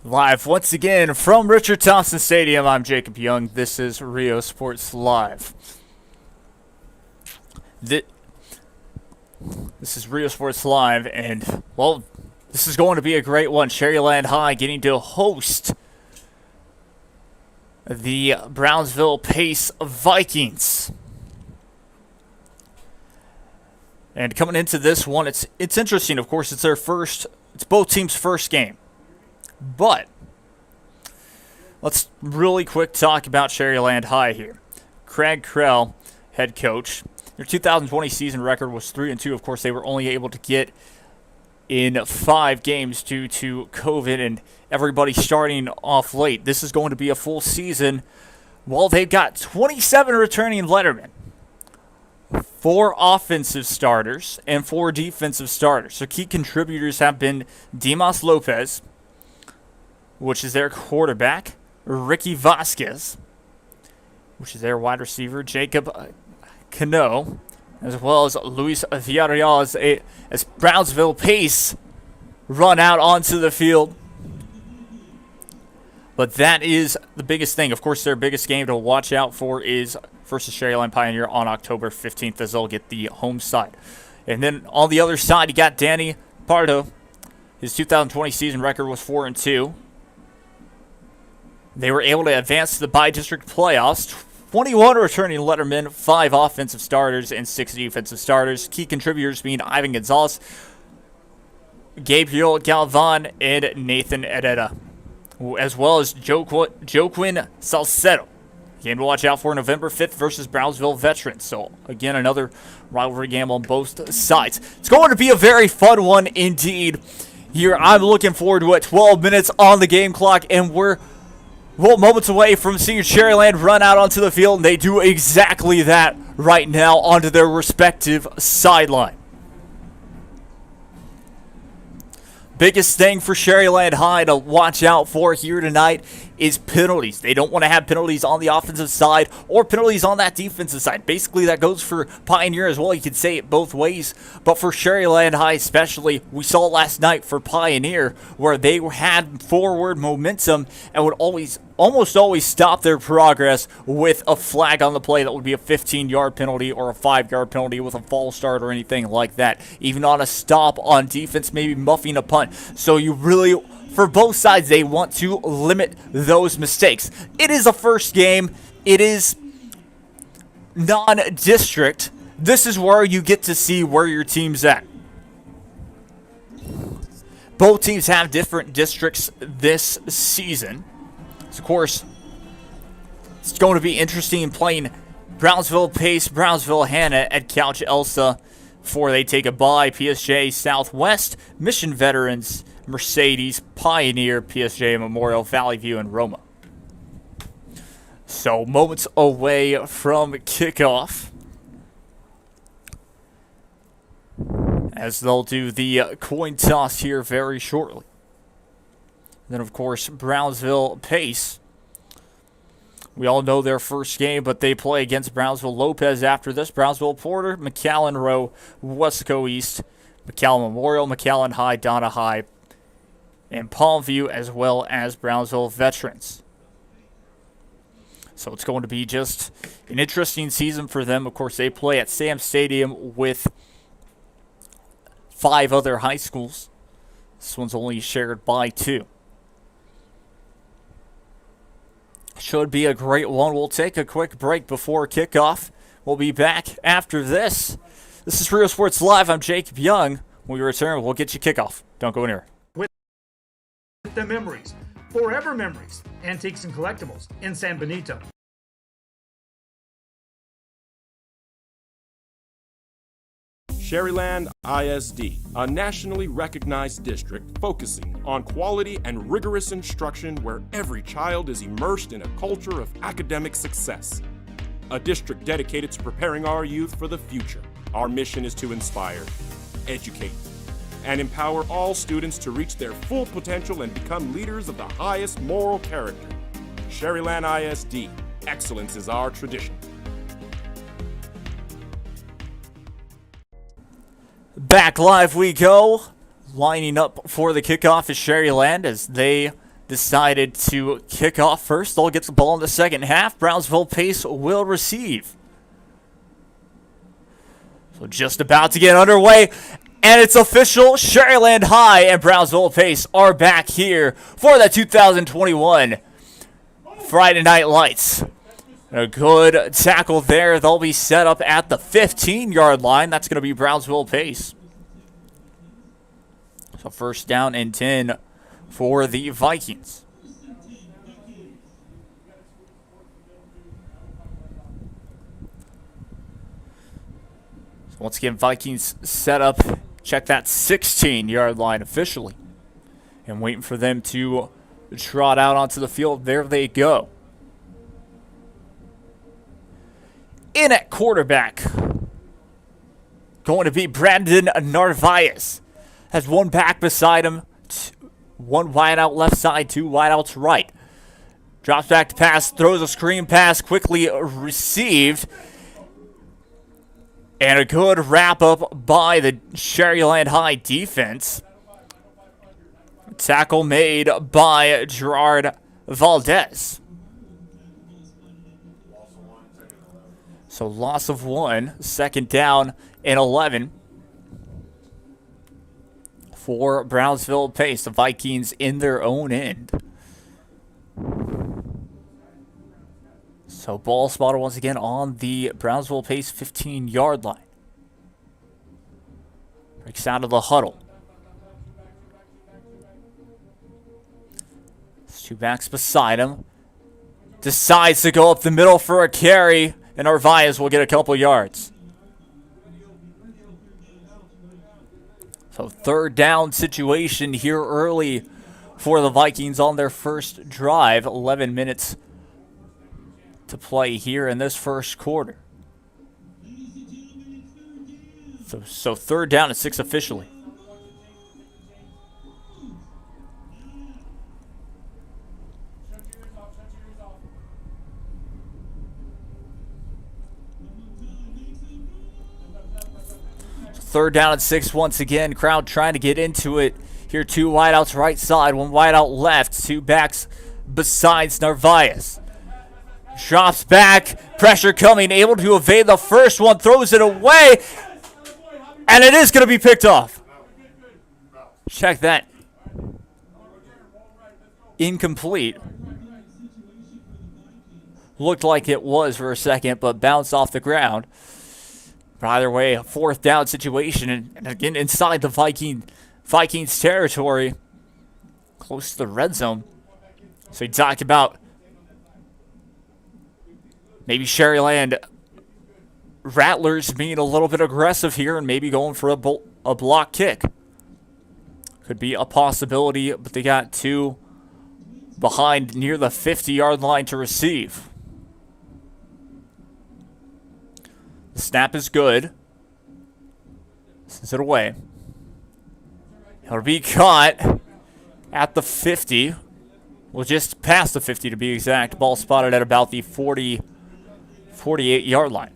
Live once again from Richard Thompson Stadium, I'm Jacob Young. This is Rio Sports Live. This is Rio Sports Live, and, well, this is going to be a great one. Shaaryland High getting to host the Brownsville Pace Vikings. And coming into this one, it's interesting. Of course, it's both teams' first game. But let's really quick talk about Shaaryland High here. Craig Krell, head coach. Their 2020 season record was 3-2. Of course, they were only able to get in 5 games due to COVID and everybody starting off late. This is going to be a full season. Well, they've got 27 returning lettermen, 4 offensive starters, and 4 defensive starters. So key contributors have been Dimas Lopez, which is their quarterback, Ricky Vasquez, which is their wide receiver, Jacob Cano, as well as Luis Villarreal as Brownsville Pace run out onto the field. But that is the biggest thing. Of course, their biggest game to watch out for is versus Shaaryland Pioneer on October 15th, as they'll get the home side. And then on the other side, you got Danny Pardo. His 2020 season record was 4-2. They were able to advance to the bi-district playoffs. 21 returning lettermen, 5 offensive starters, and 6 defensive starters. Key contributors being Ivan Gonzalez, Gabriel Galvan, and Nathan Herrera, as well as Joaquin Salcedo. Game to watch out for November 5th versus Brownsville Veterans. So, again, another rivalry game on both sides. It's going to be a very fun one indeed. Here, I'm looking forward to it. 12 minutes on the game clock, and we're moments away from seeing Shaaryland run out onto the field, and they do exactly that right now onto their respective sideline. Biggest thing for Shaaryland High to watch out for here tonight is penalties. They don't want to have penalties on the offensive side or penalties on that defensive side. Basically, that goes for Pioneer as well. You could say it both ways. But for Shaaryland High especially, we saw last night for Pioneer where they had forward momentum and would almost always stop their progress with a flag on the play. That would be a 15-yard penalty or a 5-yard penalty with a false start or anything like that. Even on a stop on defense, maybe muffing a punt. So you really, for both sides, they want to limit those mistakes. It is a first game. It is non-district. This is where you get to see where your team's at. Both teams have different districts this season. So, of course, it's going to be interesting playing Brownsville Pace, Brownsville Hannah at Couch Elsa before they take a bye. PSJ Southwest, Mission Veterans, Mercedes, Pioneer, PSJ Memorial, Valley View, and Roma. So, moments away from kickoff, as they'll do the coin toss here very shortly. Then, of course, Brownsville Pace. We all know their first game, but they play against Brownsville Lopez after this. Brownsville Porter, McAllen Rowe, Wesco East, McAllen Memorial, McAllen High, Donna High, and Palmview, as well as Brownsville Veterans. So it's going to be just an interesting season for them. Of course, they play at Sam Stadium with 5 other high schools. This one's only shared by 2. Should be a great one. We'll take a quick break before kickoff. We'll be back after this. This is Rio Sports Live. I'm Jacob Young. When we return, we'll get you kickoff. Don't go anywhere. With the memories, forever memories, antiques and collectibles in San Benito. Shaaryland ISD, a nationally recognized district focusing on quality and rigorous instruction where every child is immersed in a culture of academic success. A district dedicated to preparing our youth for the future. Our mission is to inspire, educate, and empower all students to reach their full potential and become leaders of the highest moral character. Shaaryland ISD, excellence is our tradition. Back live we go. Lining up for the kickoff is Shaaryland as they decided to kick off first. They'll get the ball in the second half. Brownsville Pace will receive. So just about to get underway, and it's official. Shaaryland High and Brownsville Pace are back here for the 2021 Friday Night Lights. A good tackle there. They'll be set up at the 15-yard line. That's going to be Brownsville Pace. So first down and 10 for the Vikings. So once again, Vikings set up. Check that 16-yard line officially. And waiting for them to trot out onto the field. There they go. In at quarterback, going to be Brandon Narvaez. Has one back beside him, one wide out left side, two wide outs right. Drops back to pass, throws a screen pass, quickly received. And a good wrap up by the Shaaryland High defense. Tackle made by Gerard Valdez. So loss of one, second down and 11 for Brownsville Pace. The Vikings in their own end. So ball spotted once again on the Brownsville Pace 15-yard line. Breaks out of the huddle. There's two backs beside him. Decides to go up the middle for a carry. And Narvaez will get a couple yards. So third down situation here early for the Vikings on their first drive. 11 minutes to play here in this first quarter. So third down and 6 officially. Third down and 6 once again. Crowd trying to get into it. Here two wideouts right side, one wideout left. Two backs besides Narvaez. Drops back. Pressure coming. Able to evade the first one. Throws it away. And it is going to be picked off. Check that. Incomplete. Looked like it was for a second, but bounced off the ground. But either way, a fourth down situation, and again inside the Vikings territory, close to the red zone. So he talked about maybe Shaaryland Rattlers being a little bit aggressive here and maybe going for a block kick. Could be a possibility, but they got two behind near the 50-yard line to receive. The snap is good. Sends it away. It'll be caught at the 50. Well, just past the 50 to be exact. Ball spotted at about the 48-yard line.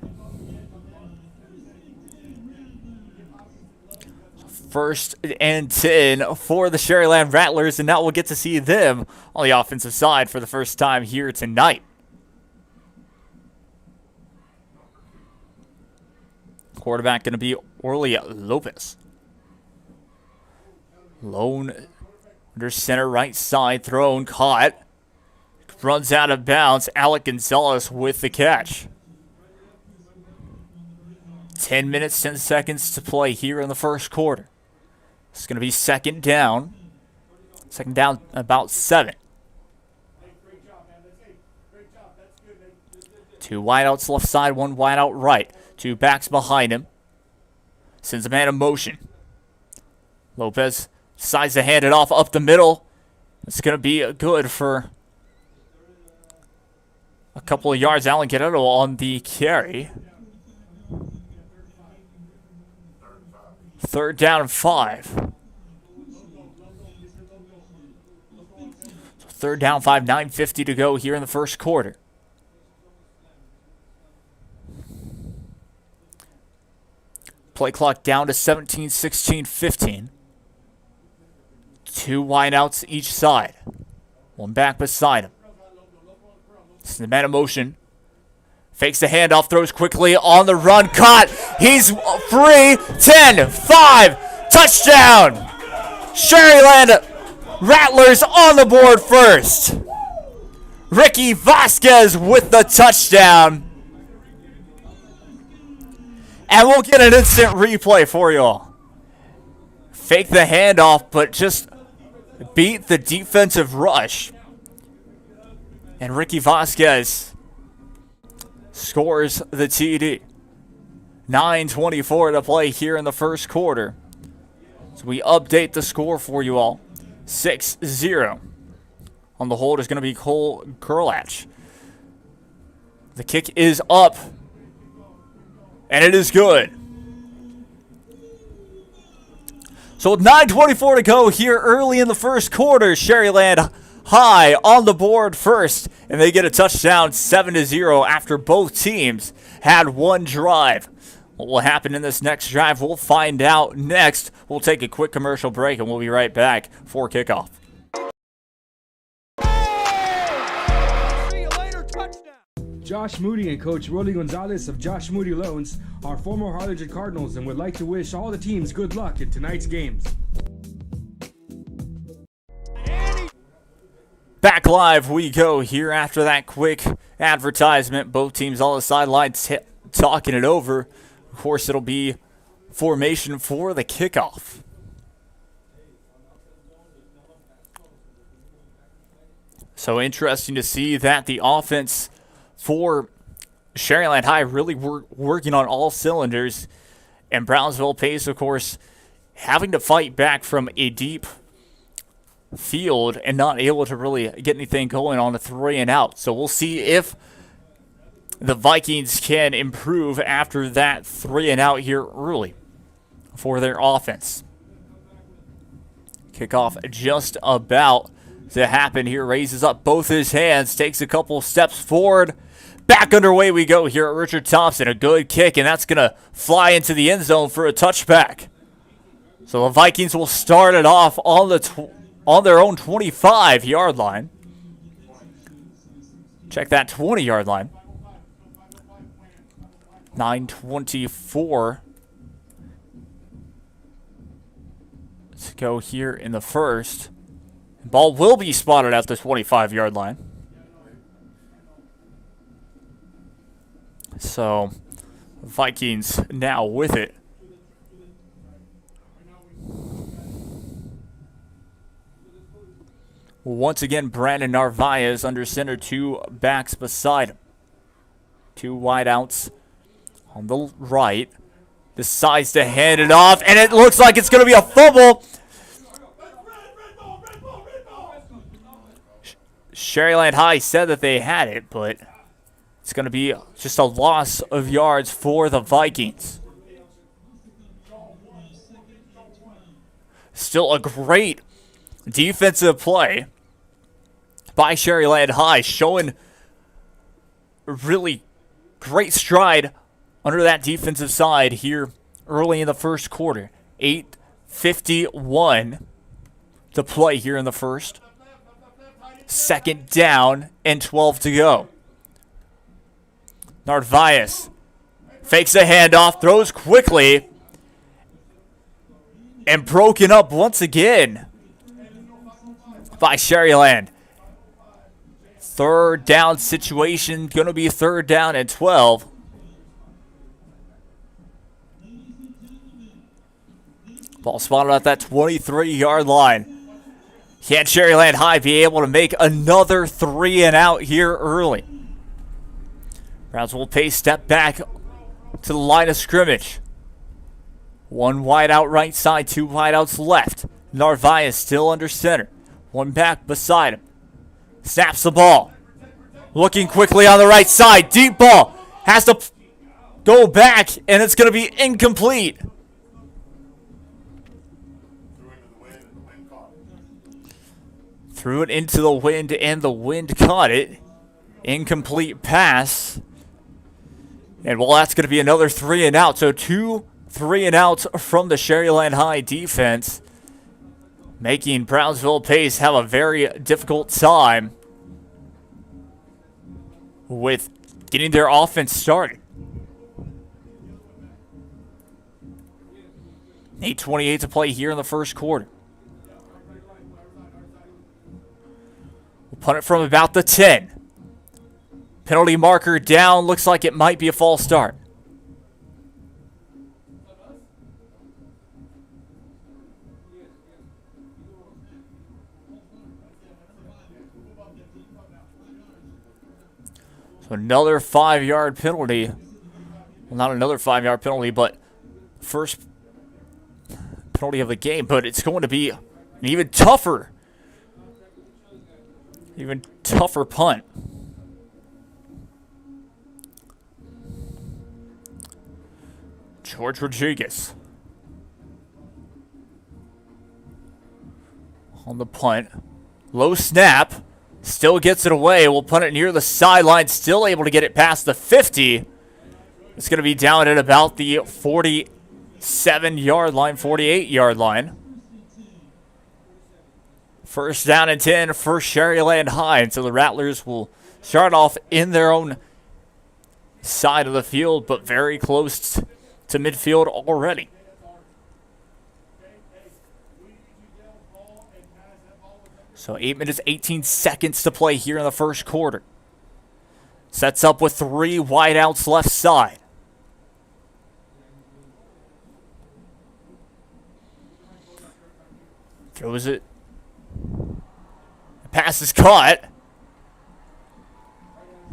First and 10 for the Shaaryland Rattlers, and now we'll get to see them on the offensive side for the first time here tonight. Quarterback going to be Orly Lopez. Lone under center right side, thrown, caught. Runs out of bounds. Alec Gonzalez with the catch. 10 minutes, 10 seconds to play here in the first quarter. It's going to be second down. Second down about 7. Two wideouts left side, one wideout right. Two backs behind him. Sends a man in motion. Lopez decides to hand it off up the middle. It's going to be good for a couple of yards. Alan Guerrero on the carry. Third down and 5. So third down 5, 9:50 to go here in the first quarter. Play clock down to 17, 16, 15. Two wideouts each side. One back beside him. It's the man in motion. Fakes the handoff, throws quickly on the run. Caught. He's free. 10, 5, touchdown. Shaaryland Rattlers on the board first. Ricky Vasquez with the touchdown. And we'll get an instant replay for you all. Fake the handoff, but just beat the defensive rush. And Ricky Vasquez scores the TD. 9:24 to play here in the first quarter. So we update the score for you all. 6-0. On the hold is going to be Cole Gerlach. The kick is up. And it is good. So with 9:24 to go here early in the first quarter, Shaaryland High on the board first. And they get a touchdown 7-0 after both teams had one drive. What will happen in this next drive, we'll find out next. We'll take a quick commercial break and we'll be right back for kickoff. Josh Moody and Coach Rolly Gonzalez of Josh Moody Loans are former Harlingen Cardinals and would like to wish all the teams good luck in tonight's games. Back live we go here after that quick advertisement. Both teams on the sidelines talking it over. Of course, it'll be formation for the kickoff. So interesting to see that the offense for Shaaryland High really working on all cylinders. And Brownsville Pace, of course, having to fight back from a deep field and not able to really get anything going on a 3 and out. So we'll see if the Vikings can improve after that 3 and out here early for their offense. Kickoff just about to happen here. Raises up both his hands, takes a couple steps forward. Back underway we go here at Richard Thompson. A good kick, and that's going to fly into the end zone for a touchback. So the Vikings will start it off on their own 25-yard line. Check that 20-yard line. 9:24 to go here in the first. Ball will be spotted at the 25-yard line. So, Vikings now with it. Once again, Brandon Narvaez under center, 2 backs beside him. 2 wideouts on the right. Decides to hand it off, and it looks like it's going to be a fumble. Shaaryland High said that they had it, but it's going to be just a loss of yards for the Vikings. Still a great defensive play by Shaaryland High, showing really great stride under that defensive side here early in the first quarter. 8:51 to play here in the first. Second down and 12 to go. Narvaez fakes a handoff, throws quickly, and broken up once again by Shaaryland. Third down situation, going to be 3rd down and 12. Ball spotted at that 23-yard line. Can Shaaryland High be able to make another 3 and out here early? Brownsville Pace step back to the line of scrimmage. 1 wide out right side, 2 wide outs left. Narvaez still under center. 1 back beside him. Snaps the ball. Looking quickly on the right side. Deep ball. Has to go back, and it's going to be incomplete. Threw it into the wind, and the wind caught it. Incomplete pass. And well, that's going to be another 3 and out. So 2 3 and outs from the Shaaryland High defense. making Brownsville Pace have a very difficult time with getting their offense started. 8:28 to play here in the first quarter. We'll punt it from about the 10. Penalty marker down. Looks like it might be a false start. So another 5-yard penalty. Well, not another 5-yard penalty, but first penalty of the game. But it's going to be an even tougher punt. George Rodriguez on the punt. Low snap. Still gets it away. We'll punt it near the sideline. Still able to get it past the 50. It's going to be down at about the 47-yard line, 48-yard line. First down and 10 for Shaaryland High. And so the Rattlers will start off in their own side of the field, but very close to midfield already. So 8 minutes, 18 seconds to play here in the first quarter. Sets up with 3 wideouts left side. Throws it. The pass is caught.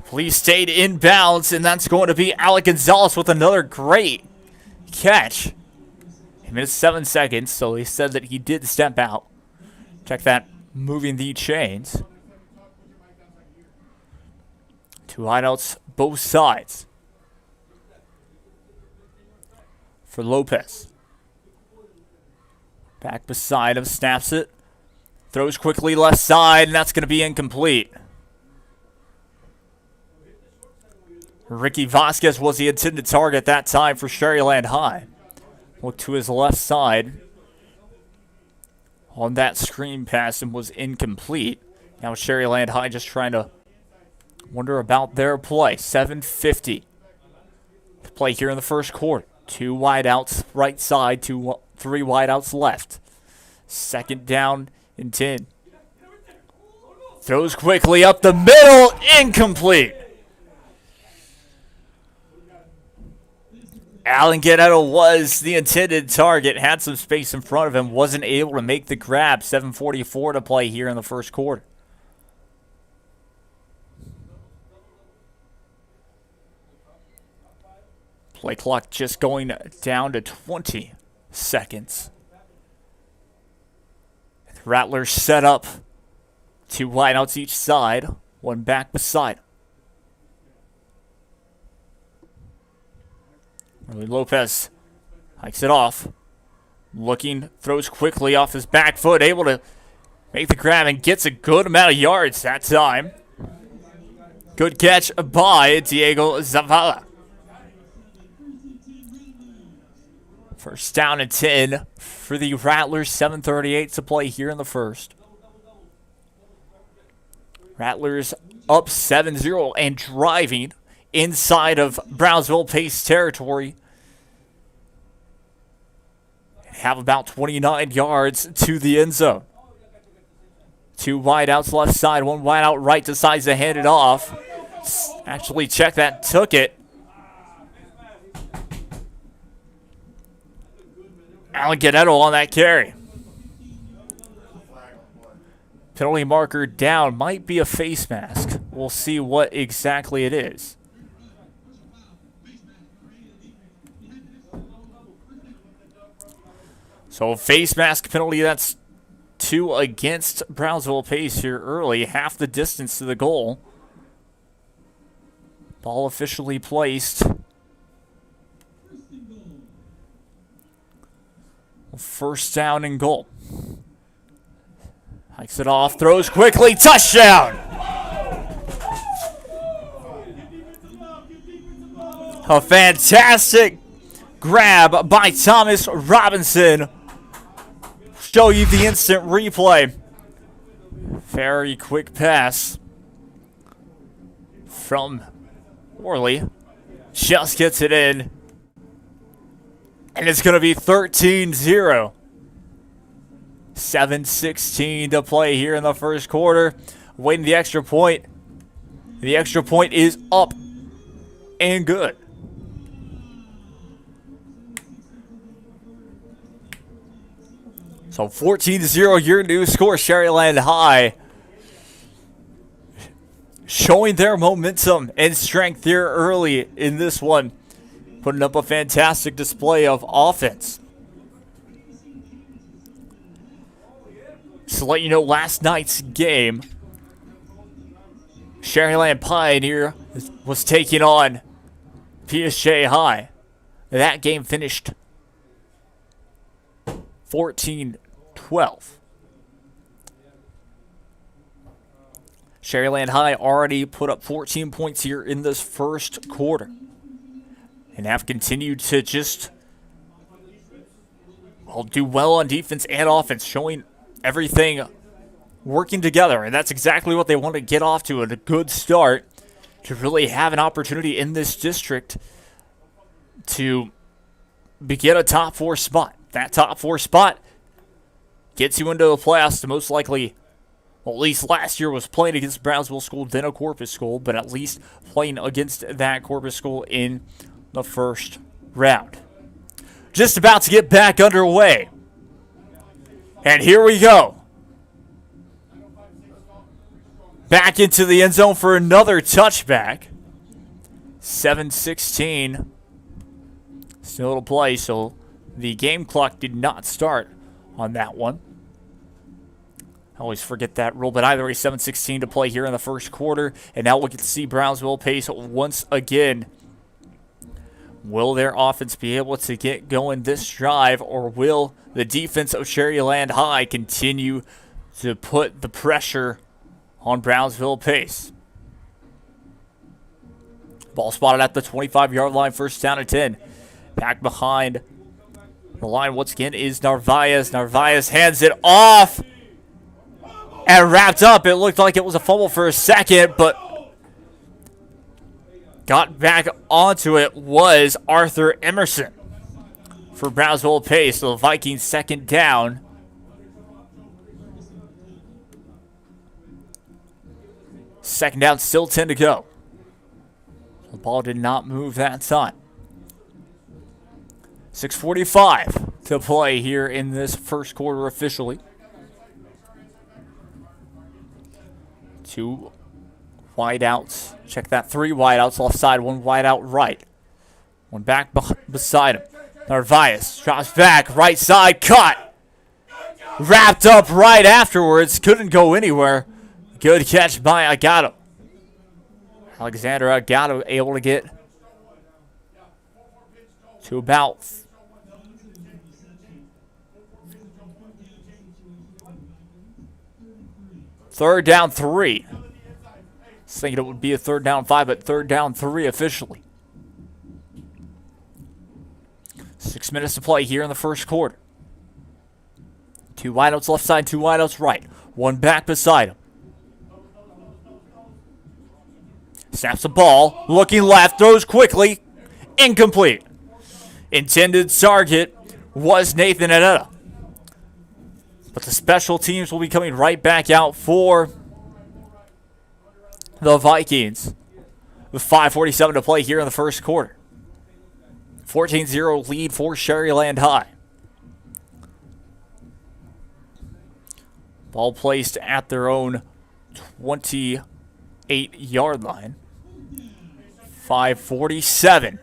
Police stayed in bounds, and that's going to be Alec Gonzalez with another great catch. 8 minutes, 7 seconds, so he said that he did step out. Check that. Moving the chains. 2 wideouts, both sides. For Lopez. Back beside him, snaps it. Throws quickly left side, and that's going to be incomplete. Ricky Vasquez was the intended target that time for Shaaryland High. Look to his left side. On that screen pass and was incomplete. Now Shaaryland High just trying to wonder about their play. 7:50 to play here in the first quarter. 2 wideouts right side, 3 wideouts left. Second down and 10. Throws quickly up the middle, incomplete. Alan Guerrero was the intended target, had some space in front of him, wasn't able to make the grab. 7:44 to play here in the first quarter. Play clock just going down to 20 seconds. The Rattlers set up 2 wideouts each side, 1 back beside him. Lopez hikes it off. Looking, throws quickly off his back foot, able to make the grab and gets a good amount of yards that time. Good catch by Diego Zavala. First down and 10 for the Rattlers. 7:38 to play here in the first. Rattlers up 7-0 and driving inside of Brownsville Pace territory. Have about 29 yards to the end zone. 2 wideouts left side, 1 wideout right, decides to hand it off. Actually, check that, took it. Alan Guerrero on that carry. Penalty marker down, might be a face mask. We'll see what exactly it is. So face mask penalty, that's 2 against Brownsville Pace here early. Half the distance to the goal. Ball officially placed. First down and goal. Hikes it off, throws quickly, touchdown! A fantastic grab by Thomas Robinson. show you the instant replay. Very quick pass from Worley. Just gets it in. And it's going to be 13-0. 7:16 to play here in the first quarter. Waiting the extra point. The extra point is up and good. So 14-0, your new score, Shaaryland High. Showing their momentum and strength here early in this one. Putting up a fantastic display of offense. So let you know, last night's game, Shaaryland Pioneer was taking on PSJ High. That game finished 14-12. Shaaryland High already put up 14 points here in this first quarter and have continued to just do well on defense and offense, showing everything working together. And that's exactly what they want to get off to, a good start to really have an opportunity in this district to get a top 4 spot. That top 4 spot gets you into the playoffs to most likely, well, at least last year was playing against Brownsville School, then a Corpus School, but at least playing against that Corpus School in the first round. Just about to get back underway. And here we go. Back into the end zone for another touchback. 7:16 still to play, so the game clock did not start on that one. I always forget that rule, but either way, 7:16 to play here in the first quarter. And now we'll get to see Brownsville pace once again. Will their offense be able to get going this drive, or will the defense of Shaaryland High continue to put the pressure on Brownsville pace? Ball spotted at the 25-yard line, first down and 10. Back behind the line once again is Narvaez. Narvaez hands it off and wrapped up. It looked like it was a fumble for a second, but got back onto it was Arthur Emerson for Brownsville pace. So the Vikings second down. Second down, still 10 to go. The ball did not move that time. 6:45 to play here in this first quarter officially. 2 wideouts. Check that, 3 wideouts left side, 1 wideout right. 1 back beside him. Narvaez drops back, right side, cut. Wrapped up right afterwards, couldn't go anywhere. Good catch by Agato. Alexander Agato able to get to about third down 3. I was thinking it would be a third down 5, but third down 3 officially. 6 minutes to play here in the first quarter. 2 wideouts left side, 2 wideouts right. 1 back beside him. Snaps the ball, looking left, throws quickly, incomplete. Intended target was Nathan Adetta. But the special teams will be coming right back out for the Vikings. With 5:47 to play here in the first quarter. 14-0 lead for Shaaryland High. Ball placed at their own 28-yard line. 5:47.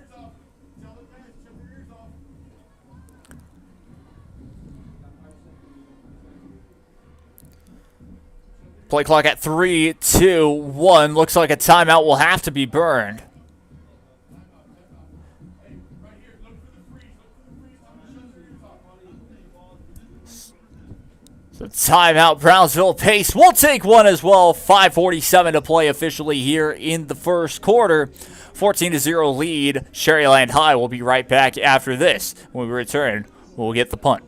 Play clock at 3, 2, 1. Looks like a timeout will have to be burned. So timeout, Brownsville pace. We'll take one as well. 5:47 to play officially here in the first quarter. 14-0 lead. Shaaryland High will be right back after this. When we return, we'll get the punt.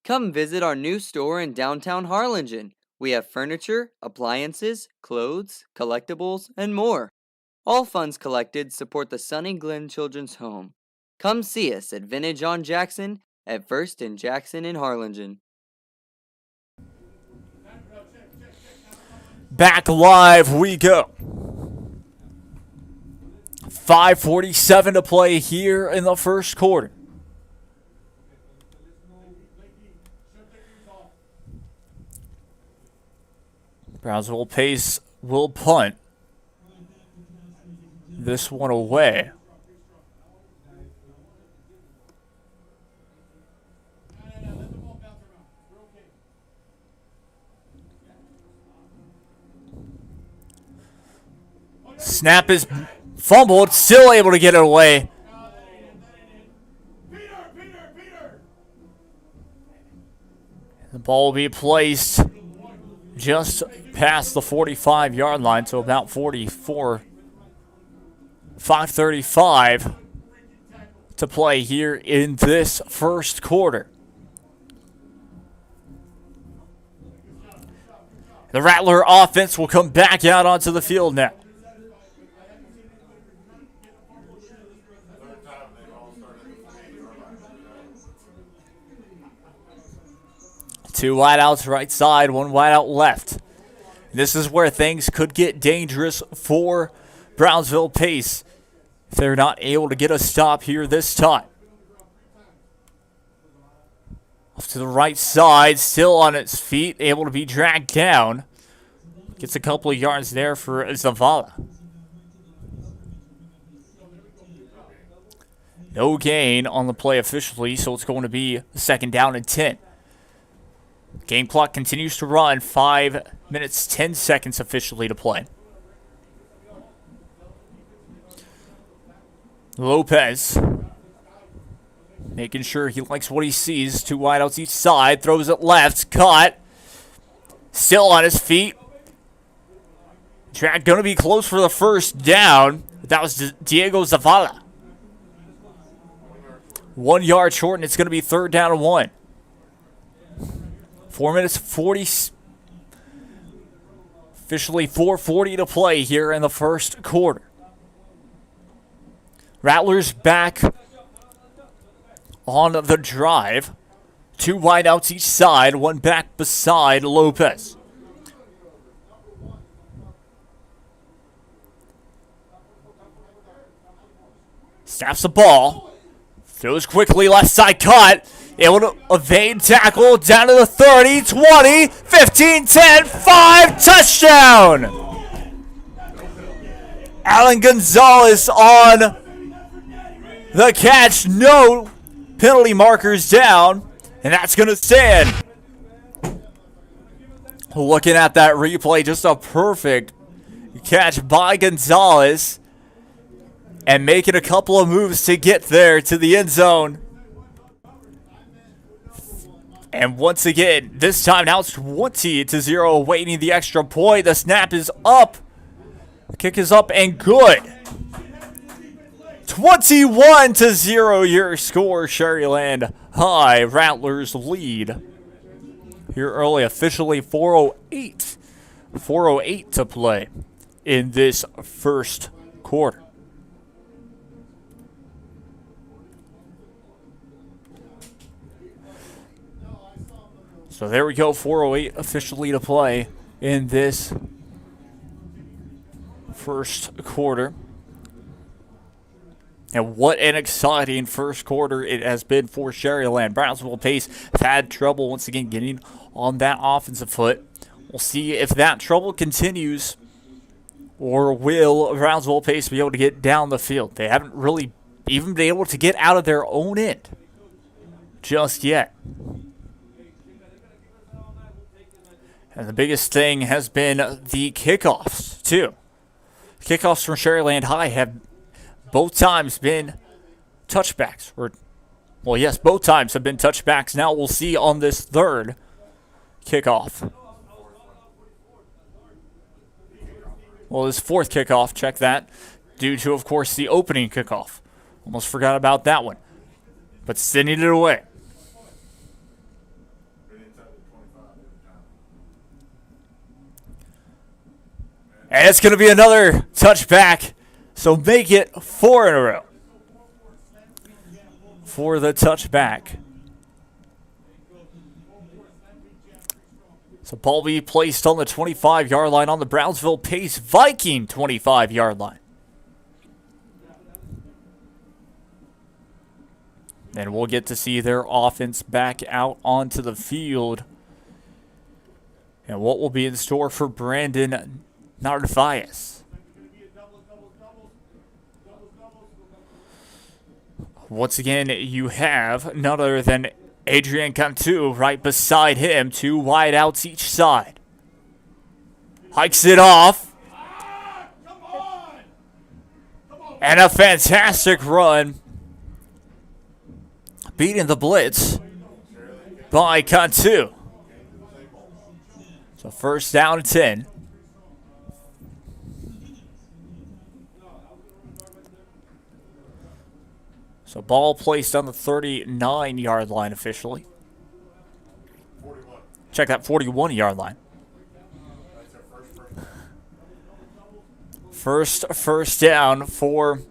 Come visit our new store in downtown Harlingen. We have furniture, appliances, clothes, collectibles, and more. All funds collected support the Sunny Glen Children's Home. Come see us at Vintage on Jackson at First and Jackson in Harlingen. Back live we go. 5:47 to play here in the first quarter. Brownsville Pace will punt this one away. Snap is fumbled, still able to get it away. The ball will be placed just past the 45-yard line, so about 44. 5:35 to play here in this first quarter. The Rattler offense will come back out onto the field now. Two wideouts right side, one wideout left. This is where things could get dangerous for Brownsville Pace if they're not able to get a stop here this time. Off to the right side, still on its feet, able to be dragged down. Gets a couple of yards there for Zavala. No gain on the play officially, so it's going to be second down and 10. Game clock continues to run. 5 minutes, 10 seconds officially to play. Lopez making sure he likes what he sees. Two wideouts each side. Throws it left. Caught. Still on his feet. Track going to be close for the first down. That was Diego Zavala. 1 yard short, and it's going to be third down and 1. 4 minutes 40. Officially 4:40 to play here in the first quarter. Rattlers back on the drive. Two wideouts each side, one back beside Lopez. Snaps the ball. Throws quickly, left side cut. Able to evade tackle down to the 30, 20, 15, 10, 5, touchdown! Alan Gonzalez on the catch. No penalty markers down, and that's going to stand. Looking at that replay, just a perfect catch by Gonzalez and making a couple of moves to get there to the end zone. And once again, this time now it's 20-0 awaiting the extra point. The snap is up. The kick is up and good. 21-0 your score. Shaaryland High. Rattlers lead here early. Officially 4:08. 4:08 to play in this first quarter. So there we go, 4:08 officially to play in this first quarter. And what an exciting first quarter it has been for Shaaryland. Brownsville Pace have had trouble once again getting on that offensive foot. We'll see if that trouble continues, or will Brownsville Pace be able to get down the field. They haven't really even been able to get out of their own end just yet. And the biggest thing has been the kickoffs, too. Kickoffs from Shaaryland High have both times been touchbacks. Well, yes, both times have been touchbacks. Now we'll see on this third kickoff. Well, this fourth kickoff, check that, due to, of course, the opening kickoff. Almost forgot about that one. But sending it away. And it's going to be another touchback. So make it 4 in a row for the touchback. So ball be placed on the 25-yard line on the Brownsville Pace Viking 25-yard line. And we'll get to see their offense back out onto the field. And what will be in store for Brandon Narvaez. Once again, you have none other than Adrian Cantu right beside him. 2 wideouts each side. Hikes it off. And a fantastic run. Beating the blitz by Cantu. So first down and 10. So ball placed on the 39-yard line officially. Check that 41-yard line. First down for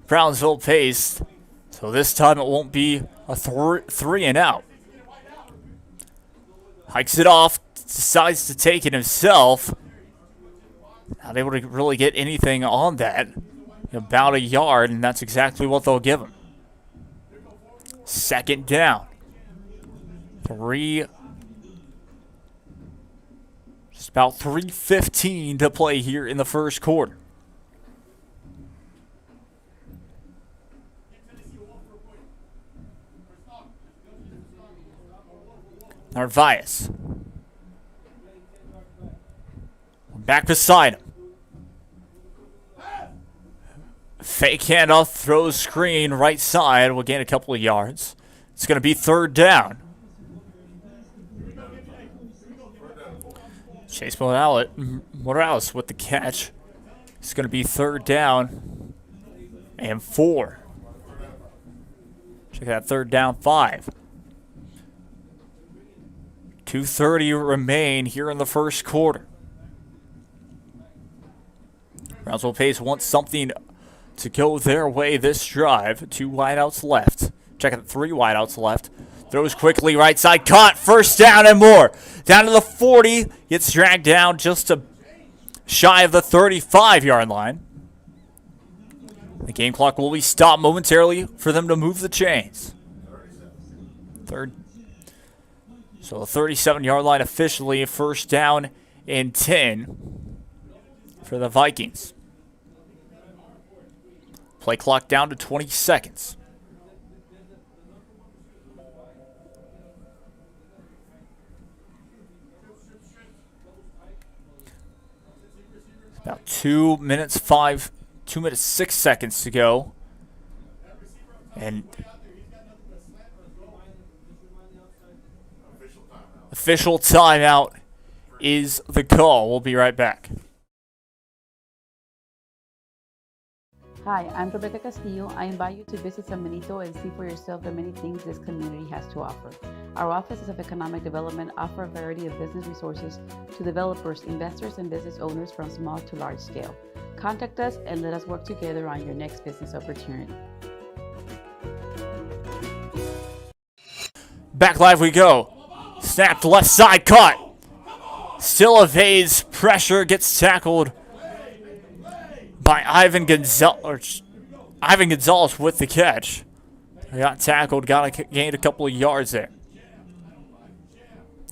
Brownsville Pace. So this time it won't be a 3 and out. Hikes it off, decides to take it himself. Not able to really get anything on that. About a yard, and that's exactly what they'll give him. Second down. Just about 3:15 to play here in the first quarter. Narvaez. Back beside him. Fake handoff, throws screen, right side. Will gain a couple of yards. It's going to be third down. Chase Morales with the catch. It's going to be third down and 4. Check that, third down 5. 2:30 remain here in the first quarter. Brownsville Pace wants something to go their way this drive. 2 wideouts left. Check out 3 wideouts left. Throws quickly, right side, caught, first down and more. Down to the 40, gets dragged down just shy of the 35-yard line. The game clock will be stopped momentarily for them to move the chains. So the 37-yard line officially, first down and 10 for the Vikings. Play clock down to 20 seconds. About 2 minutes 6 seconds to go. And official timeout is the call. We'll be right back. Hi, I'm Rebecca Castillo. I invite you to visit San Benito and see for yourself the many things this community has to offer. Our offices of economic development offer a variety of business resources to developers, investors, and business owners from small to large scale. Contact us and let us work together on your next business opportunity. Back live we go. Snapped left side, caught. Still evades pressure, gets tackled by Ivan Gonzalez with the catch. He got tackled, gained a couple of yards there.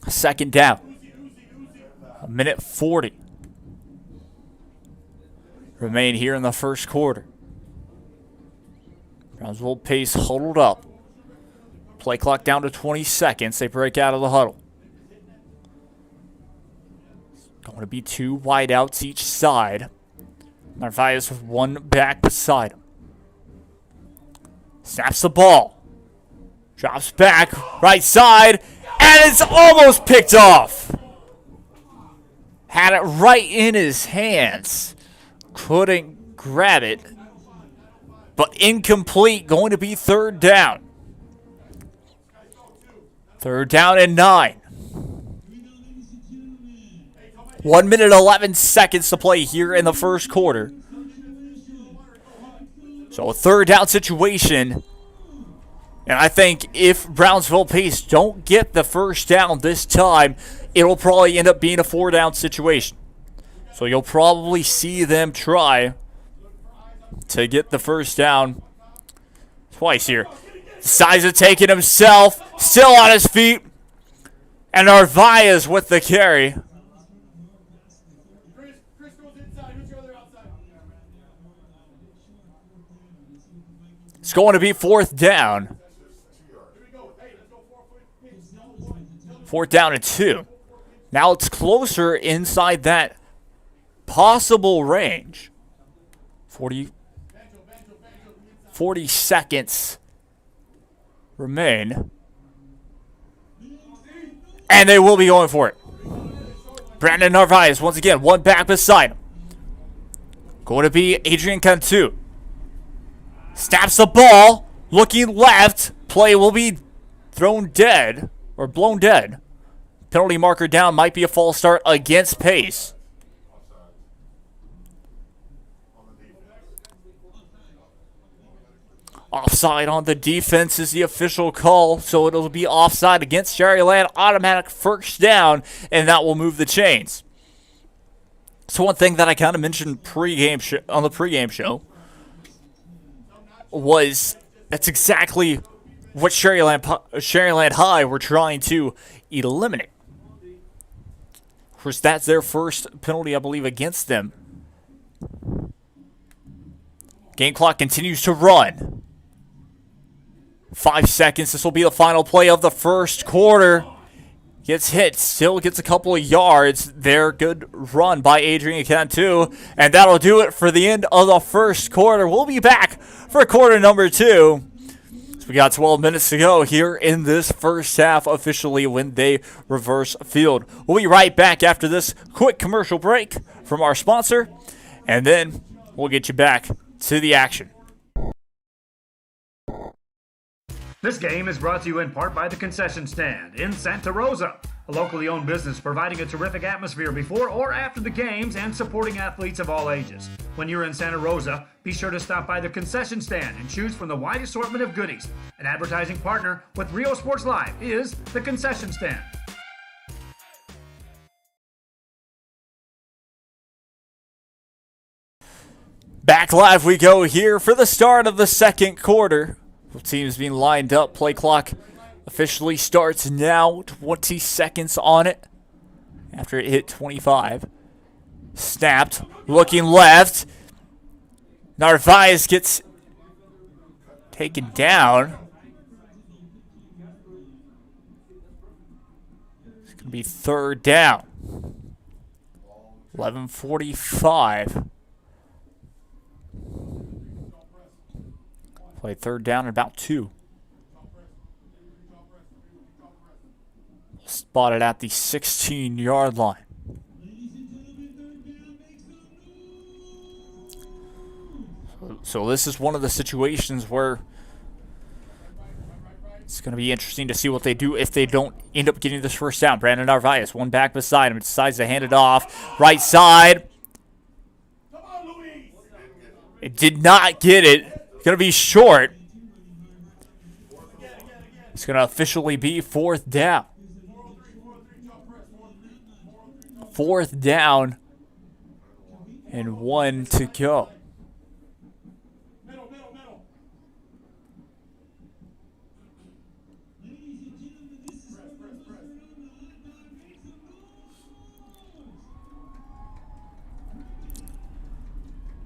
Second down. 1:40 remain here in the first quarter. Brownsville Pace huddled up. Play clock down to 20 seconds. They break out of the huddle. Going to be 2 wideouts each side. Narvaez with 1 back beside him. Snaps the ball. Drops back, right side, and it's almost picked off. Had it right in his hands. Couldn't grab it. But incomplete, going to be third down. Third down and 9. 1 minute 11 seconds to play here in the first quarter. So a third down situation. And I think if Brownsville Pace don't get the first down this time, it'll probably end up being a 4-down situation. So you'll probably see them try to get the first down twice here. Decides to take it himself. Still on his feet. And Narvaez with the carry. It's going to be 4th down. 4th down and 2. Now it's closer inside that possible range. 40 seconds remain. And they will be going for it. Brandon Narvaez, once again, one back beside him. Going to be Adrian Cantu. Snaps the ball. Looking left. Play will be thrown dead. Or blown dead. Penalty marker down. Might be a false start against Pace. Offside on the defense is the official call, so it'll be offside against Shaaryland. Automatic first down, and that will move the chains. So one thing that I kind of mentioned on the pregame show was that's exactly what Shaaryland High were trying to eliminate. Of course, that's their first penalty, I believe, against them. Game clock continues to run. 5 seconds. This will be the final play of the first quarter. Gets hit. Still gets a couple of yards. There, good run by Adrian Cantu. And that'll do it for the end of the first quarter. We'll be back for quarter number 2. So we got 12 minutes to go here in this first half officially when they reverse field. We'll be right back after this quick commercial break from our sponsor. And then we'll get you back to the action. This game is brought to you in part by the Concession Stand in Santa Rosa, a locally owned business providing a terrific atmosphere before or after the games and supporting athletes of all ages. When you're in Santa Rosa, be sure to stop by the Concession Stand and choose from the wide assortment of goodies. An advertising partner with Rio Sports Live is the Concession Stand. Back live we go here for the start of the second quarter. Both teams being lined up. Play clock officially starts now. 20 seconds on it after it hit 25. Snapped. Looking left. Narvaez gets taken down. It's going to be 3rd down. 11:45. Play 3rd down at about 2. Spotted at the 16-yard line. So this is one of the situations where it's going to be interesting to see what they do if they don't end up getting this first down. Brandon Narvaez, one back beside him, decides to hand it off. Right side. It did not get it. Going to be short. It's going to officially be 4th down. 4th down and 1 to go.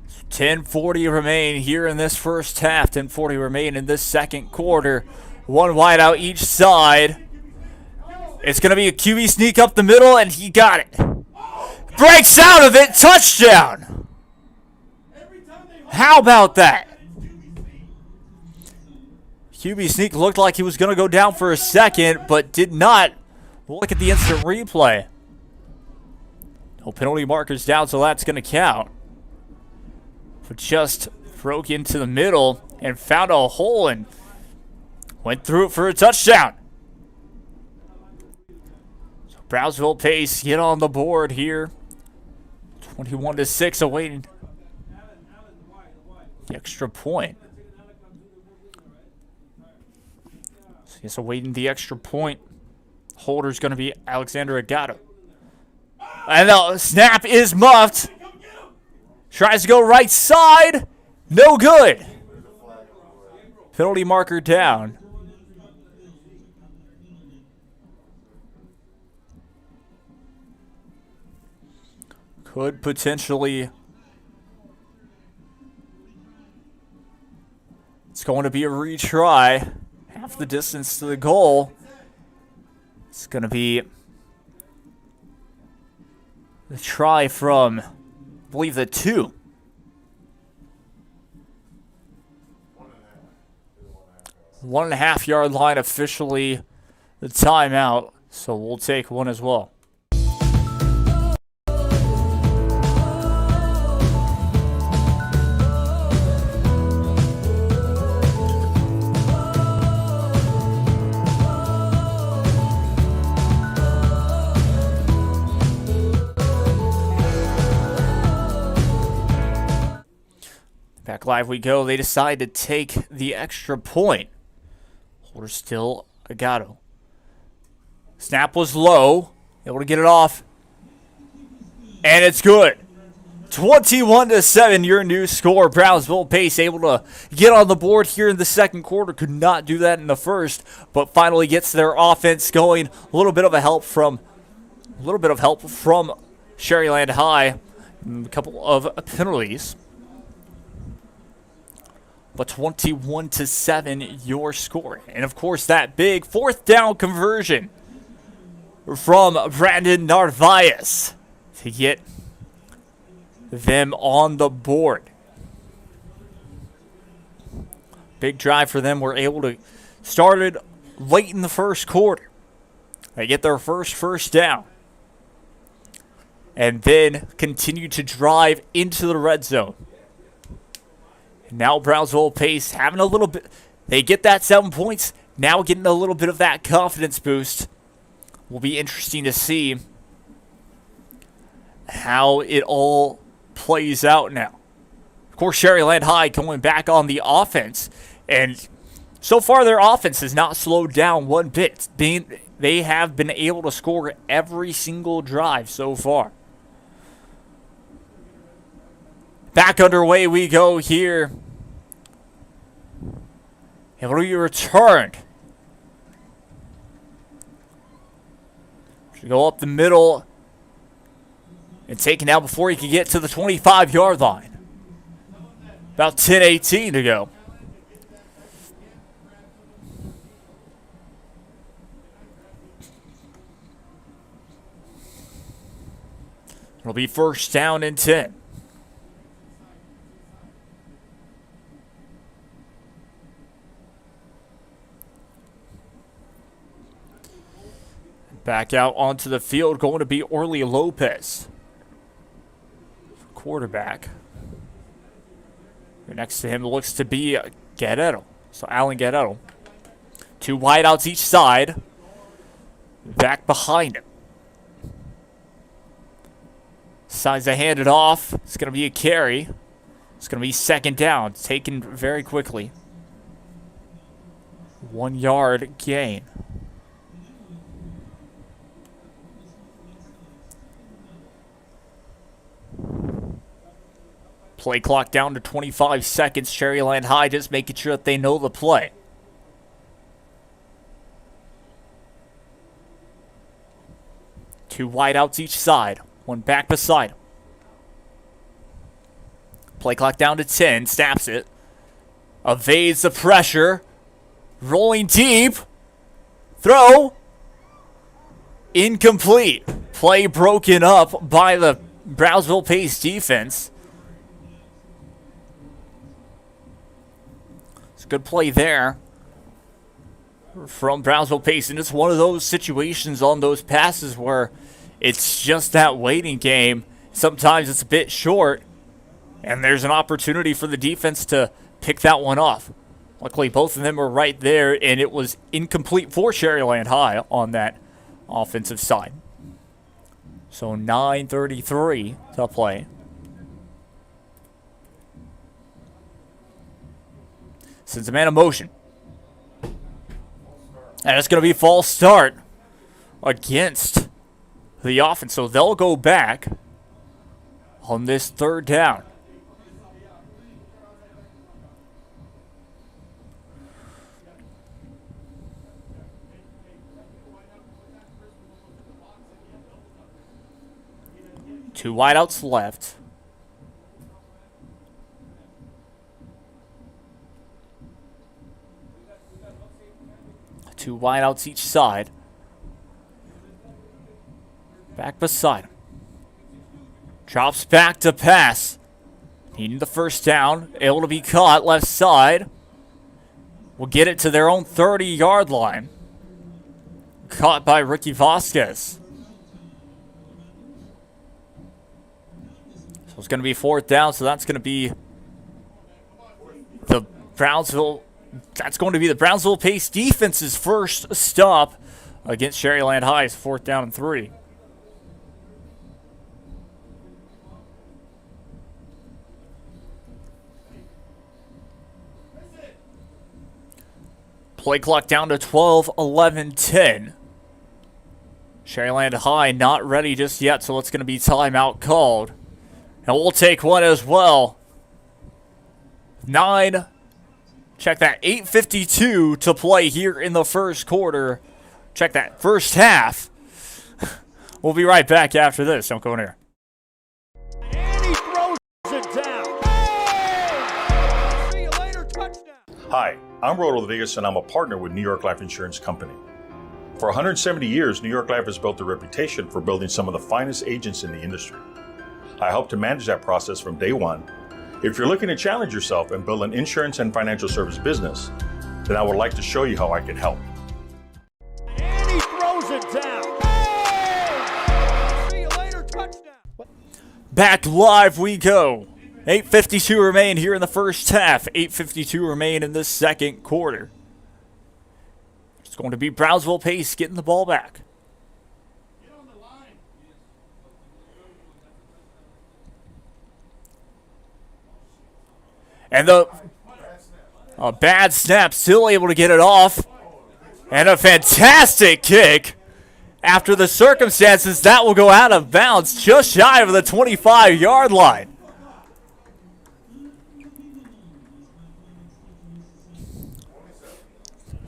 So 10:40 remain here in this first half. 10:40 remain in this second quarter. One wide out each side. It's going to be a QB sneak up the middle, and he got it. Breaks out of it. Touchdown. How about that? QB sneak looked like he was going to go down for a second, but did not. Look at the instant replay. No penalty markers down, so that's going to count. But just broke into the middle and found a hole and went through it for a touchdown. So Brownsville Pace get on the board here 21-6 awaiting the extra point. So he's awaiting the extra point. Holder's going to be Alexander Agato. And the snap is muffed. Tries to go right side. No good. Penalty marker down. Could potentially. It's going to be a retry. Half the distance to the goal. It's going to be the try from, I believe, the 2. One and a half yard line officially the timeout. So we'll take one as well. Back live we go. They decide to take the extra point. Holder still Agato. Snap was low. Able to get it off. And it's good. 21-7, your new score. Brownsville Pace able to get on the board here in the second quarter. Could not do that in the first, but finally gets their offense going. A little bit of help from Shaaryland High. A couple of penalties. But 21-7, your score. And of course, that big 4th down conversion from Brandon Narvaez to get them on the board. Big drive for them. We're able to start it late in the first quarter. They get their first down. And then continue to drive into the red zone. Now Brownsville Pace having a little bit. They get that 7 points. Now getting a little bit of that confidence boost. Will be interesting to see how it all plays out now. Of course, Shaaryland High going back on the offense. And so far their offense has not slowed down one bit. They have been able to score every single drive so far. Back underway we go here. And we returned. Should go up the middle and taken out before he can get to the 25-yard line. About 10:18 to go. It'll be 1st down and 10. Back out onto the field, going to be Orly Lopez, quarterback. Next to him looks to be Guerrero. So Alan Guerrero. 2 wideouts each side. Back behind him. Decides to hand it off. It's going to be a carry. It's going to be 2nd down. Taken very quickly. 1 yard gain. Play clock down to 25 seconds. Shaaryland High just making sure that they know the play. Two wideouts each side. One back beside him. Play clock down to 10. Snaps it. Evades the pressure. Rolling deep. Throw. Incomplete. Play broken up by the Brownsville Pace defense. It's a good play there from Brownsville Pace. And it's one of those situations on those passes where it's just that waiting game. Sometimes it's a bit short, and there's an opportunity for the defense to pick that one off. Luckily, both of them were right there, and it was incomplete for Shaaryland High on that offensive side. So 9:33 to play. Sends a man in motion. And it's going to be false start against the offense. So they'll go back on this third down. Two wideouts left. Two wideouts each side. Back beside him. Drops back to pass. Needing the first down. Able to be caught left side. Will get it to their own 30-yard line. Caught by Ricky Vasquez. So it's going to be fourth down. So that's going to be the Brownsville. That's going to be the Brownsville Pace defense's first stop against Shaaryland High's 4th down and 3. Play clock down to 12, 11, 10. Shaaryland High not ready just yet, so it's going to be timeout called. And we'll take one as well. 8:52 to play here in the first quarter. Check that, first half. We'll be right back after this. Don't go anywhere. And he throws it down. Hey! See you later, touchdown. Hi, I'm Rodo Rodriguez, and I'm a partner with New York Life Insurance Company. For 170 years, New York Life has built a reputation for building some of the finest agents in the industry. I help to manage that process from day one. If you're looking to challenge yourself and build an insurance and financial service business, then I would like to show you how I can help. And he throws it down. Hey! See you later, touchdown. Back live we go. 8:52 remain here in the first half. 8:52 remain in the second quarter. It's going to be Brownsville Pace getting the ball back. And a bad snap, still able to get it off. And a fantastic kick. After the circumstances, that will go out of bounds just shy of the 25-yard line.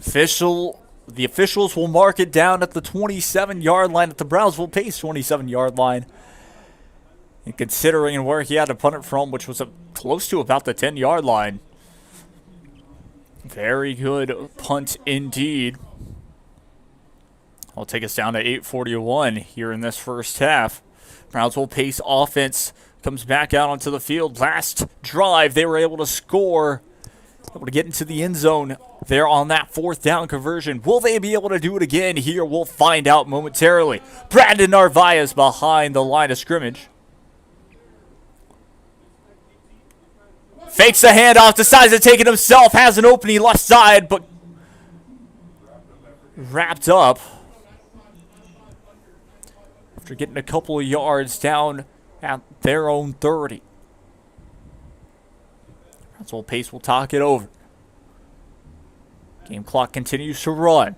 The officials will mark it down at the 27-yard line, at the Brownsville Pace 27-yard line. And considering where he had to punt it from, which was close to about the 10-yard line. Very good punt indeed. I'll take us down to 8:41 here in this first half. Brownsville Pace offense comes back out onto the field. Last drive, they were able to score, able to get into the end zone there on that 4th down conversion. Will they be able to do it again here? We'll find out momentarily. Brandon Narvaez behind the line of scrimmage. Fakes the handoff, decides to take it himself, has an opening left side, but wrapped up after getting a couple of yards down at their own 30. Brownsville Pace will talk it over. Game clock continues to run.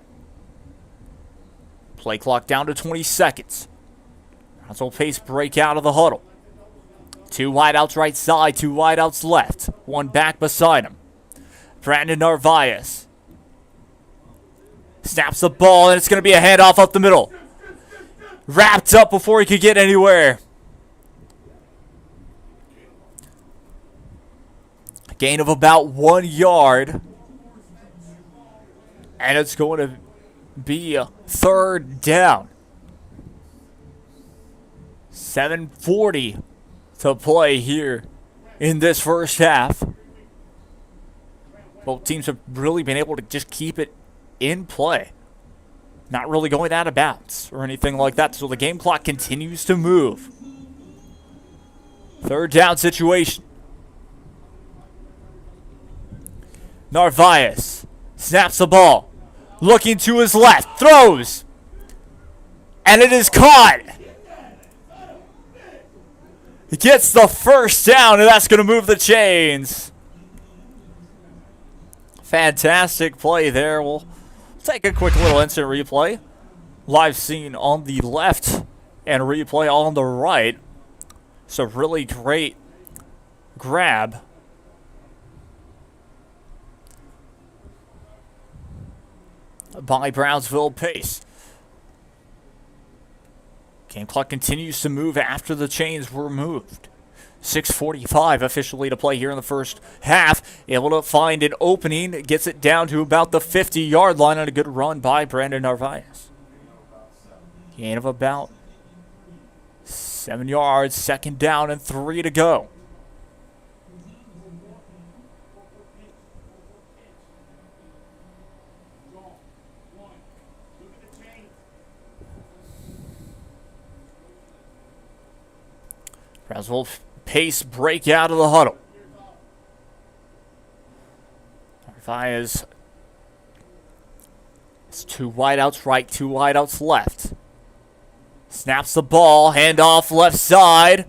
Play clock down to 20 seconds. Brownsville Pace break out of the huddle. Two wideouts right side, two wideouts left. One back beside him. Brandon Narvaez snaps the ball, and it's going to be a handoff up the middle. Wrapped up before he could get anywhere. A gain of about 1 yard. And it's going to be a third down. 7:40 to play here in this first half. Both teams have really been able to just keep it in play. Not really going out of bounds or anything like that. So the game clock continues to move. Third down situation. Narvaez snaps the ball. Looking to his left. Throws. And it is caught gets the first down, and that's going to move the chains. Fantastic play there. We'll take a quick little instant replay. Live scene on the left and replay on the right. So really great grab. By Brownsville pace. Game clock continues to move after the chains were moved. 6:45 officially to play here in the first half. Able to find an opening. Gets it down to about the 50-yard line on a good run by Brandon Narvaez. Gain of about 7 yards. 2nd down and 3 to go. Brownsville pace break out of the huddle. Narvaez. It's 2 wideouts right, 2 wideouts left. Snaps the ball, handoff left side.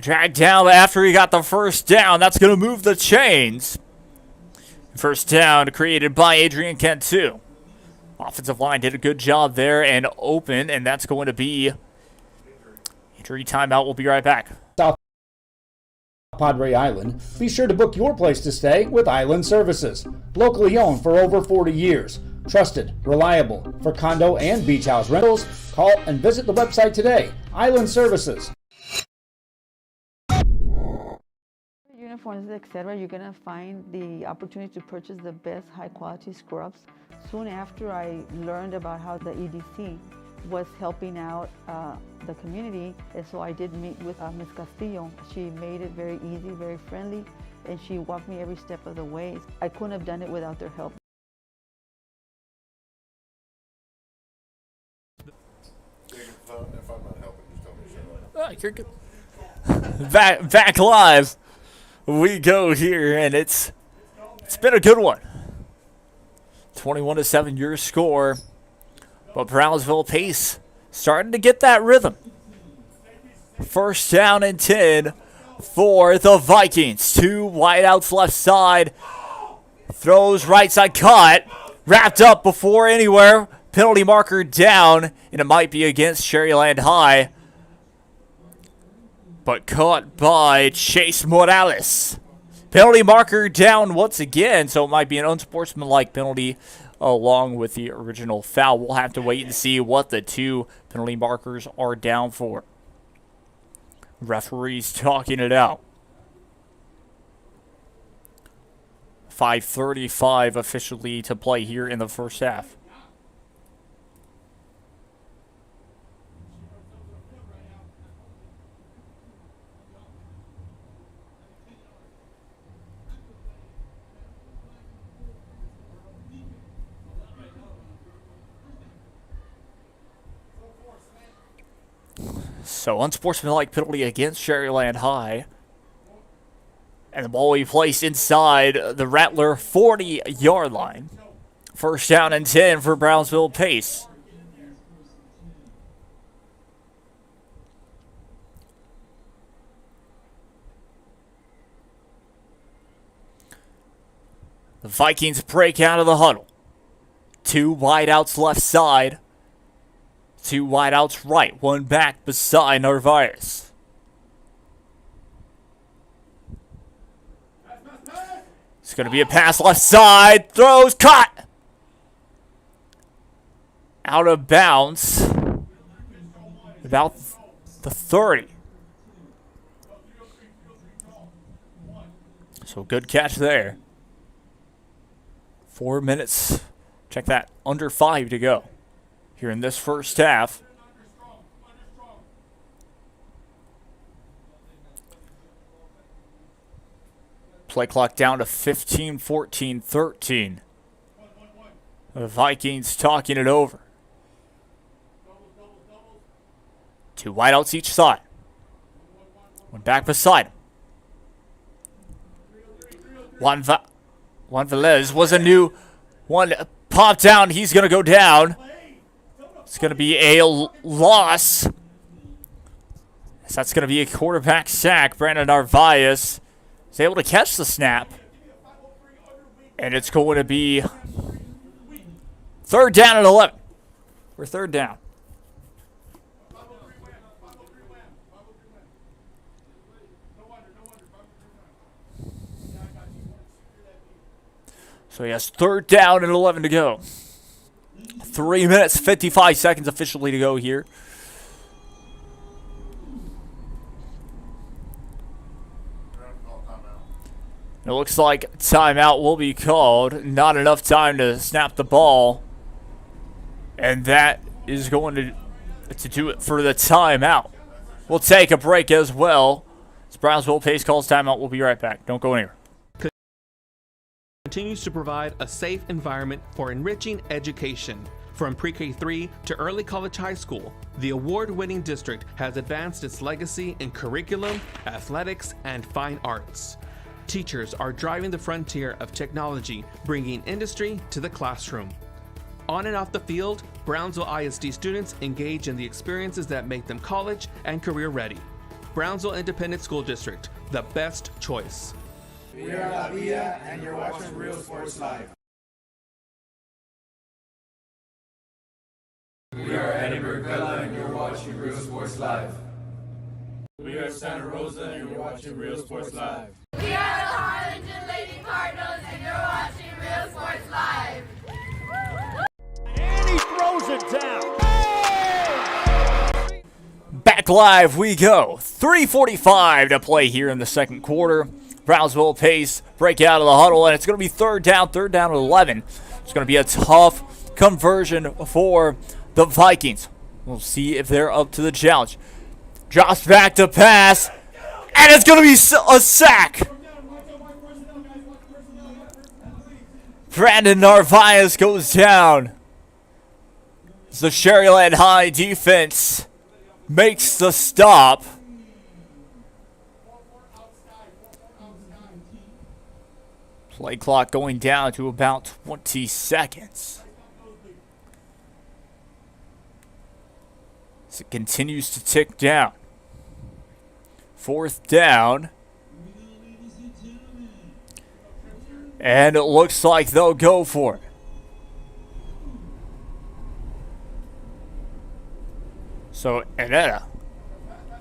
Dragged down after he got the first down. That's going to move the chains. First down created by Adrian Cantu. Offensive line did a good job there and open, and that's going to be injury timeout. We'll be right back. South Padre Island, be sure to book your place to stay with Island Services. Locally owned for over 40 years. Trusted, reliable for condo and beach house rentals. Call and visit the website today. Island Services. Uniforms, etc., you're going to find the opportunity to purchase the best high quality scrubs. Soon after I learned about how the EDC was helping out the community, and so I did meet with Ms. Castillo. She made it very easy, very friendly, and she walked me every step of the way. I couldn't have done it without their help. If I'm not helping, just tell me to shut up. You're good. Back live. We go here, and it's been a good one. 21-7 your score, but Brownsville pace starting to get that rhythm. First down and 10 for the Vikings. 2 wideouts left side. Throws right side, caught. Wrapped up before anywhere. Penalty marker down, and it might be against Shaaryland High. But caught by Chase Morales. Penalty marker down once again, so it might be an unsportsmanlike penalty along with the original foul. We'll have to wait and see what the 2 penalty markers are down for. Referees talking it out. 5:35 officially to play here in the first half. So unsportsmanlike penalty against Shaaryland High. And the ball will be placed inside the Rattler 40-yard line. First down and 10 for Brownsville pace. The Vikings break out of the huddle. 2 wideouts left side. 2 wideouts right. 1 back beside Narvaez. It's going to be a pass left side. Throws, caught. Out of bounds. About the 30. So good catch there. 4 minutes. Check that. Under 5 to go here in this first half. Play clock down to 15, 14, 13. The Vikings talking it over. 2 wideouts each side. 1 back beside him. Juan Velez was a new one. Popped down. He's going to go down. It's going to be a loss. So that's going to be a quarterback sack. Brandon Narvaez is able to catch the snap. And it's going to be third down and 11. We're third down. So he has third down and 11 to go. 3 minutes, 55 seconds officially to go here. It looks like timeout will be called. Not enough time to snap the ball. And that is going to do it for the timeout. We'll take a break as well. As Brownsville Pace calls timeout. We'll be right back. Don't go anywhere. Continues to provide a safe environment for enriching education. From pre-K3 to early college high school, the award-winning district has advanced its legacy in curriculum, athletics, and fine arts. Teachers are driving the frontier of technology, bringing industry to the classroom. On and off the field, Brownsville ISD students engage in the experiences that make them college and career ready. Brownsville Independent School District, the best choice. We are La Villa, and you're watching Real Sports Live. We are Edinburgh Villa, and you're watching Real Sports Live. We are Santa Rosa, and you're watching Real Sports Live. We are the Harlingen Lady Cardinals, and you're watching Real Sports Live. And he throws it down. Back live we go. 3:45 to play here in the second quarter. Brownsville Pace break out of the huddle, and it's going to be third down and 11. It's going to be a tough conversion for the Vikings. We'll see if they're up to the challenge. Drops back to pass, and it's going to be a sack. Brandon Narvaez goes down. The Shaaryland High defense makes the stop. Play clock going down to about 20 seconds. As it continues to tick down. Fourth down. And it looks like they'll go for it. So, Aneta,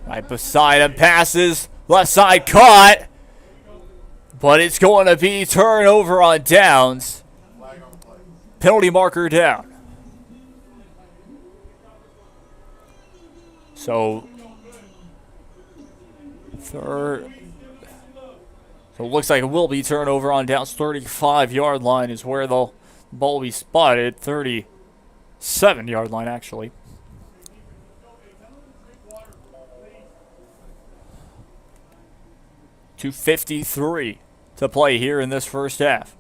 right beside him, passes, left side caught. But it's going to be turnover on downs. Penalty marker down. So, third. So it looks like it will be turnover on downs. 35-yard line is where the ball will be spotted. 37-yard line, actually. .253 to play here in this first half.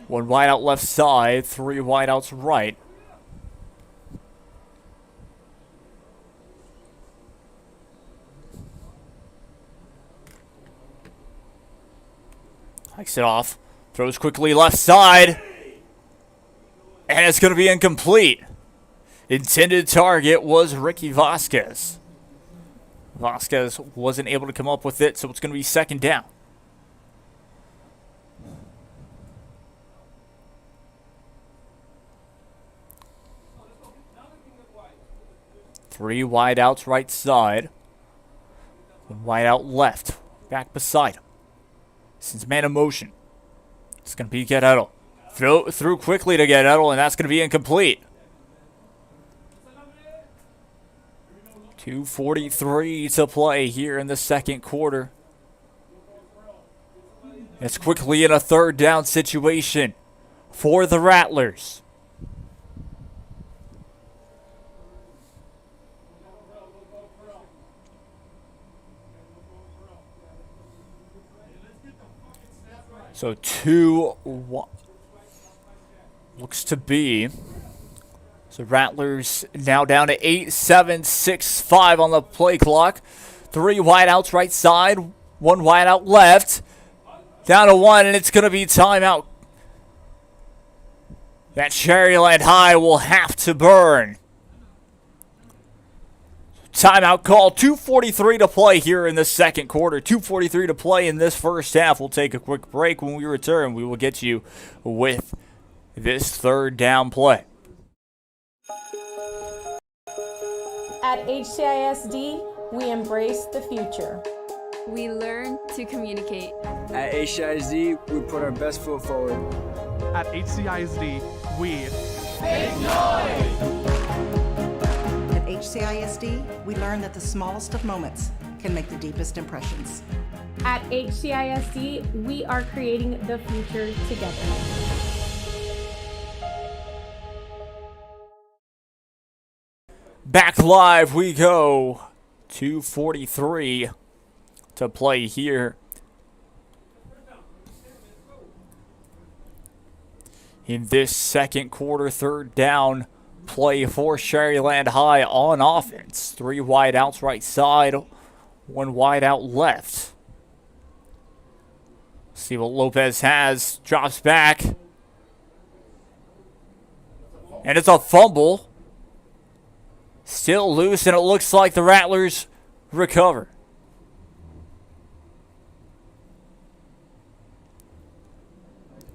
One wide out left side, three wide outs right. Hikes it off, throws quickly left side, and it's going to be incomplete. Intended target was Ricky Vasquez. Vasquez wasn't able to come up with it, so it's going to be second down. Three wide outs right side. One wide out left. Back beside him. Since man in motion. It's going to be Guerrero. Through quickly to Guerrero, and that's going to be incomplete. 2:43 to play here in the second quarter. It's quickly in a third down situation for the Rattlers. So looks to be. So Rattlers now down to 8-7-6-5 on the play clock. Three wideouts right side, one wideout left. Down to one, and it's going to be timeout. that Shaaryland High will have to burn. Timeout call, 2:43 to play here in the second quarter. 2:43 to play in this first half. We'll take a quick break. When we return, we will get you with this third down play. At HCISD, we embrace the future. We learn to communicate. At HCISD, we put our best foot forward. At HCISD, we make noise! At HCISD, we learn that the smallest of moments can make the deepest impressions. At HCISD, we are creating the future together. Back live we go. 2:43 to play here in this second quarter. Third down play for Shaaryland High on offense. 3 wide outs right side, 1 wide out left. See what Lopez has. Drops back. And it's a fumble. Still loose, and it looks like the Rattlers recover.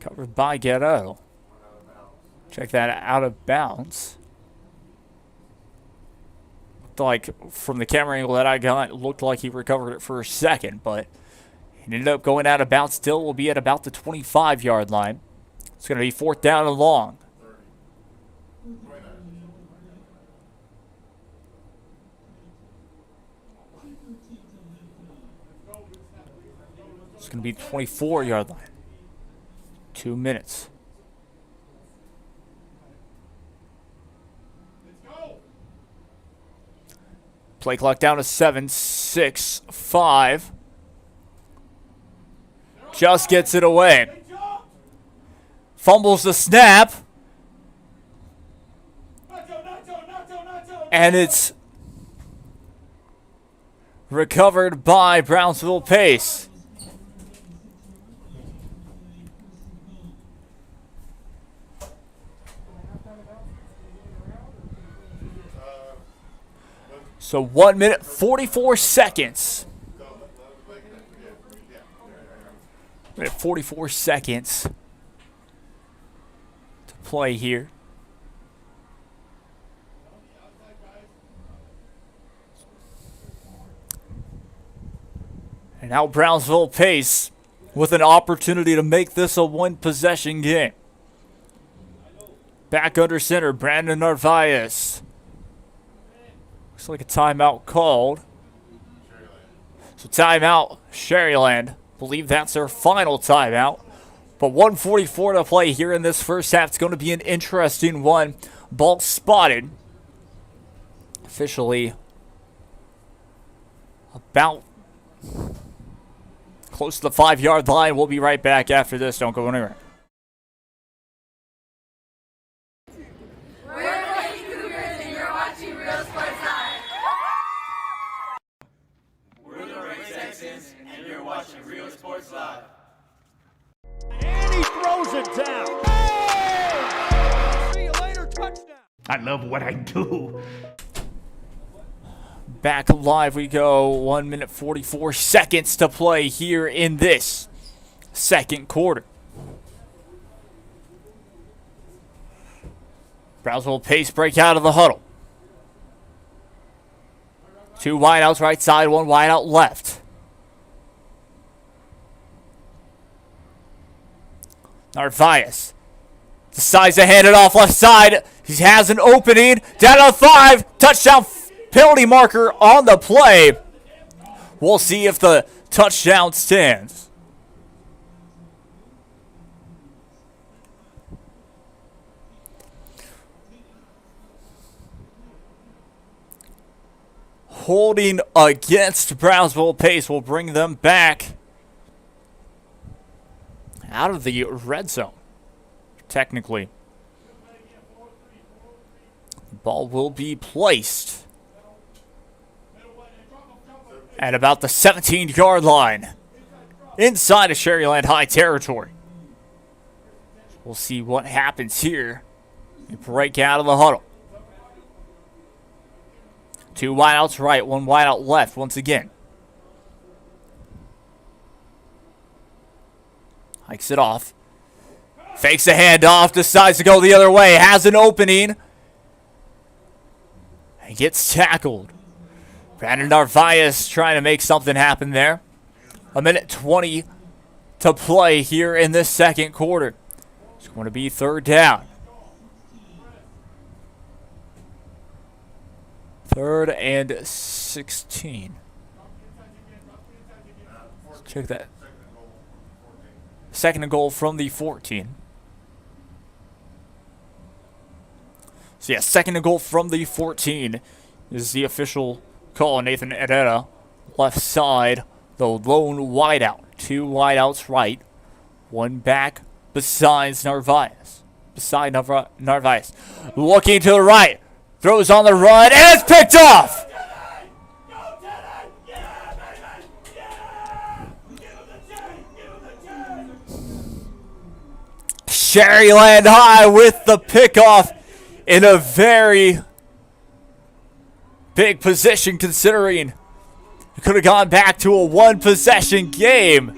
Covered by Ghetto. Check that out of bounds. Looked like, from the camera angle that I got, it looked like he recovered it for a second, but he ended up going out of bounds. Still will be at about the 25-yard line. It's going to be 4th down and long. It's going to be 24-yard line. 2 minutes. Play clock down to 7, 6, 5. Just gets it away. Fumbles the snap. And it's recovered by Brownsville Pace. So 1 minute, 44 seconds. 44 seconds to play here. And now Brownsville Pace with an opportunity to make this a one-possession game. Back under center, Brandon Narvaez. Looks like a timeout called. So timeout, Shaaryland. Believe that's their final timeout. But 1:44 to play here in this first half. It's going to be an interesting one. Ball spotted. Officially about close to the 5-yard line. We'll be right back after this. Don't go anywhere. And he throws it down. Hey! See you later, touchdown. I love what I do. Back live we go. 1 minute, 44 seconds to play here in this second quarter. Brownsville Pace break out of the huddle. 2 wideouts right side, 1 wideout left. Narvaez decides to hand it off left side. He has an opening. Down to 5. Touchdown penalty marker on the play. We'll see if the touchdown stands. Holding against Brownsville Pace will bring them back out of the red zone, technically. The ball will be placed at about the 17-yard line inside of Shaaryland High territory. We'll see what happens here. We break out of the huddle. 2 wideouts right, 1 wideout left once again. Hikes it off. Fakes a handoff, decides to go the other way, has an opening. And gets tackled. Brandon Narvaez trying to make something happen there. 1:20 to play here in this second quarter. It's going to be 3rd down. 3rd and 16. Let's check that. 2nd and goal from the 14. So yeah, 2nd and goal from the 14 is the official call. Nathan Herrera, left side, the lone wideout. 2 wideouts right, 1 back besides Narvaez. Narvaez. Looking to the right, throws on the run, and it's picked off! Shaaryland High with the pickoff in a very big position, considering it could have gone back to a 1-possession game.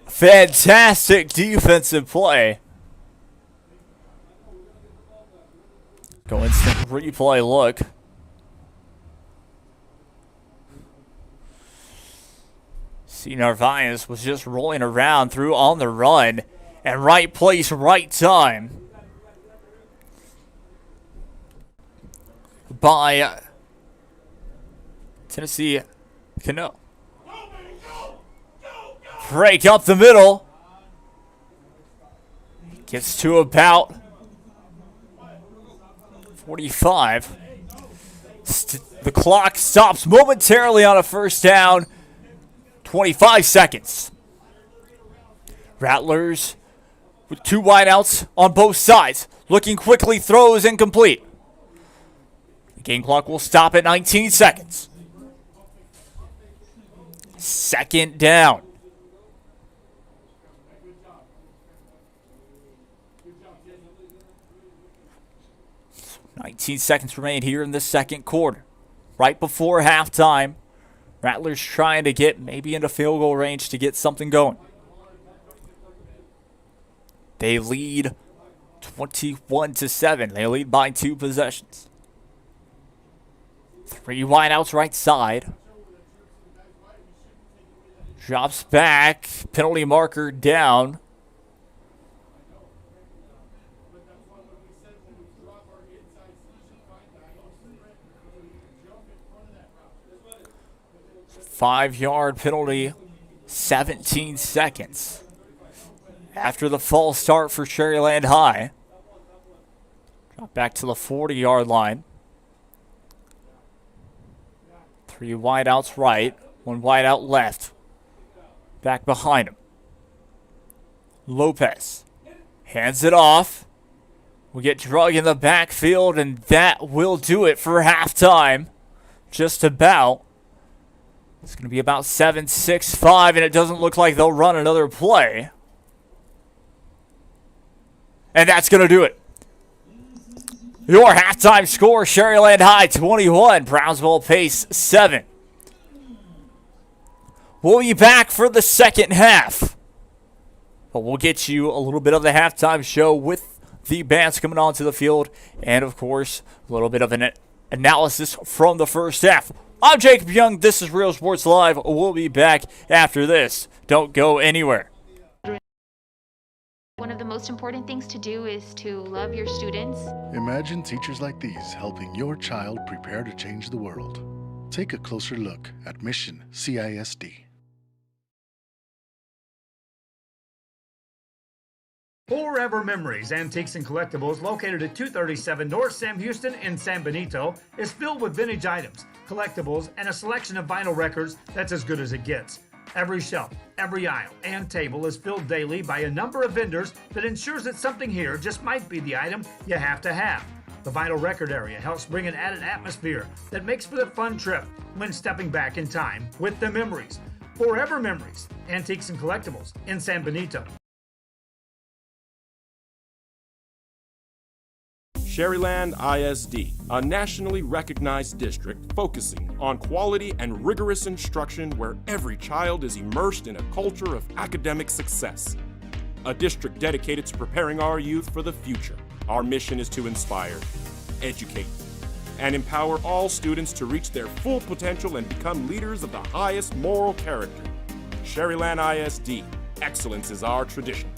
Fantastic defensive play. Go instant replay look. See, Narvaez was just rolling around, through on the run, and right place, right time by Tennessee Cano. Break up the middle. Gets to about 45. The clock stops momentarily on a 1st down. 25 seconds. Rattlers with 2 wideouts on both sides. Looking quickly, throws incomplete. The game clock will stop at 19 seconds. 2nd down. So 19 seconds remain here in the second quarter. Right before halftime. Rattlers trying to get maybe into field goal range to get something going. They lead 21-7. They lead by 2 possessions. 3 wideouts right side. Drops back. Penalty marker down. Five-yard penalty, 17 seconds. After the false start for Shaaryland High. Drop back to the 40-yard line. 3 wideouts right, 1 wideout left. Back behind him. Lopez hands it off. We get drug in the backfield, and that will do it for halftime. Just about. It's going to be about 7-6-5, and it doesn't look like they'll run another play. And that's going to do it. Your halftime score, Shaaryland High 21, Brownsville Pace 7. We'll be back for the second half. But we'll get you a little bit of the halftime show with the bands coming onto the field. And, of course, a little bit of an analysis from the first half. I'm Jacob Young. This is Real Sports Live. We'll be back after this. Don't go anywhere. One of the most important things to do is to love your students. Imagine teachers like these helping your child prepare to change the world. Take a closer look at Mission CISD. Forever Memories, Antiques and Collectibles, located at 237 North Sam Houston in San Benito, is filled with vintage items, collectibles, and a selection of vinyl records that's as good as it gets. Every shelf, every aisle, and table is filled daily by a number of vendors that ensures that something here just might be the item you have to have. The vinyl record area helps bring an added atmosphere that makes for the fun trip when stepping back in time with the memories. Forever Memories, Antiques and Collectibles in San Benito. Shaaryland ISD, a nationally recognized district focusing on quality and rigorous instruction where every child is immersed in a culture of academic success. A district dedicated to preparing our youth for the future. Our mission is to inspire, educate, and empower all students to reach their full potential and become leaders of the highest moral character. Shaaryland ISD, excellence is our tradition.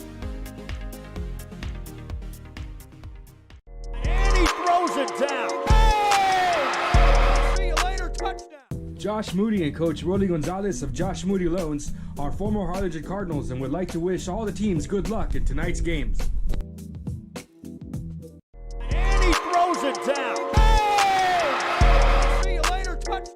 Throws it down. Hey! See you later, touchdown. Josh Moody and Coach Rolly Gonzalez of Josh Moody Loans are former Harlingen Cardinals and would like to wish all the teams good luck in tonight's games. And he throws it down. Hey! See you later, touchdown.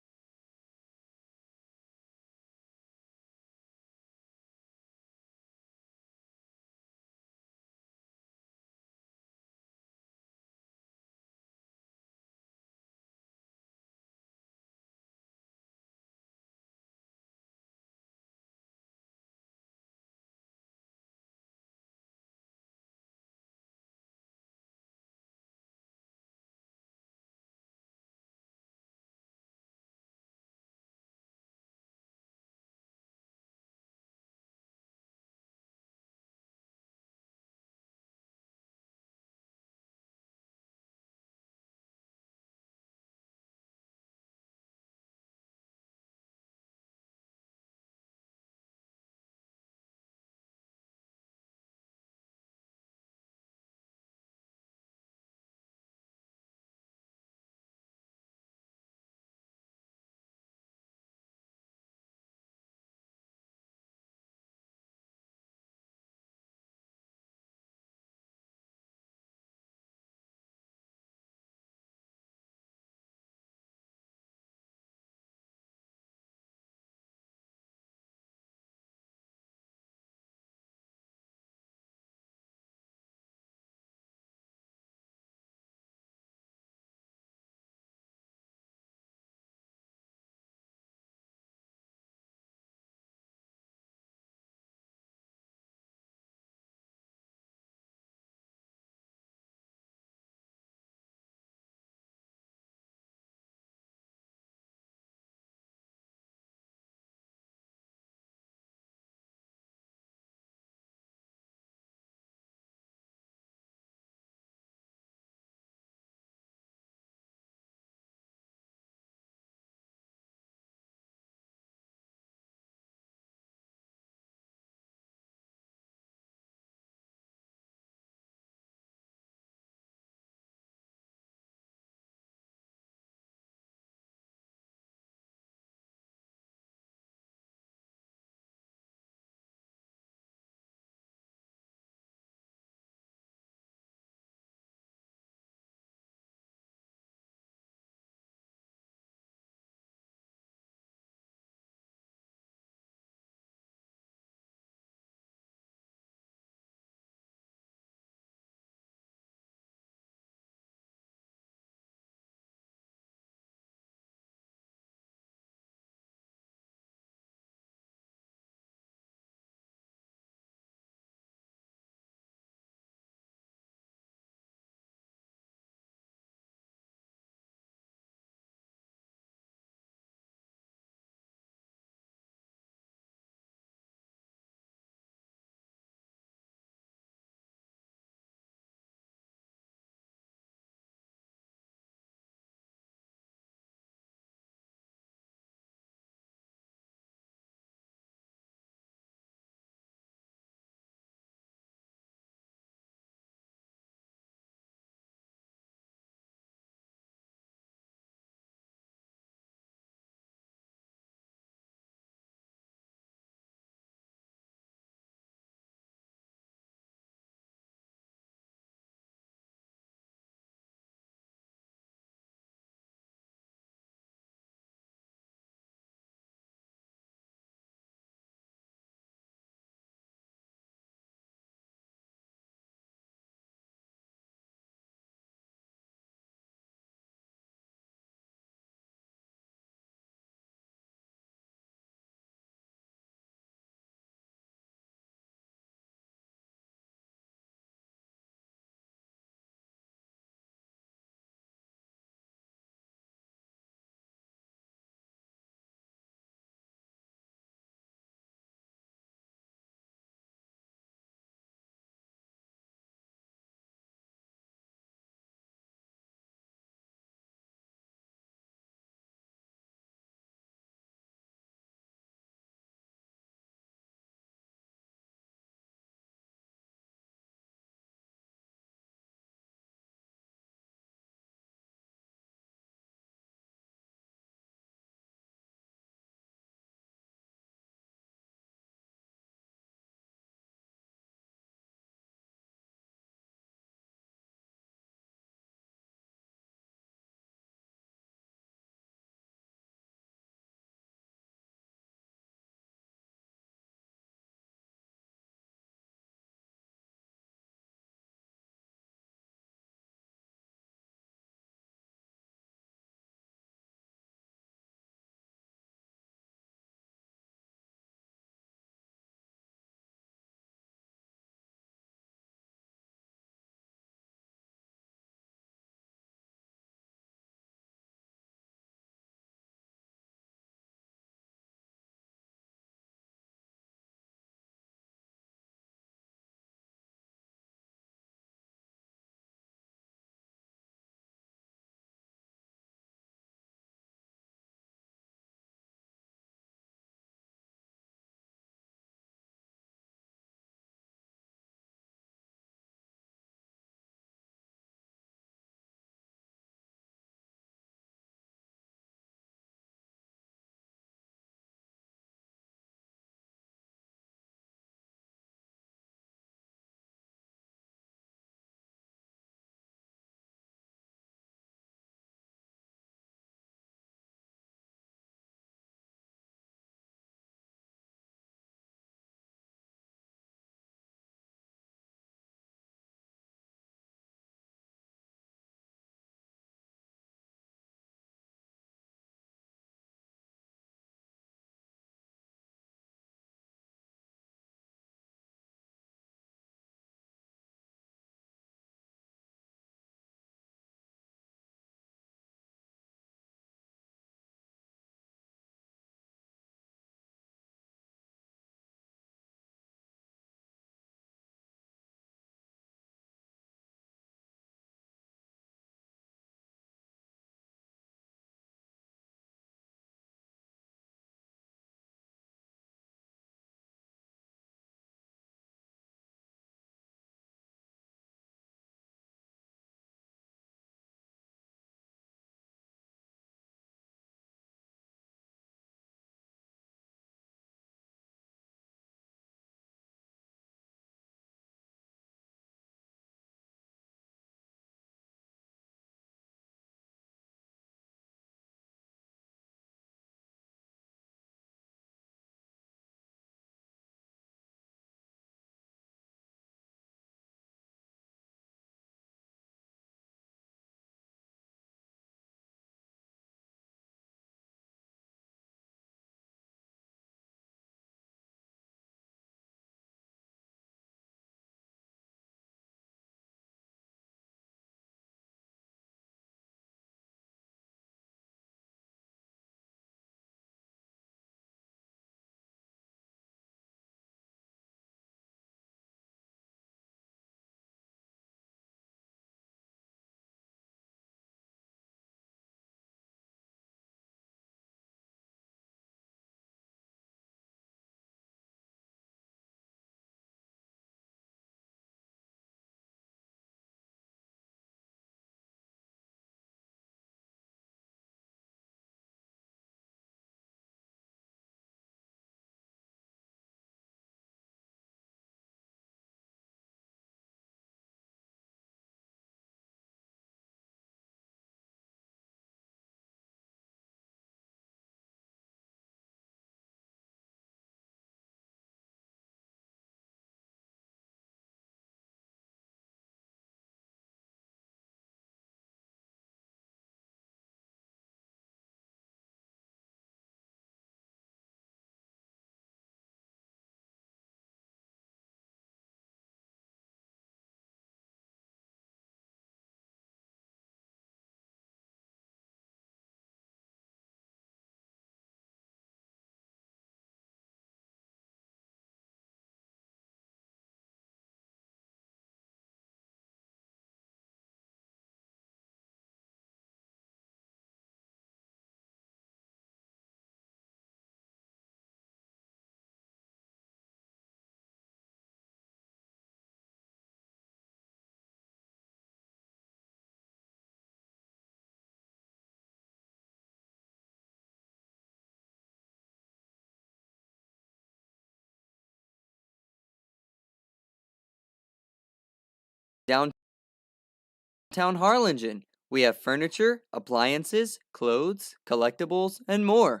downtown Harlingen. We have furniture, appliances, clothes, collectibles, and more.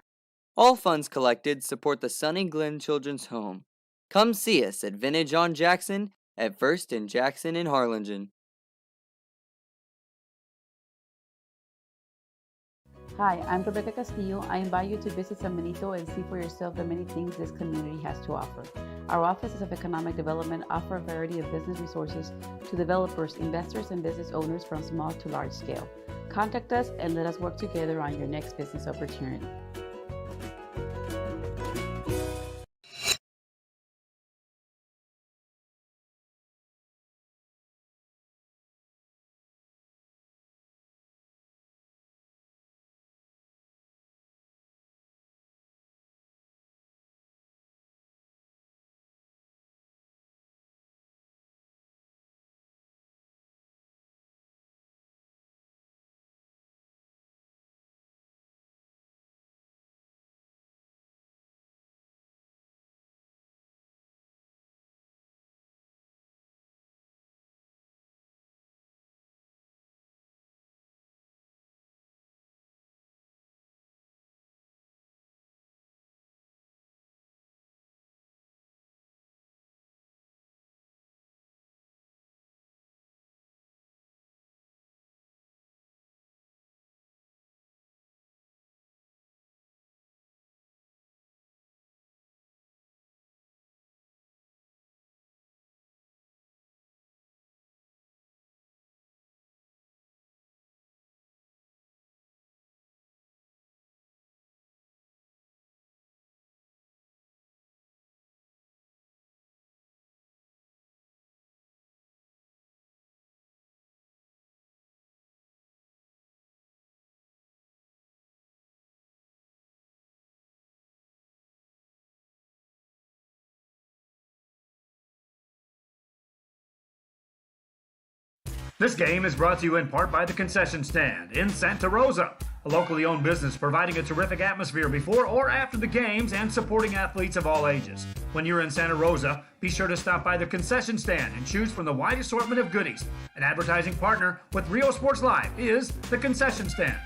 All funds collected support the Sunny Glen Children's Home. Come see us at Vintage on Jackson at First and Jackson in Harlingen. Hi, I'm Rebecca Castillo. I invite you to visit San Benito and see for yourself the many things this community has to offer. Our offices of economic development offer a variety of business resources to developers, investors, and business owners from small to large scale. Contact us and let us work together on your next business opportunity. This game is brought to you in part by the Concession Stand in Santa Rosa, a locally owned business providing a terrific atmosphere before or after the games and supporting athletes of all ages. When you're in Santa Rosa, be sure to stop by the Concession Stand and choose from the wide assortment of goodies. An advertising partner with Rio Sports Live is the Concession Stand.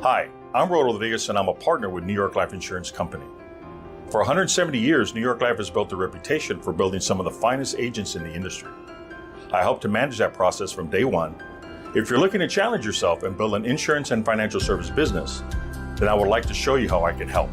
Hi, I'm Rodo Rodriguez and I'm a partner with New York Life Insurance Company. For 170 years, New York Life has built a reputation for building some of the finest agents in the industry. I help to manage that process from day one. If you're looking to challenge yourself and build an insurance and financial service business, then I would like to show you how I can help.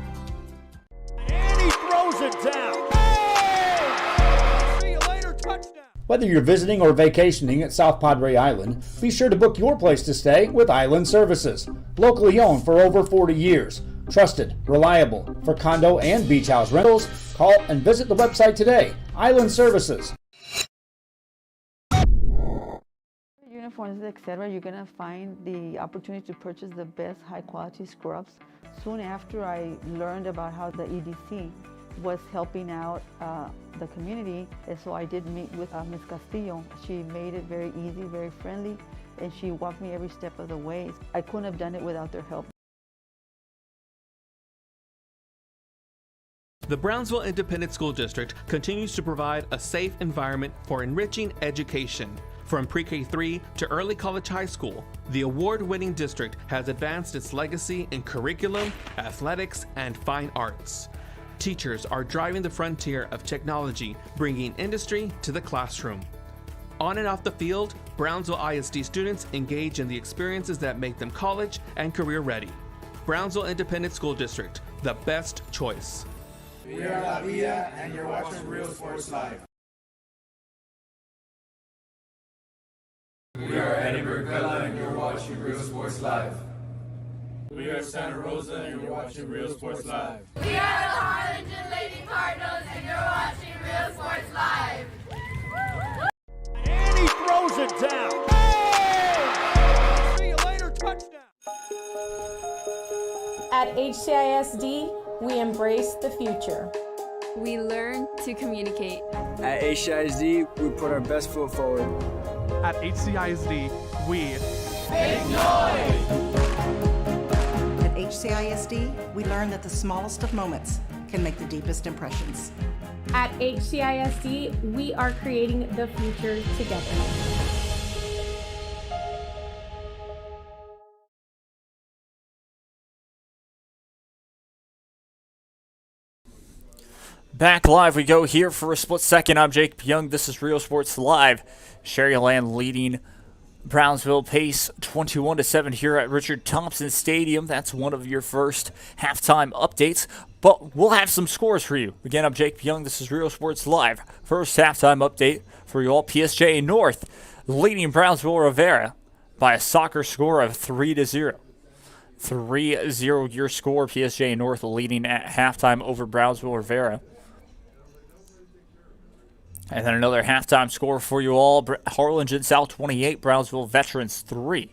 And he throws it down. Hey! See you later, touchdown. Whether you're visiting or vacationing at South Padre Island, be sure to book your place to stay with Island Services. Locally owned for over 40 years. Trusted, reliable for condo and beach house rentals. Call and visit the website today. Island Services. Uniforms, etc., you're going to find the opportunity to purchase the best high-quality scrubs. Soon after I learned about how the EDC was helping out the community, and so I did meet with Ms. Castillo. She made it very easy, very friendly, and she walked me every step of the way. I couldn't have done it without their help. The Brownsville Independent School District continues to provide a safe environment for enriching education. From pre-K3 to early college high school, the award-winning district has advanced its legacy in curriculum, athletics, and fine arts. Teachers are driving the frontier of technology, bringing industry to the classroom. On and off the field, Brownsville ISD students engage in the experiences that make them college and career ready. Brownsville Independent School District, the best choice. We are La Vida, and you're watching Real Sports Live. We are Edinburgh Villa, and you're watching Real Sports Live. We are Santa Rosa, and you're watching Real Sports Live. We are the Harlingen Lady Cardinals, and you're watching Real Sports Live. And he throws it down. Hey! See you later, touchdown. At HCISD, we embrace the future. We learn to communicate. At HCISD, we put our best foot forward. At HCISD, we Make noise! At HCISD, we learn that the smallest of moments can make the deepest impressions. At HCISD, we are creating the future together. Back live we go here for a split second. I'm Jake Young. This is Real Sports Live. Shaaryland leading Brownsville pace 21-7 here at Richard Thompson Stadium. That's one of your first halftime updates, but we'll have some scores for you. Again, I'm Jake Young. This is Real Sports Live. First halftime update for you all. PSJ North leading Brownsville Rivera by a soccer score of 3-0. 3-0 your score. PSJ North leading at halftime over Brownsville Rivera. And then another halftime score for you all. Harlingen South 28, Brownsville Veterans 3.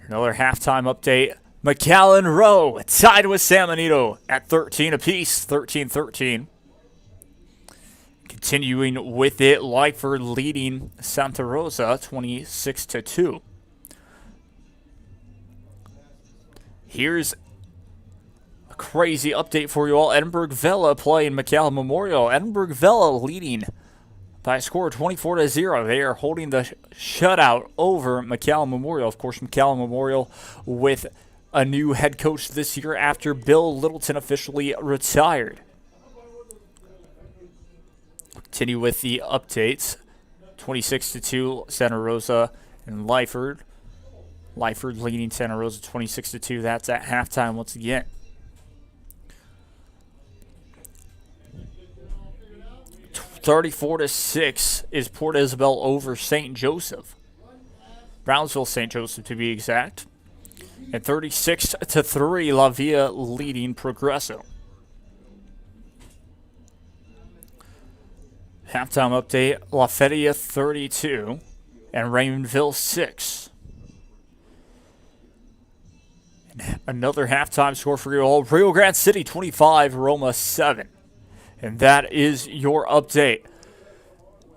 Another halftime update. McAllen Rowe tied with San Benito at 13 apiece, 13-13. Continuing with it, Lyford leading Santa Rosa 26-2. Here's crazy update for you all. Edinburgh Villa playing McAllen Memorial. Edinburgh Villa leading by a score of 24-0. They are holding the shutout over McAllen Memorial. Of course, McAllen Memorial with a new head coach this year after Bill Littleton officially retired. Continue with the updates. 26-2 Santa Rosa and Lyford. Lyford leading Santa Rosa 26-2. That's at halftime once again. 34-6 is Port Isabel over St. Joseph. Brownsville St. Joseph to be exact. And 36-3 La Villa leading Progresso. Halftime update, La Feria 32 and Raymondville 6. And another halftime score for you all. Rio Grande City 25, Roma 7. And that is your update.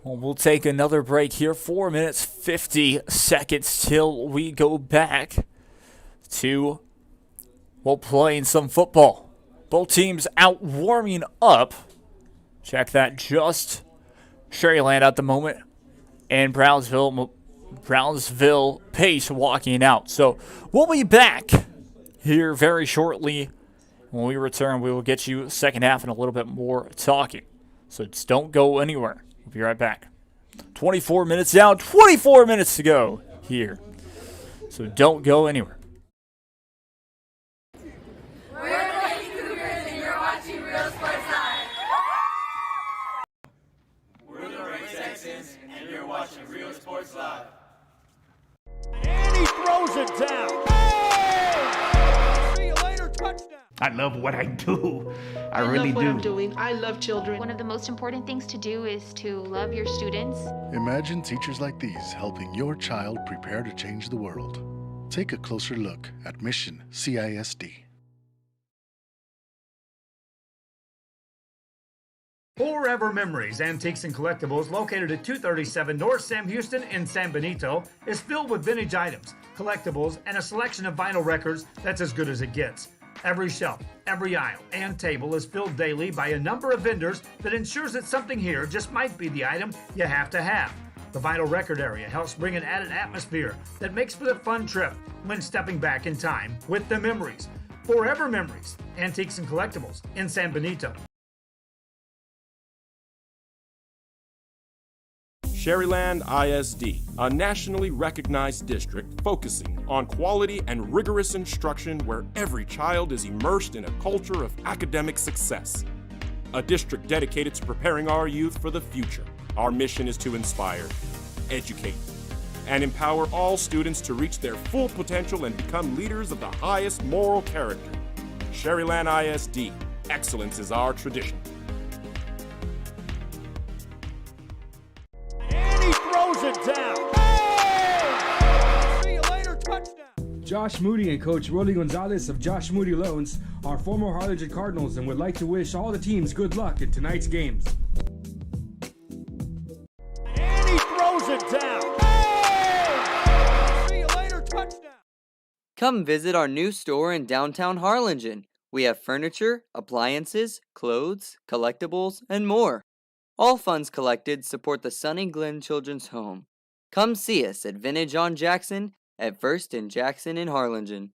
Well, we'll take another break here. 4 minutes, 50 seconds till we go back to, well, playing some football. Both teams out warming up. Check that, just Shaaryland at the moment. And Brownsville Brownsville Pace walking out. So we'll be back here very shortly. When we return, we will get you second half and a little bit more talking. So just don't go anywhere. We'll be right back. 24 minutes down, 24 minutes to go here. So don't go anywhere. We're the Lady Cougars and you're watching Real Sports Live. We're the Ray Texans, and you're watching Real Sports Live. And he throws it down. Hey! See you later, touchdown. I love what I do. I really love what do. I'm doing. I love children. One of the most important things to do is to love your students. Imagine teachers like these helping your child prepare to change the world. Take a closer look at Mission CISD. Forever Memories Antiques and Collectibles, located at 237 North Sam Houston in San Benito, is filled with vintage items, collectibles, and a selection of vinyl records that's as good as it gets. Every shelf, every aisle, and table is filled daily by a number of vendors that ensures that something here just might be the item you have to have. The vinyl record area helps bring an added atmosphere that makes for a fun trip when stepping back in time with the memories. Forever Memories, Antiques and Collectibles in San Benito. Shaaryland ISD, a nationally recognized district focusing on quality and rigorous instruction where every child is immersed in a culture of academic success. A district dedicated to preparing our youth for the future. Our mission is to inspire, educate, and empower all students to reach their full potential and become leaders of the highest moral character. Shaaryland ISD, excellence is our tradition. Throws it down. Hey! See you later, touchdown. Josh Moody and Coach Rolly Gonzalez of Josh Moody Loans are former Harlingen Cardinals and would like to wish all the teams good luck in tonight's games. And he throws it down. Hey! See you later, touchdown. Come visit our new store in downtown Harlingen. We have furniture, appliances, clothes, collectibles, and more. All funds collected support the Sunny Glen Children's Home. Come see us at Vintage on Jackson at First and Jackson in Harlingen.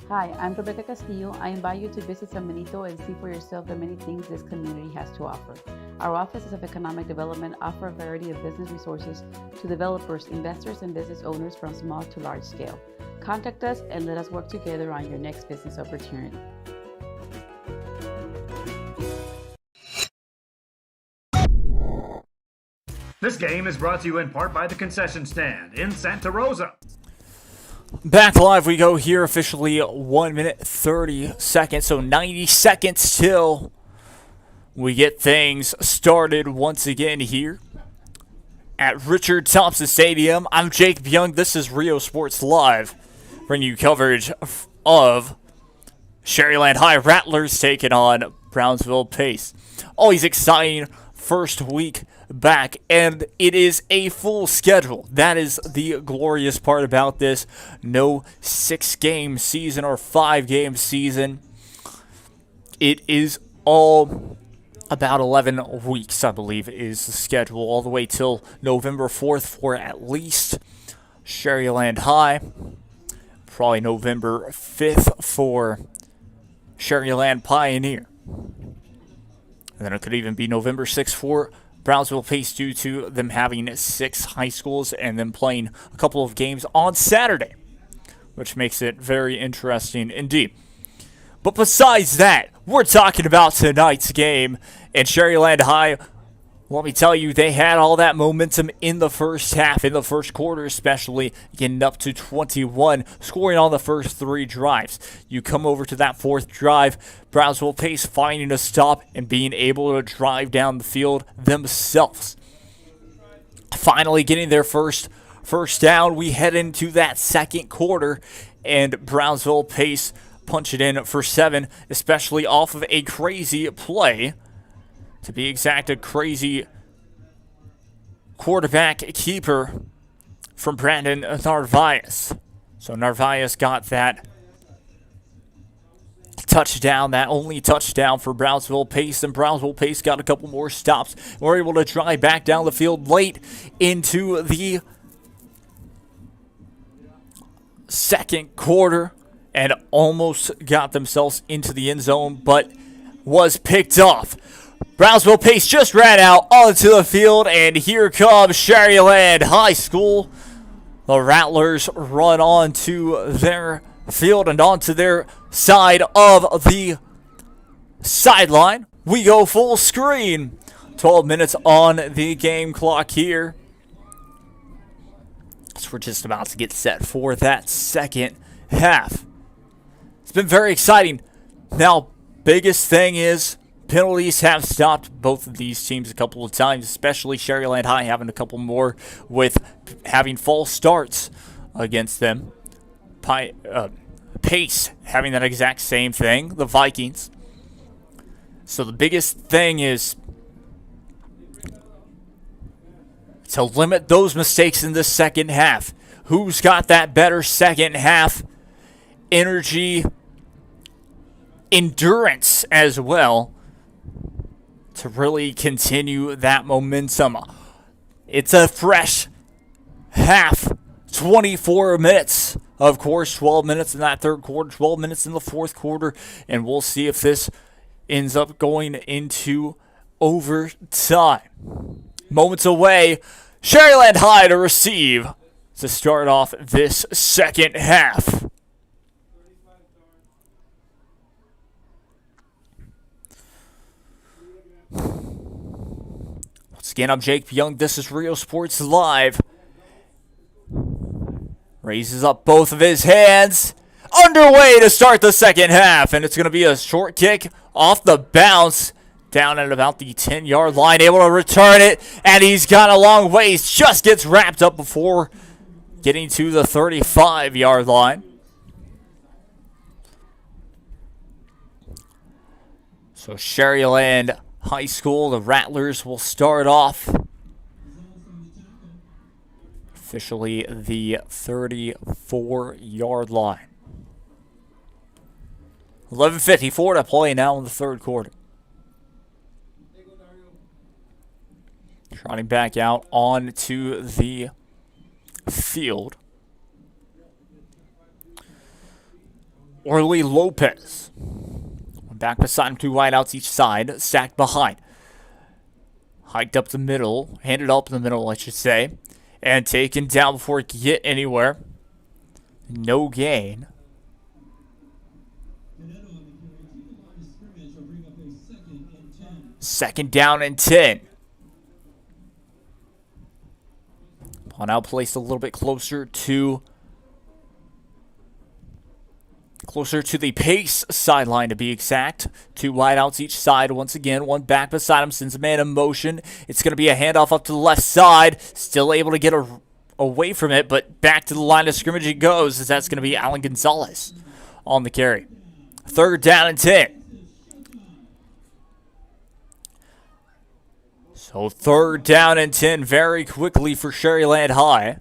Hi, I'm Rebecca Castillo. I invite you to visit San Benito and see for yourself the many things this community has to offer. Our offices of economic development offer a variety of business resources to developers, investors, and business owners from small to large scale. Contact us and let us work together on your next business opportunity. This game is brought to you in part by the concession stand in Santa Rosa. Back live we go here, officially 1 minute 30 seconds, so 90 seconds till we get things started once again here at Richard Thompson Stadium. I'm Jake Young. This is Rio Sports Live, bringing you coverage of Shaaryland High Rattlers taking on Brownsville Pace. Always exciting first week back, and it is a full schedule. That is the glorious part about this. No 6-game season or 5-game season. It is all about 11 weeks, I believe, is the schedule, all the way till November 4th for at least Shaaryland High. Probably November 5th for Shaaryland Pioneer. And then it could even be November 6th for Brownsville Pace due to them having 6 high schools and then playing a couple of games on Saturday, which makes it very interesting indeed. But besides that, we're talking about tonight's game, and Shaaryland High, let me tell you, they had all that momentum in the first half, in the first quarter especially, getting up to 21, scoring on the first 3 drives. You come over to that 4th drive, Brownsville Pace finding a stop and being able to drive down the field themselves. Finally getting their first down, we head into that second quarter, and Brownsville Pace punch it in for 7, especially off of a crazy play. To be exact, a crazy quarterback keeper from Brandon Narvaez. So Narvaez got that touchdown, that only touchdown for Brownsville Pace, and Brownsville Pace got a couple more stops. We're able to drive back down the field late into the second quarter and almost got themselves into the end zone, but was picked off. Brownsville Pace just ran out onto the field, and here comes Shaaryland High School. The Rattlers run onto their field and onto their side of the sideline. We go full screen. 12 minutes on the game clock here. So we're just about to get set for that second half. It's been very exciting. Now, biggest thing is penalties have stopped both of these teams a couple of times, especially Shaaryland High having a couple more with having false starts against them. Pace having that exact same thing, the Vikings. So the biggest thing is to limit those mistakes in the second half. Who's got that better second half energy, endurance as well, to really continue that momentum? It's a fresh half, 24 minutes. Of course, 12 minutes in that third quarter, 12 minutes in the fourth quarter, and we'll see if this ends up going into overtime. Moments away, Shaaryland High to receive to start off this second half. Once again, I'm Jake Young. This is Real Sports Live. Raises up both of his hands. Underway to start the second half. And it's going to be a short kick off the bounce. Down at about the 10-yard line. Able to return it. And he's got a long ways. Just gets wrapped up before getting to the 35-yard line. So Shaaryland High School, the Rattlers will start off. Officially the 34-yard line. 11:54 to play now in the third quarter. Trotting back out onto the field. Orly Lopez. Back beside him, two wideouts each side, stacked behind. Hiked up the middle, handed up the middle, I should say. And taken down before it could get anywhere. No gain. Second down and 10. Ball now placed a little bit closer to the Pace sideline, to be exact. Two wideouts each side once again. One back beside him, sends a man in motion. It's going to be a handoff up to the left side. Still able to get away from it, but back to the line of scrimmage he goes, as that's going to be Alan Gonzalez on the carry. Third down and 10. So third down and 10 very quickly for Shaaryland High.